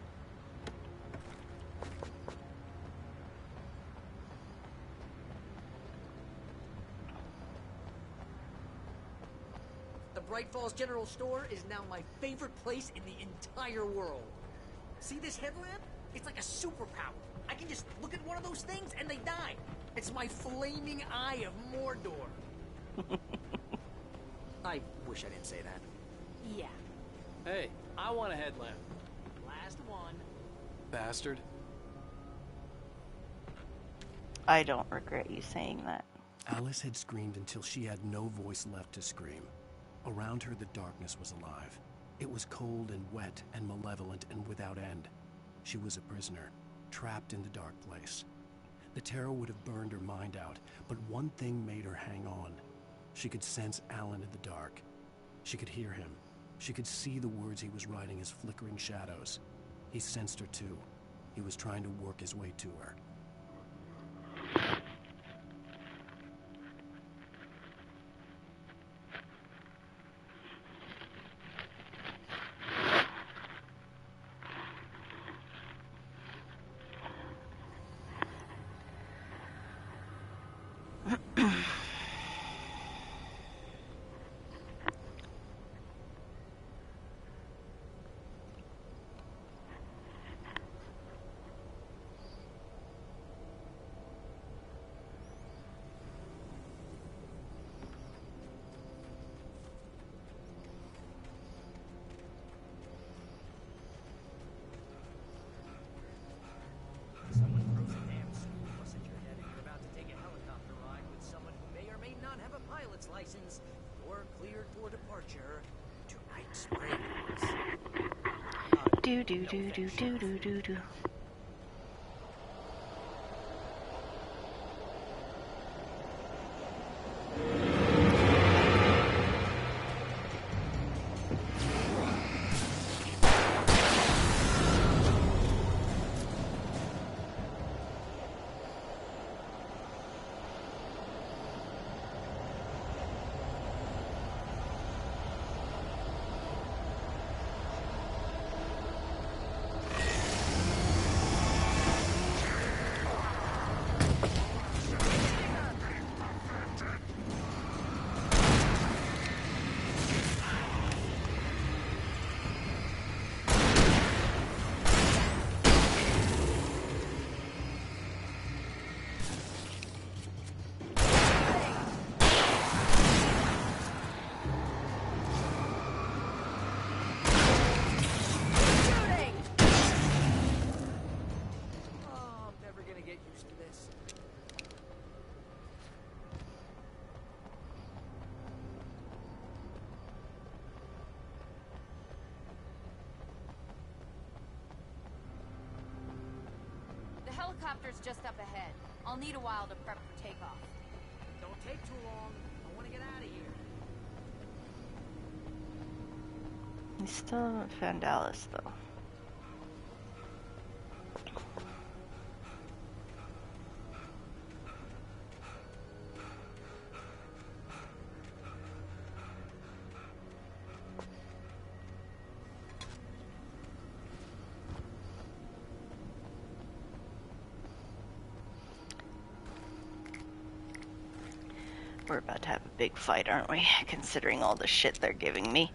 The Bright Falls General Store is now my favorite place in the entire world. See this headlamp? It's like a superpower. I can just look at one of those things and they die. It's my flaming eye of Mordor. I wish I didn't say that. Yeah. Hey, I want a headlamp. Last one. Bastard. I don't regret you saying that. Alice had screamed until she had no voice left to scream. Around her, the darkness was alive. It was cold and wet and malevolent and without end. She was a prisoner, trapped in the dark place. The terror would have burned her mind out, but one thing made her hang on. She could sense Alan in the dark. She could hear him. She could see the words he was writing as flickering shadows. He sensed her too. He was trying to work his way to her. Someone throws a damn school bus at your head and you're about to take a helicopter ride with someone who may or may not have a pilot's license. You're cleared for departure to Night Springs. Do do do do do do do do. The helicopter's just up ahead. I'll need a while to prep for takeoff. Don't take too long. I want to get out of here. I still haven't found Alice, though. We're about to have a big fight, aren't we? Considering all the shit they're giving me.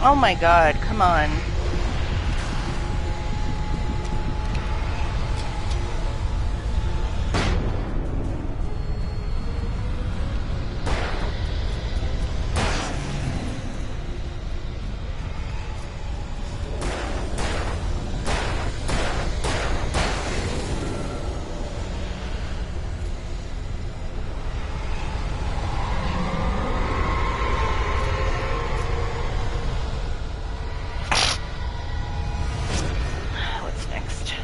Oh my god, come on. What's next?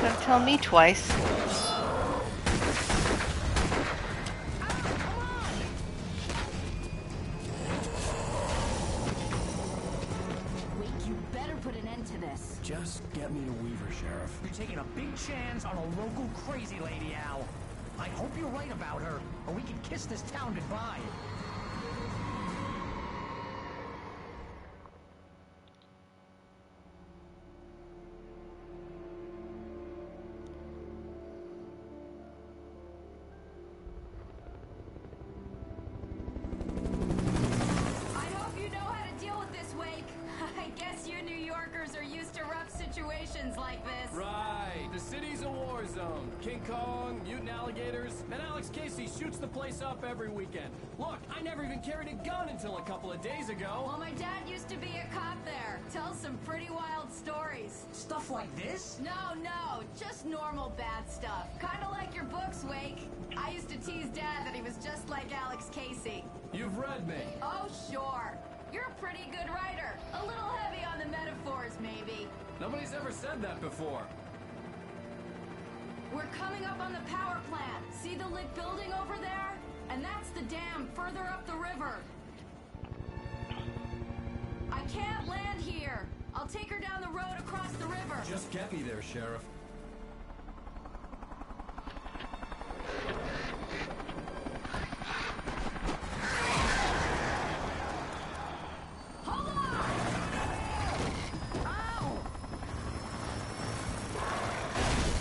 Don't tell me twice. Wait, you better put an end to this. Just get me to Weaver, Sheriff. You're taking a big chance on a local crazy lady, Al. I hope you're right about her, or we can kiss this town goodbye. I hope you know how to deal with this, Wake. I guess you New Yorkers are used to rough situations like this. Right. The city's a war zone. King Kong, mutant alligators, and Alex Casey shoots the place up every weekend. Look, I never even carried a gun until a couple of days ago. Well, my dad used to be a cop there. Tells some pretty wild stories. Stuff like this? No, just normal bad stuff. Kinda like your books, Wake. I used to tease Dad that he was just like Alex Casey. You've read me. Oh, sure. You're a pretty good writer. A little heavy on the metaphors, maybe. Nobody's ever said that before. We're coming up on the power plant. See the lit building over there? And that's the dam further up the river. I can't land here. I'll take her down the road across the river. Just get me there, Sheriff. Hold on! Ow!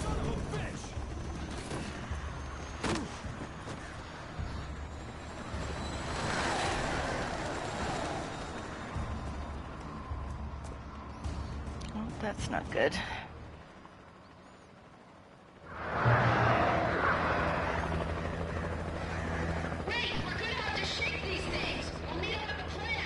Son of a bitch! Well, that's not good. Wait, we're gonna have to shake these things. We'll meet up at the plant.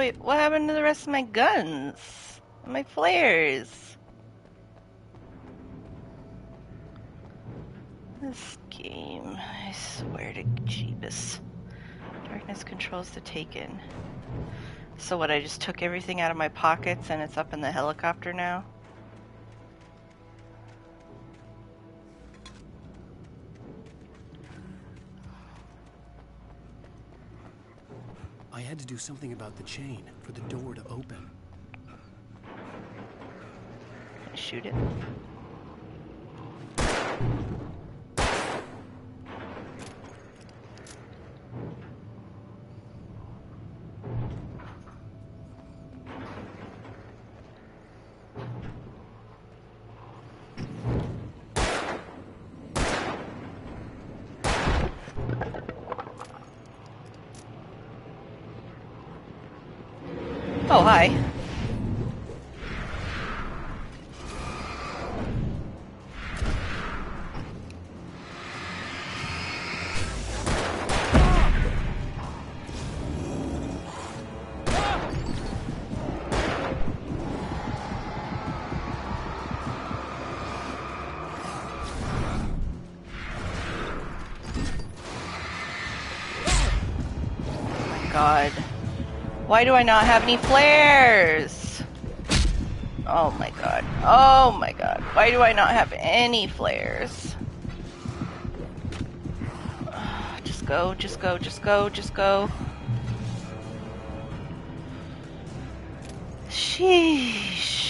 Wait, what happened to the rest of my guns? My flares? This game, I swear to Jeebus. Darkness controls the Taken. So what, I just took everything out of my pockets and it's up in the helicopter now? I had to do something about the chain for the door to open. Shoot it. Oh, hi. God. Why do I not have any flares? Oh my god. Oh my god. Why do I not have any flares? Just go, just go, just go, just go. Sheesh.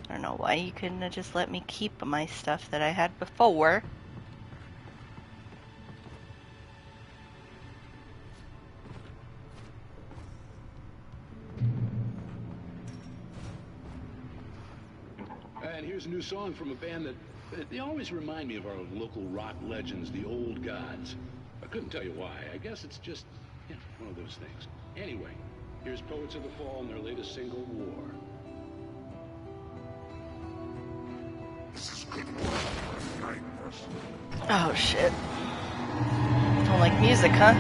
I don't know why you couldn't have just let me keep my stuff that I had before. And here's a new song from a band that they always remind me of our local rock legends, the Old Gods. I couldn't tell you why. I guess it's just, you know, one of those things. Anyway, here's Poets of the Fall and their latest single, War. Oh shit. Don't like music, huh?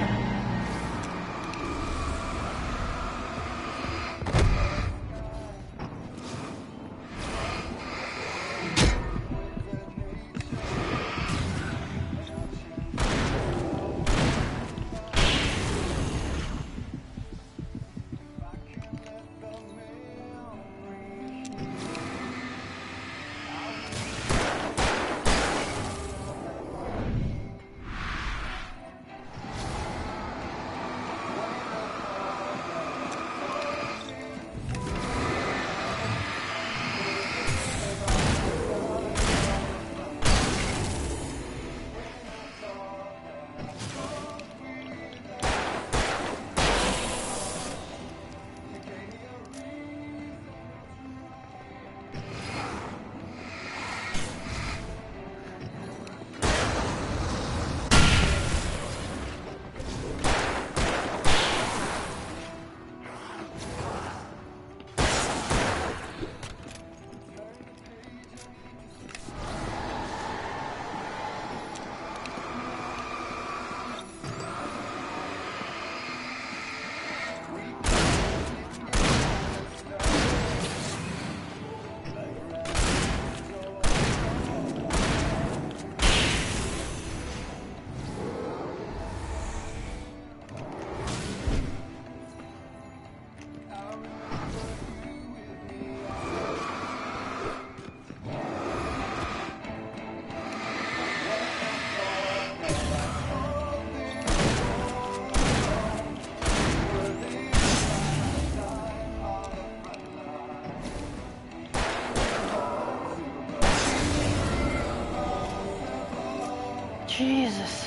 Jesus.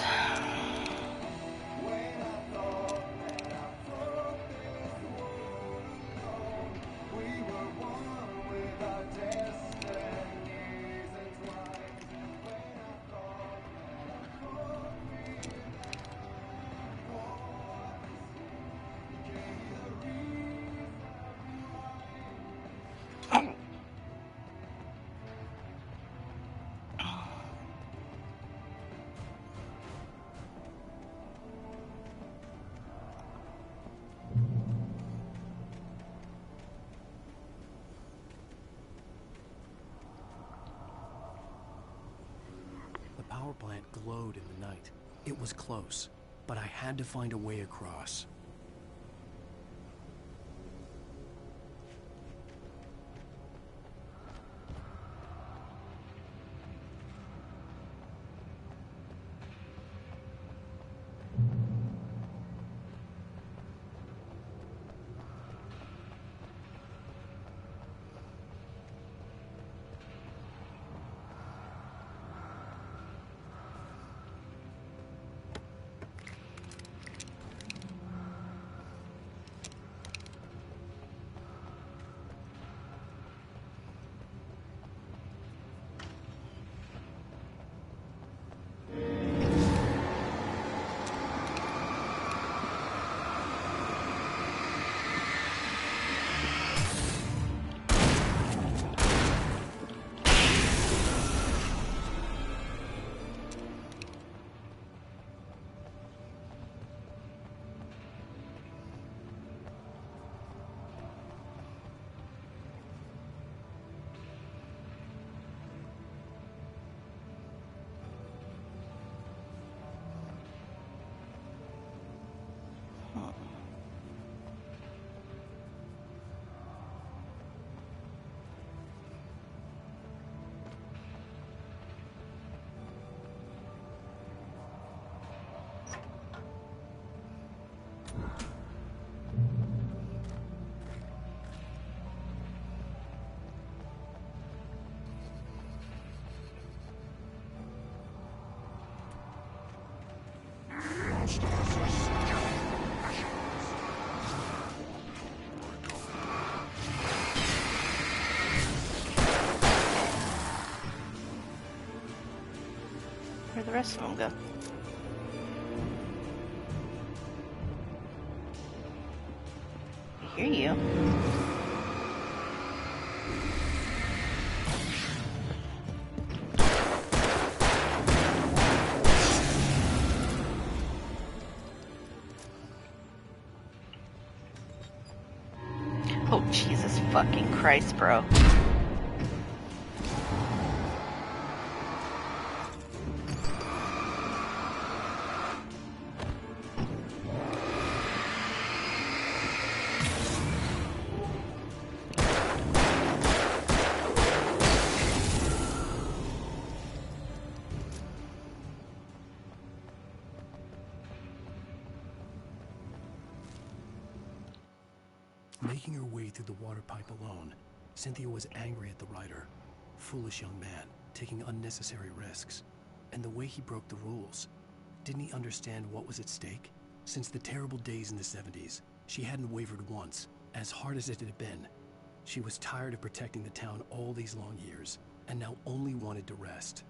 plant glowed in the night. It was close, but I had to find a way across. Where'd the rest of them go? I hear you. Oh, Jesus fucking Christ, bro. Making her way through the water pipe alone, Cynthia was angry at the rider. Foolish young man, taking unnecessary risks. And the way he broke the rules. Didn't he understand what was at stake? Since the terrible days in the 70s, she hadn't wavered once, as hard as it had been. She was tired of protecting the town all these long years, and now only wanted to rest.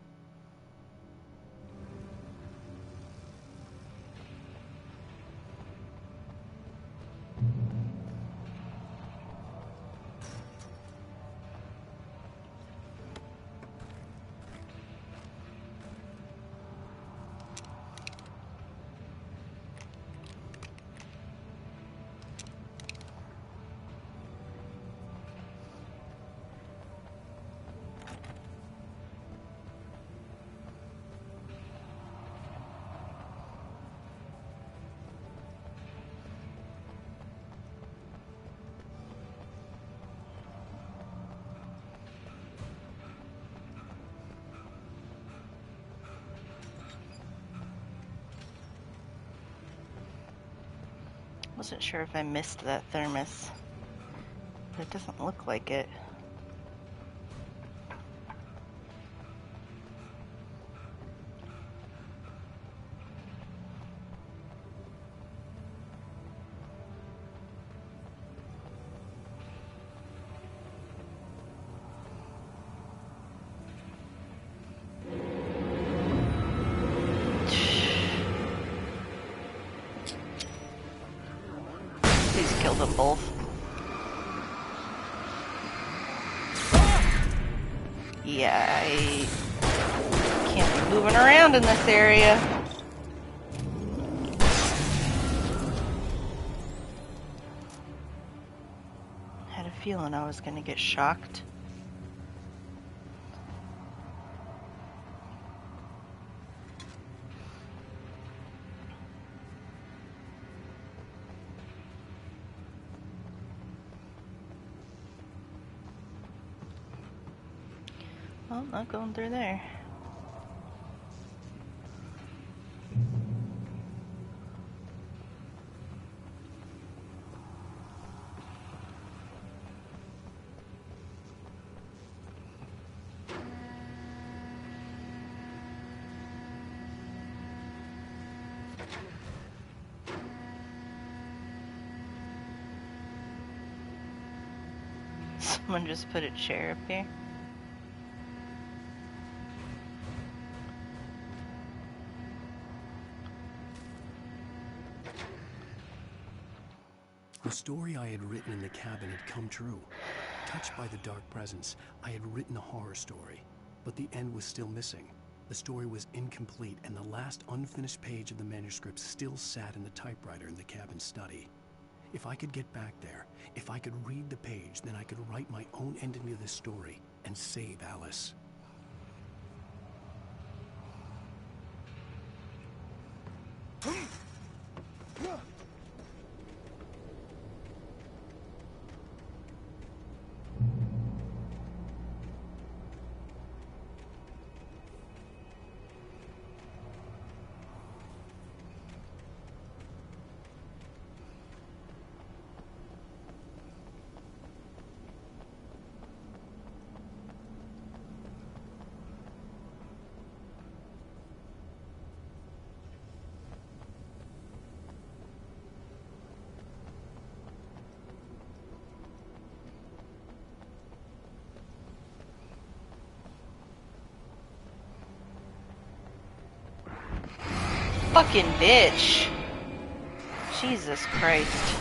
Wasn't sure if I missed that thermos, but it doesn't look like it. Please kill them both. Yeah, I can't be moving around in this area. Had a feeling I was gonna get shocked. Well, not going through there. Someone just put a chair up here. The story I had written in the cabin had come true. Touched by the dark presence, I had written a horror story. But the end was still missing. The story was incomplete, and the last unfinished page of the manuscript still sat in the typewriter in the cabin study. If I could get back there, if I could read the page, then I could write my own ending to this story and save Alice. Fucking bitch. Jesus Christ.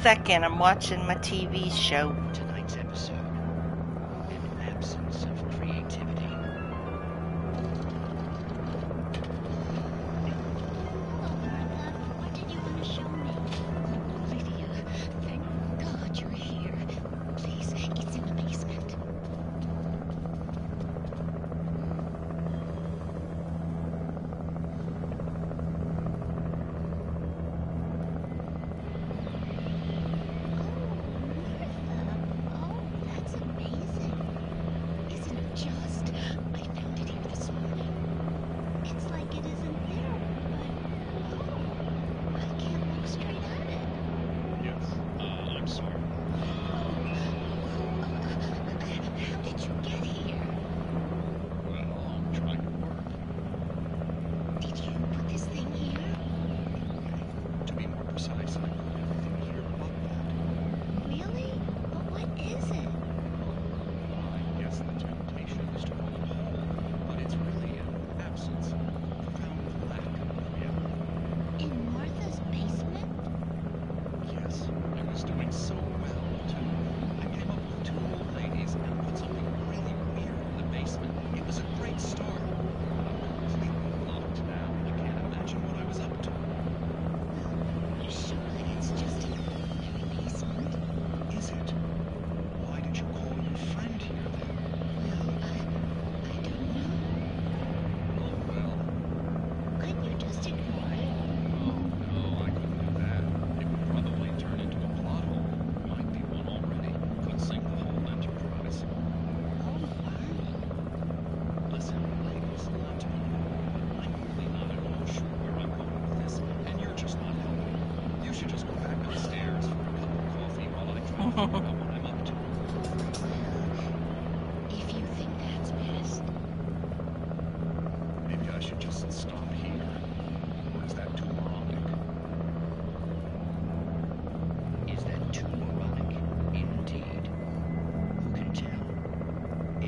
Second, I'm watching my TV show. Tonight's episode, an absence of creativity. What did you want to show me? Lydia, thank God you're here. Please, it's in the basement. That's amazing. Isn't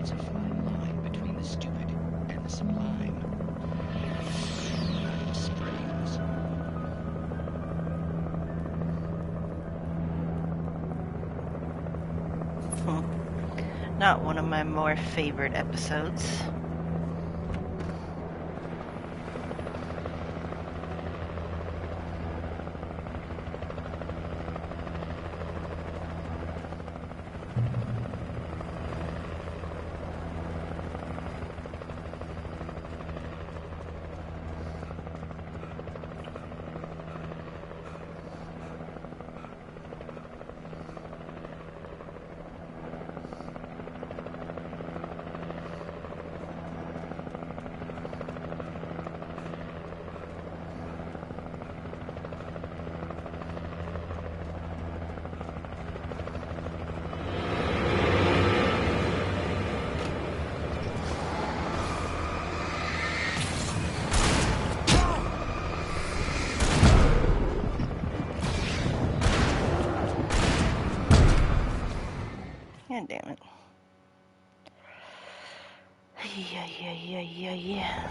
It's a fine line between the stupid and the sublime. Springs. Not one of my more favorite episodes. God damn it. Yeah.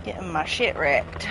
Getting my shit wrecked.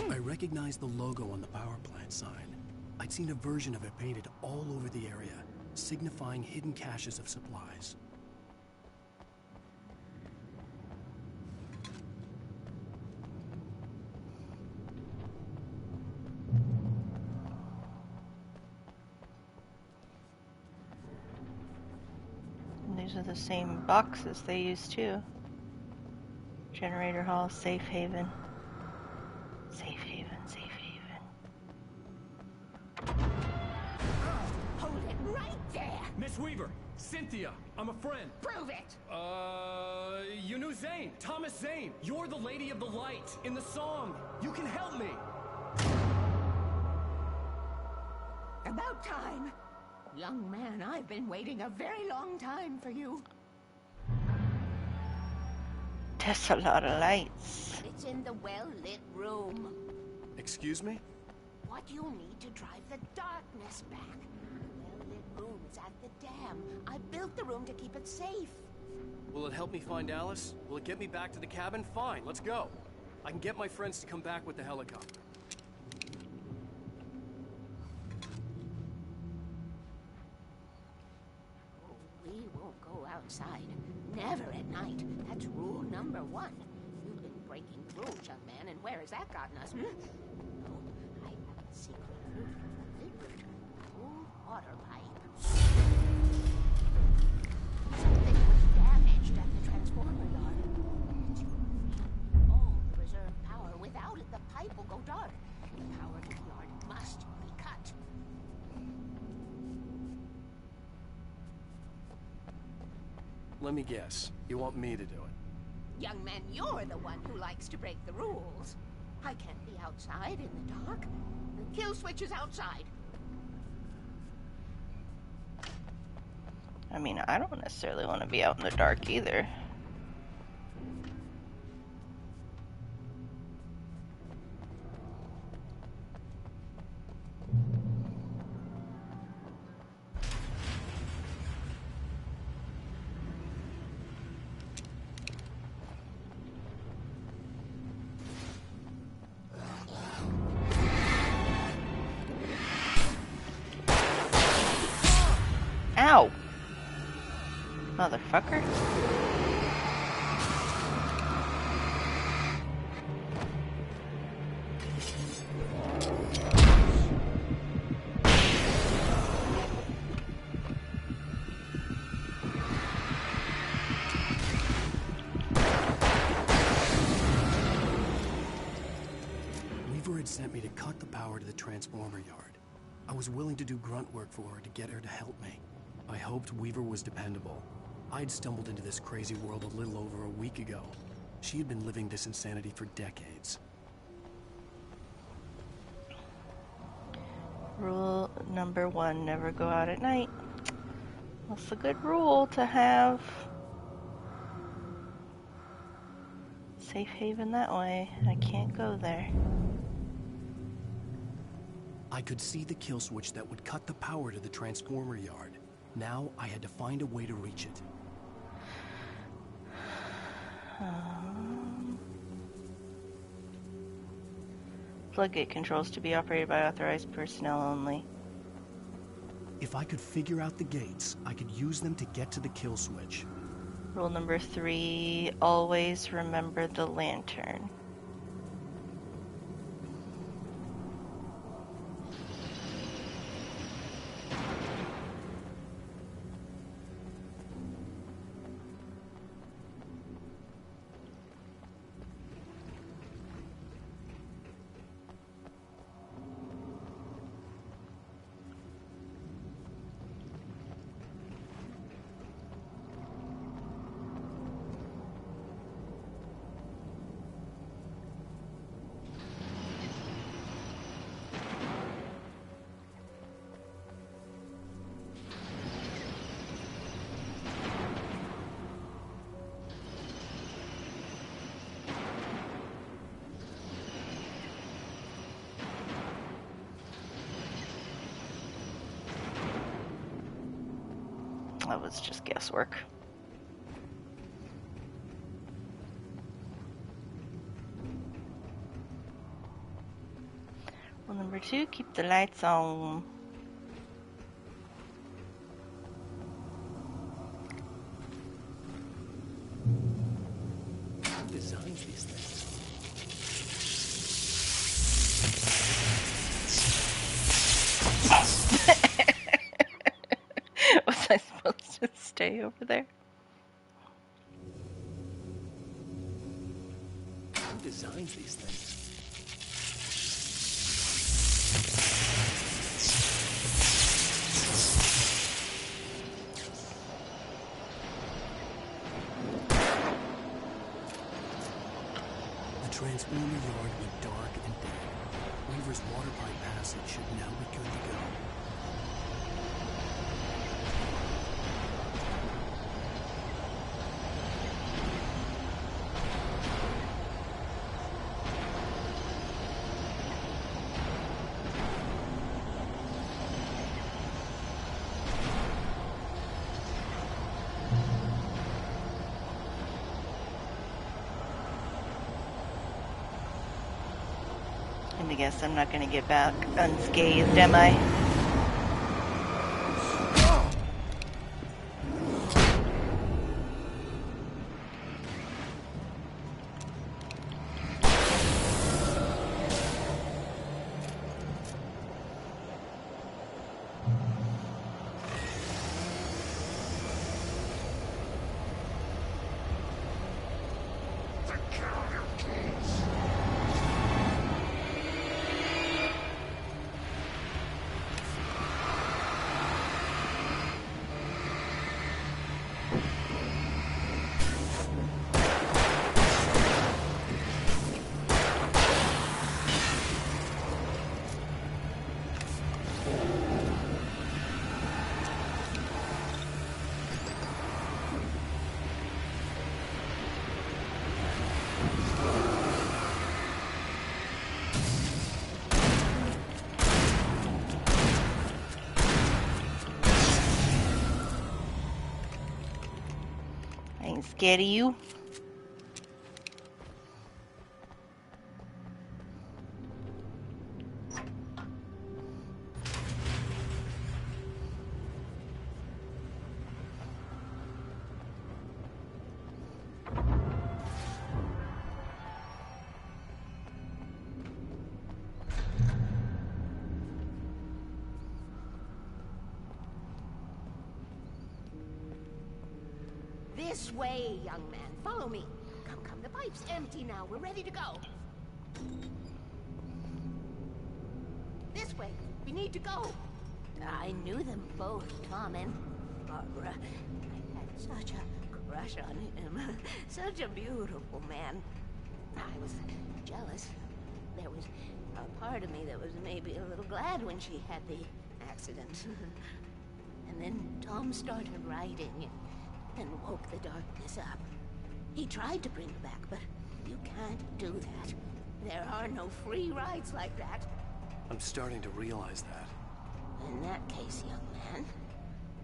I recognized the logo on the power plant sign. I'd seen a version of it painted all over the area, signifying hidden caches of supplies. And these are the same boxes they use too. Generator hall, safe haven. Safe haven, safe haven. Hold it right there! Miss Weaver, Cynthia, I'm a friend. Prove it! You knew Zane, Thomas Zane. You're the Lady of the Light in the song. You can help me. About time. Young man, I've been waiting a very long time for you. That's a lot of lights. It's in the well-lit room. Excuse me? What you need to drive the darkness back. The well-lit room is at the dam. I built the room to keep it safe. Will it help me find Alice? Will it get me back to the cabin? Fine, let's go. I can get my friends to come back with the helicopter. Oh, we won't go outside. Never at night. That's rule number 1. You've been breaking rules, young man, and where has that gotten us, hmm? Oh, I have a secret route for the old water pipe. Something was damaged at the transformer yard. It's all the reserve power. Without it, the pipe will go dark. The power to the yard must be cut. Let me guess. You want me to do it? Young man, you're the one who likes to break the rules. I can't be outside in the dark. The kill switch is outside. I mean, I don't necessarily want to be out in the dark either. Ow! Motherfucker. Weaver had sent me to cut the power to the transformer yard. I was willing to do grunt work for her to get her to help me. I hoped Weaver was dependable. I'd stumbled into this crazy world a little over a week ago. She had been living this insanity for decades. Rule number 1, never go out at night. That's a good rule to have. Safe haven that way. I can't go there. I could see the kill switch that would cut the power to the transformer yard. Now I had to find a way to reach it. Floodgate controls to be operated by authorized personnel only. If I could figure out the gates, I could use them to get to the kill switch. Rule number 3, always remember the lantern. That was just guesswork. Rule Number 2, keep the lights on. Who designs these things? Was I supposed to stay over there? Who designs these things? The Transformer Yard went dark and dead. Weaver's water pipe passage should now be good to go. I guess I'm not going to get back unscathed, am I? I ain't scared of you. This way, young man. Follow me. Come, come. The pipe's empty now. We're ready to go. This way. We need to go. I knew them both, Tom and Barbara. I had such a crush on him. Such a beautiful man. I was jealous. There was a part of me that was maybe a little glad when she had the accident. And then Tom started writing and woke the darkness up. He tried to bring her back, but you can't do that. There are no free rides like that. I'm starting to realize that. In that case, young man,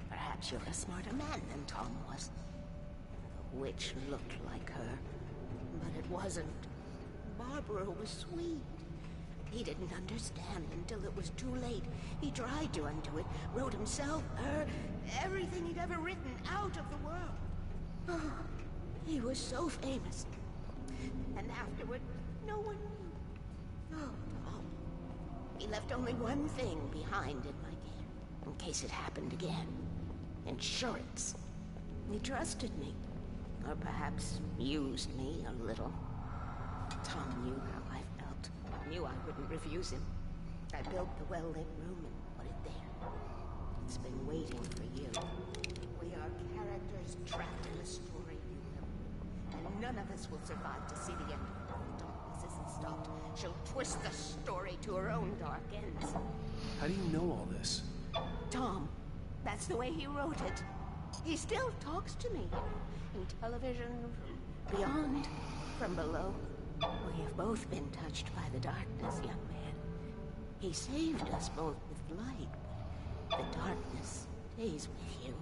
perhaps you're a smarter man than Tom was. The witch looked like her, but it wasn't. Barbara was sweet. He didn't understand until it was too late. He tried to undo it, wrote himself, her, everything he'd ever written out of the world. Oh, he was so famous. And afterward, no one knew. Oh, Tom. He left only one thing behind in my game, in case it happened again. Insurance. He trusted me. Or perhaps used me a little. Tom knew how I felt. Knew I wouldn't refuse him. I built the well-lit room and put it there. It's been waiting for you. We are characters trapped in a story you know. And none of us will survive to see the end. If the darkness isn't stopped, she'll twist the story to her own dark ends. How do you know all this? Tom, that's the way he wrote it. He still talks to me. In television, beyond, from below. We have both been touched by the darkness, young man. He saved us both with light. The darkness stays with you.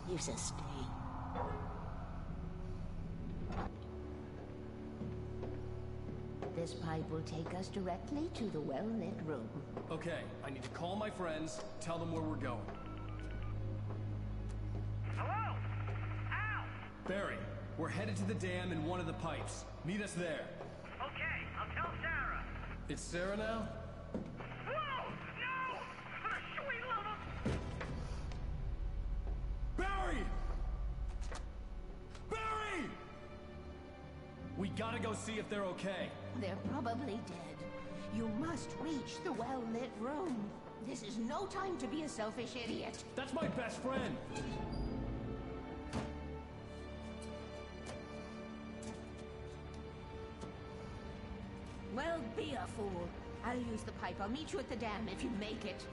Gives us stay. This pipe will take us directly to the well-lit room. Okay, I need to call my friends, tell them where we're going. Hello? Al! Barry, we're headed to the dam in one of the pipes. Meet us there. Okay, I'll tell Sarah. It's Sarah now? Whoa! No! Sweet little... Barry! Barry! We gotta go see if they're okay. They're probably dead. You must reach the well-lit room. This is no time to be a selfish idiot. That's my best friend. Well, be a fool. I'll use the pipe. I'll meet you at the dam if you make it.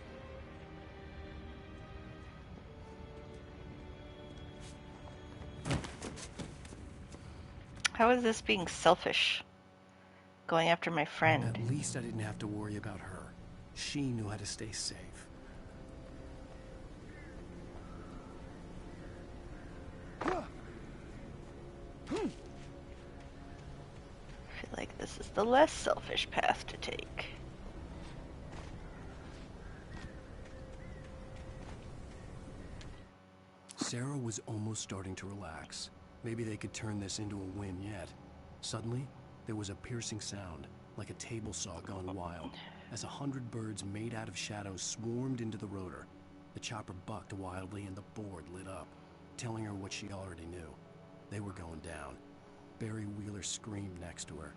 How is this being selfish? Going after my friend. At least I didn't have to worry about her. She knew how to stay safe. I feel like this is the less selfish path to take. Sarah was almost starting to relax. Maybe they could turn this into a win yet. Suddenly, there was a piercing sound, like a table saw gone wild, as 100 birds made out of shadows swarmed into the rotor. The chopper bucked wildly and the board lit up, telling her what she already knew. They were going down. Barry Wheeler screamed next to her.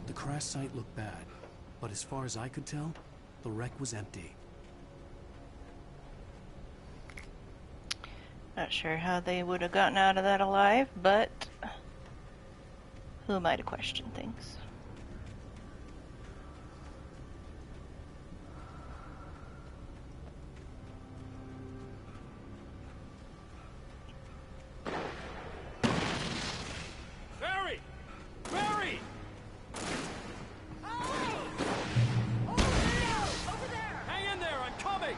The crash site looked bad, but as far as I could tell, the wreck was empty. Not sure how they would have gotten out of that alive, but Who am I to question things? Barry! Barry! Hang in there, I'm coming!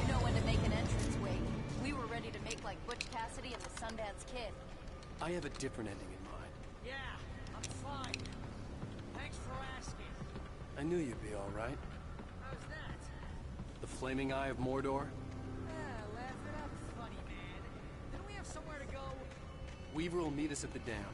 You know when to make an entrance, Wade. We were ready to make like Butch Cassidy and the Sundance Kid. I have a different ending in mind. Yeah, I'm fine. Thanks for asking. I knew you'd be all right. How's that? The flaming eye of Mordor? Yeah, laugh it up, funny man. Didn't we have somewhere to go? Weaver will meet us at the dam.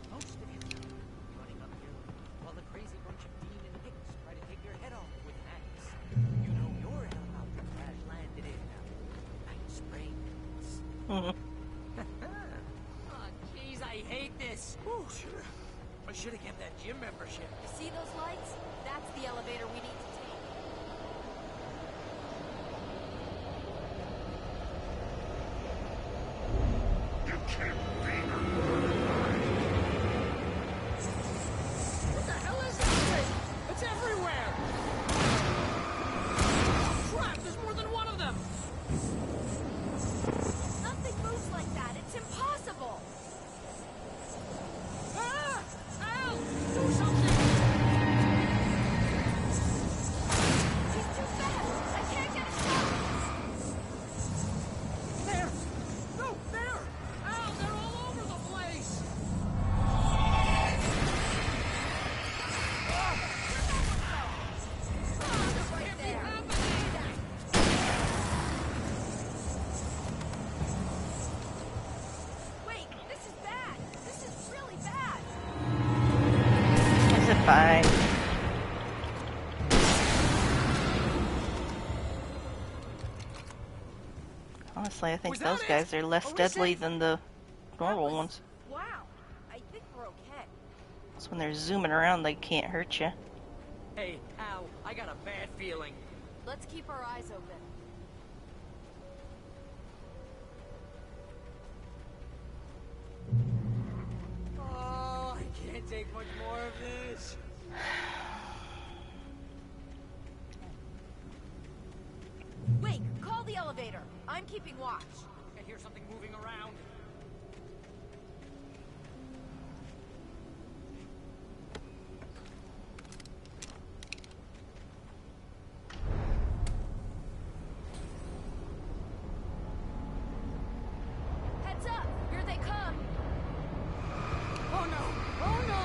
Most of your time running uphill while the crazy bunch of demon hicks try to take your head off with an axe. You know your helicopter crash landed in Night Springs. Oh, jeez, I hate this. Oh, I should have kept that gym membership. You see those lights? That's the elevator we need to take. What the hell is that thing? It's everywhere! Crap, there's more than one of them! Nothing moves like that. It's impossible. Ah! Al! Do something! He's too fast. I can't get a shot. There! No, there! Al, they're all over the place! Wait, this is bad. This is really bad. Is it fine? Honestly, I think Was that those it? guys are less Are we deadly safe? than the normal ones. Wow. I think we're okay. So when they're zooming around, they can't hurt you. Hey, Al, I got a bad feeling. Let's keep our eyes open. Oh, I can't take much more of this. Wait, call the elevator. I'm keeping watch. I hear something moving around. Heads up! Here they come! Oh no! Oh no!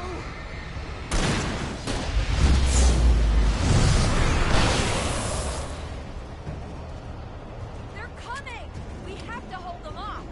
They're coming! We have to hold them off!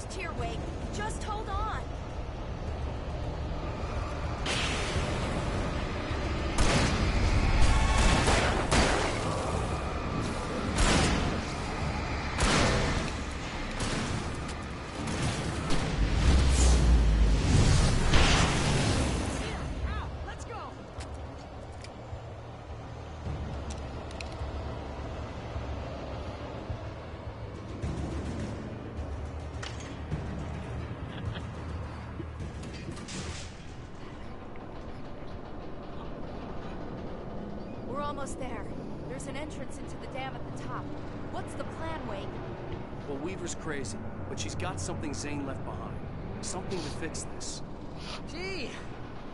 almost here, Wade. Just hold on. We're almost there. There's an entrance into the dam at the top. What's the plan, Wade? Well, Weaver's crazy, but she's got something Zane left behind. Something to fix this. Gee,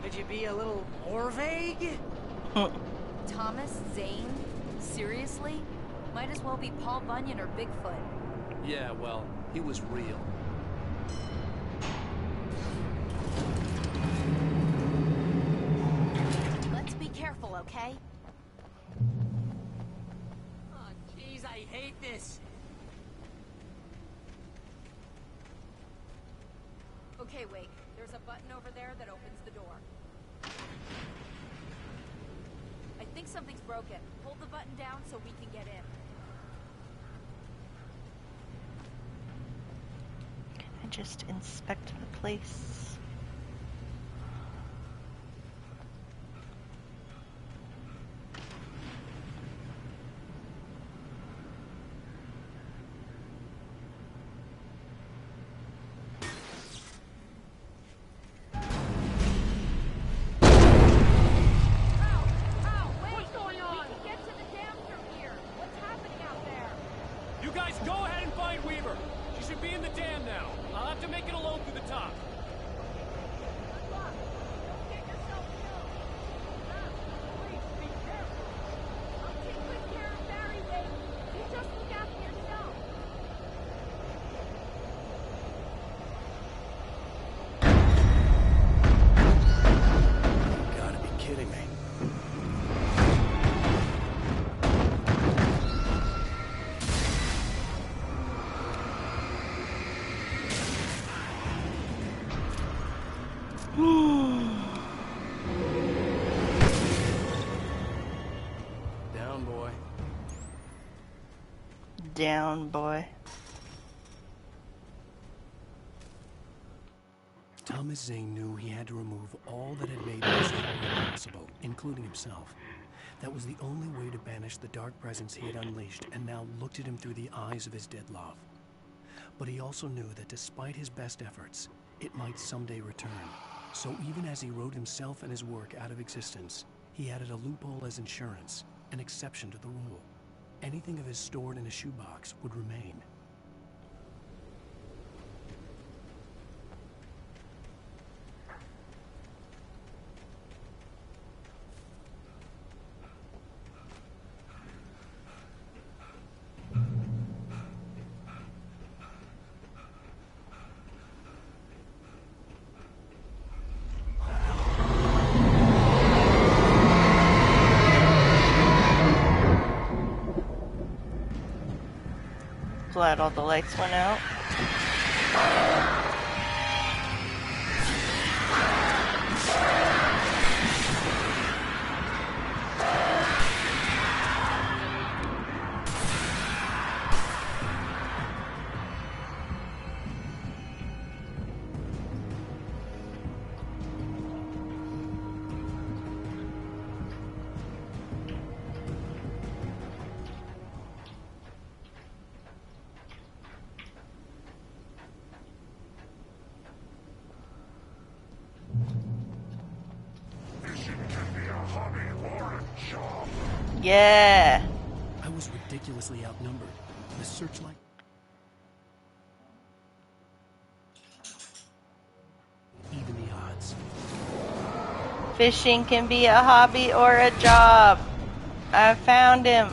could you be a little more vague? Thomas Zane? Seriously? Might as well be Paul Bunyan or Bigfoot. Yeah, well, he was real. Let's be careful, okay? Oh, jeez, I hate this. Okay, Wake. There's a button over there that opens the door. I think something's broken. Hold the button down so we can get in. And just inspect the place. You guys go ahead and find Weaver. She should be in the dam now. I'll have to make it alone through the top. You gotta be kidding me. Down, boy. Down, boy. Thomas Zane knew he had to remove all that had made this horror possible, including himself. That was the only way to banish the dark presence he had unleashed and now looked at him through the eyes of his dead love. But he also knew that despite his best efforts, it might someday return. So even as he wrote himself and his work out of existence, he added a loophole as insurance, an exception to the rule. Anything of his stored in a shoebox would remain. Glad all the lights went out. Yeah. I was ridiculously outnumbered. The searchlight. Even the odds. Fishing can be a hobby or a job. I found him.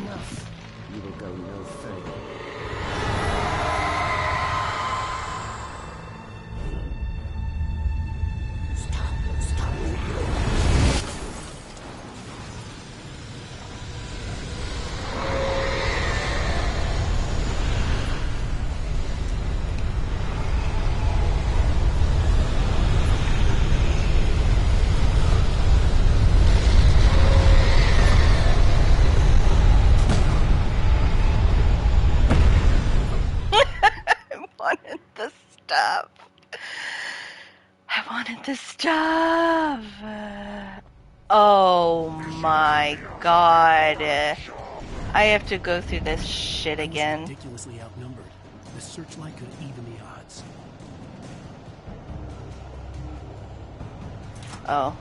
Enough. You will go no further. This stuff. Oh my god. I have to go through this shit again. Ridiculously outnumbered. The searchlight could even the odds. Oh.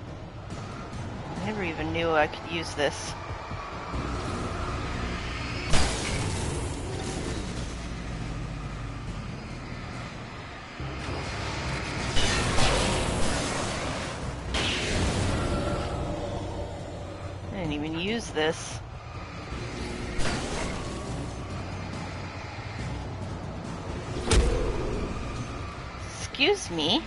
I never even knew I could use this. I didn't even use this. Excuse me.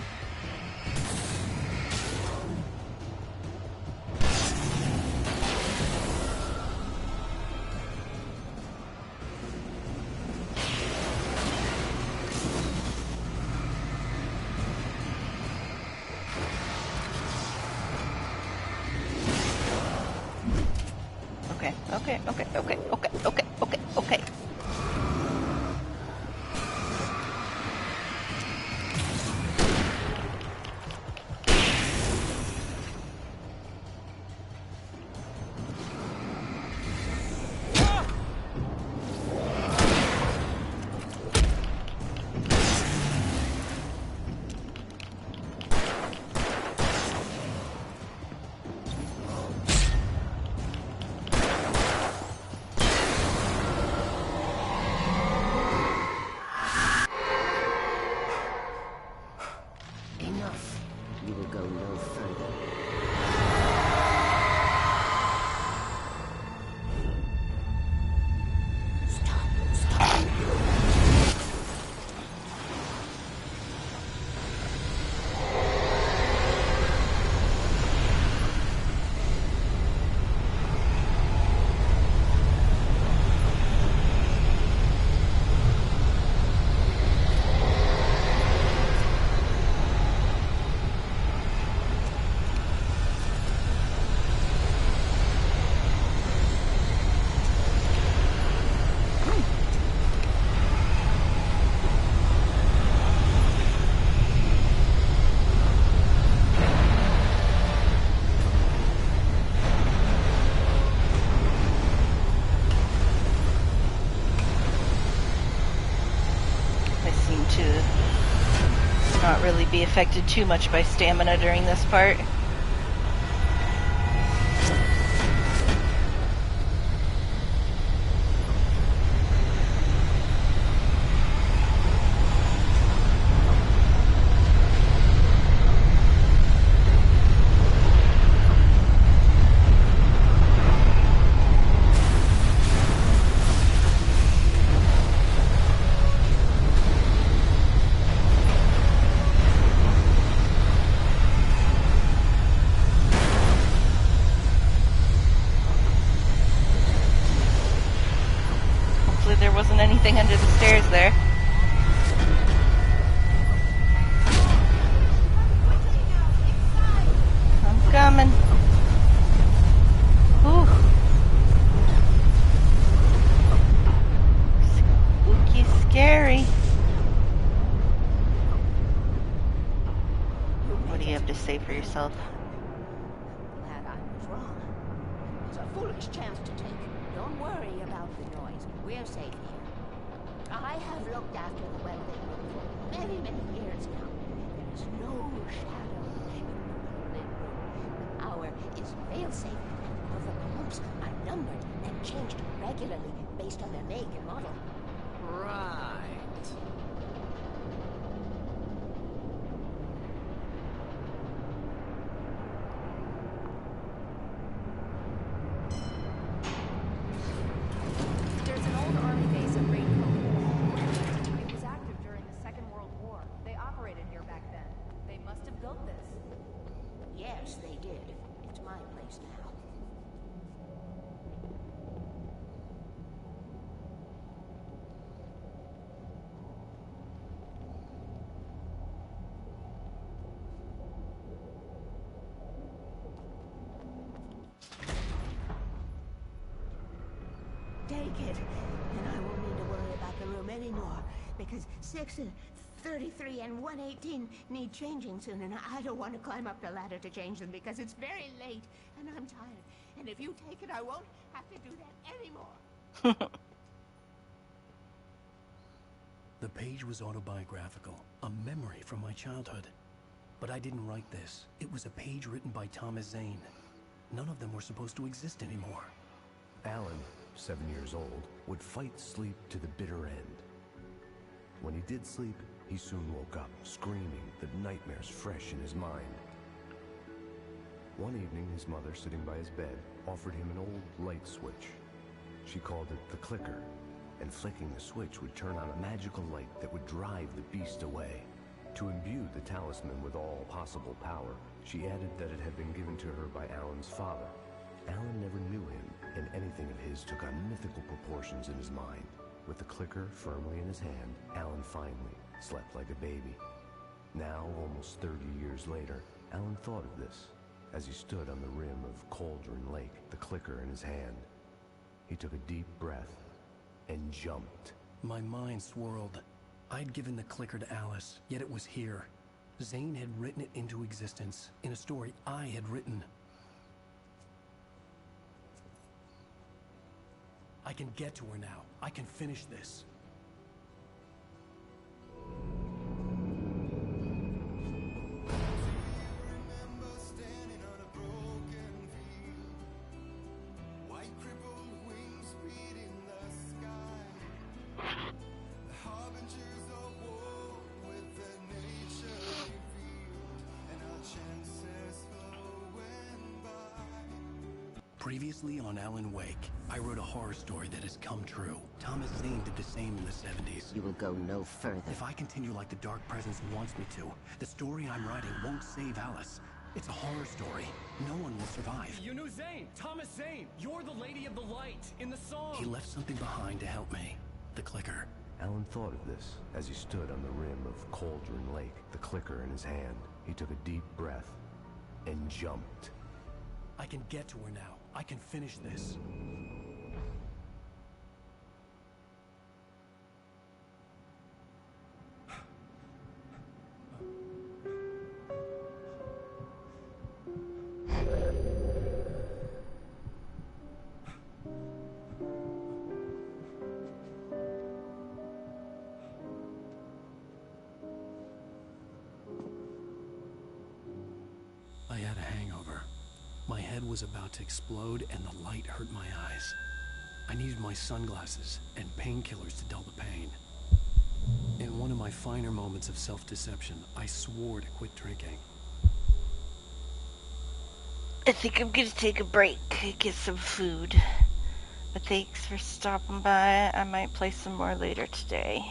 Okay. Not really be affected too much by stamina during this part. There wasn't anything under the stairs there. I'm coming. Ooh. Spooky, scary. What do you have to say for yourself? Glad I was wrong. It's a foolish chance to take. Don't worry about the noise. We're safe here. I have looked after the Weatherly Room for many, many years now. There is no shadow in the Weatherly Room. The power is fail-safe, and all the pumps are numbered and changed regularly based on their make and model. Right. Take it, and I won't need to worry about the room anymore, because 6 and 33 and 118 need changing soon, and I don't want to climb up the ladder to change them because it's very late, and I'm tired. And if you take it, I won't have to do that anymore. The page was autobiographical, a memory from my childhood. But I didn't write this. It was a page written by Thomas Zane. None of them were supposed to exist anymore. Alan, 7 years old, would fight sleep to the bitter end. When he did sleep, he soon woke up, screaming, the nightmares fresh in his mind. One evening, his mother, sitting by his bed, offered him an old light switch. She called it the clicker, and flicking the switch would turn on a magical light that would drive the beast away. To imbue the talisman with all possible power, she added that it had been given to her by Alan's father. Alan never knew him, and anything of his took on mythical proportions in his mind. With the clicker firmly in his hand, Alan finally slept like a baby. Now, almost 30 years later, Alan thought of this as he stood on the rim of Cauldron Lake, the clicker in his hand. He took a deep breath and jumped. My mind swirled. I'd given the clicker to Alice, yet it was here. Zane had written it into existence, in a story I had written. I can get to her now. I can finish this. Previously on Alan Wake, I wrote a horror story that has come true. Thomas Zane did the same in the 70s. You will go no further. If I continue like the Dark Presence wants me to, the story I'm writing won't save Alice. It's a horror story. No one will survive. You knew Zane! Thomas Zane! You're the Lady of the Light in the song! He left something behind to help me. The clicker. Alan thought of this as he stood on the rim of Cauldron Lake, the clicker in his hand. He took a deep breath and jumped. I can get to her now. I can finish this. I had a hangover. My head was about to explode and the light hurt my eyes. I needed my sunglasses and painkillers to dull the pain. In one of my finer moments of self-deception, I swore to quit drinking. I think I'm gonna take a break, get some food. But thanks for stopping by. I might play some more later today.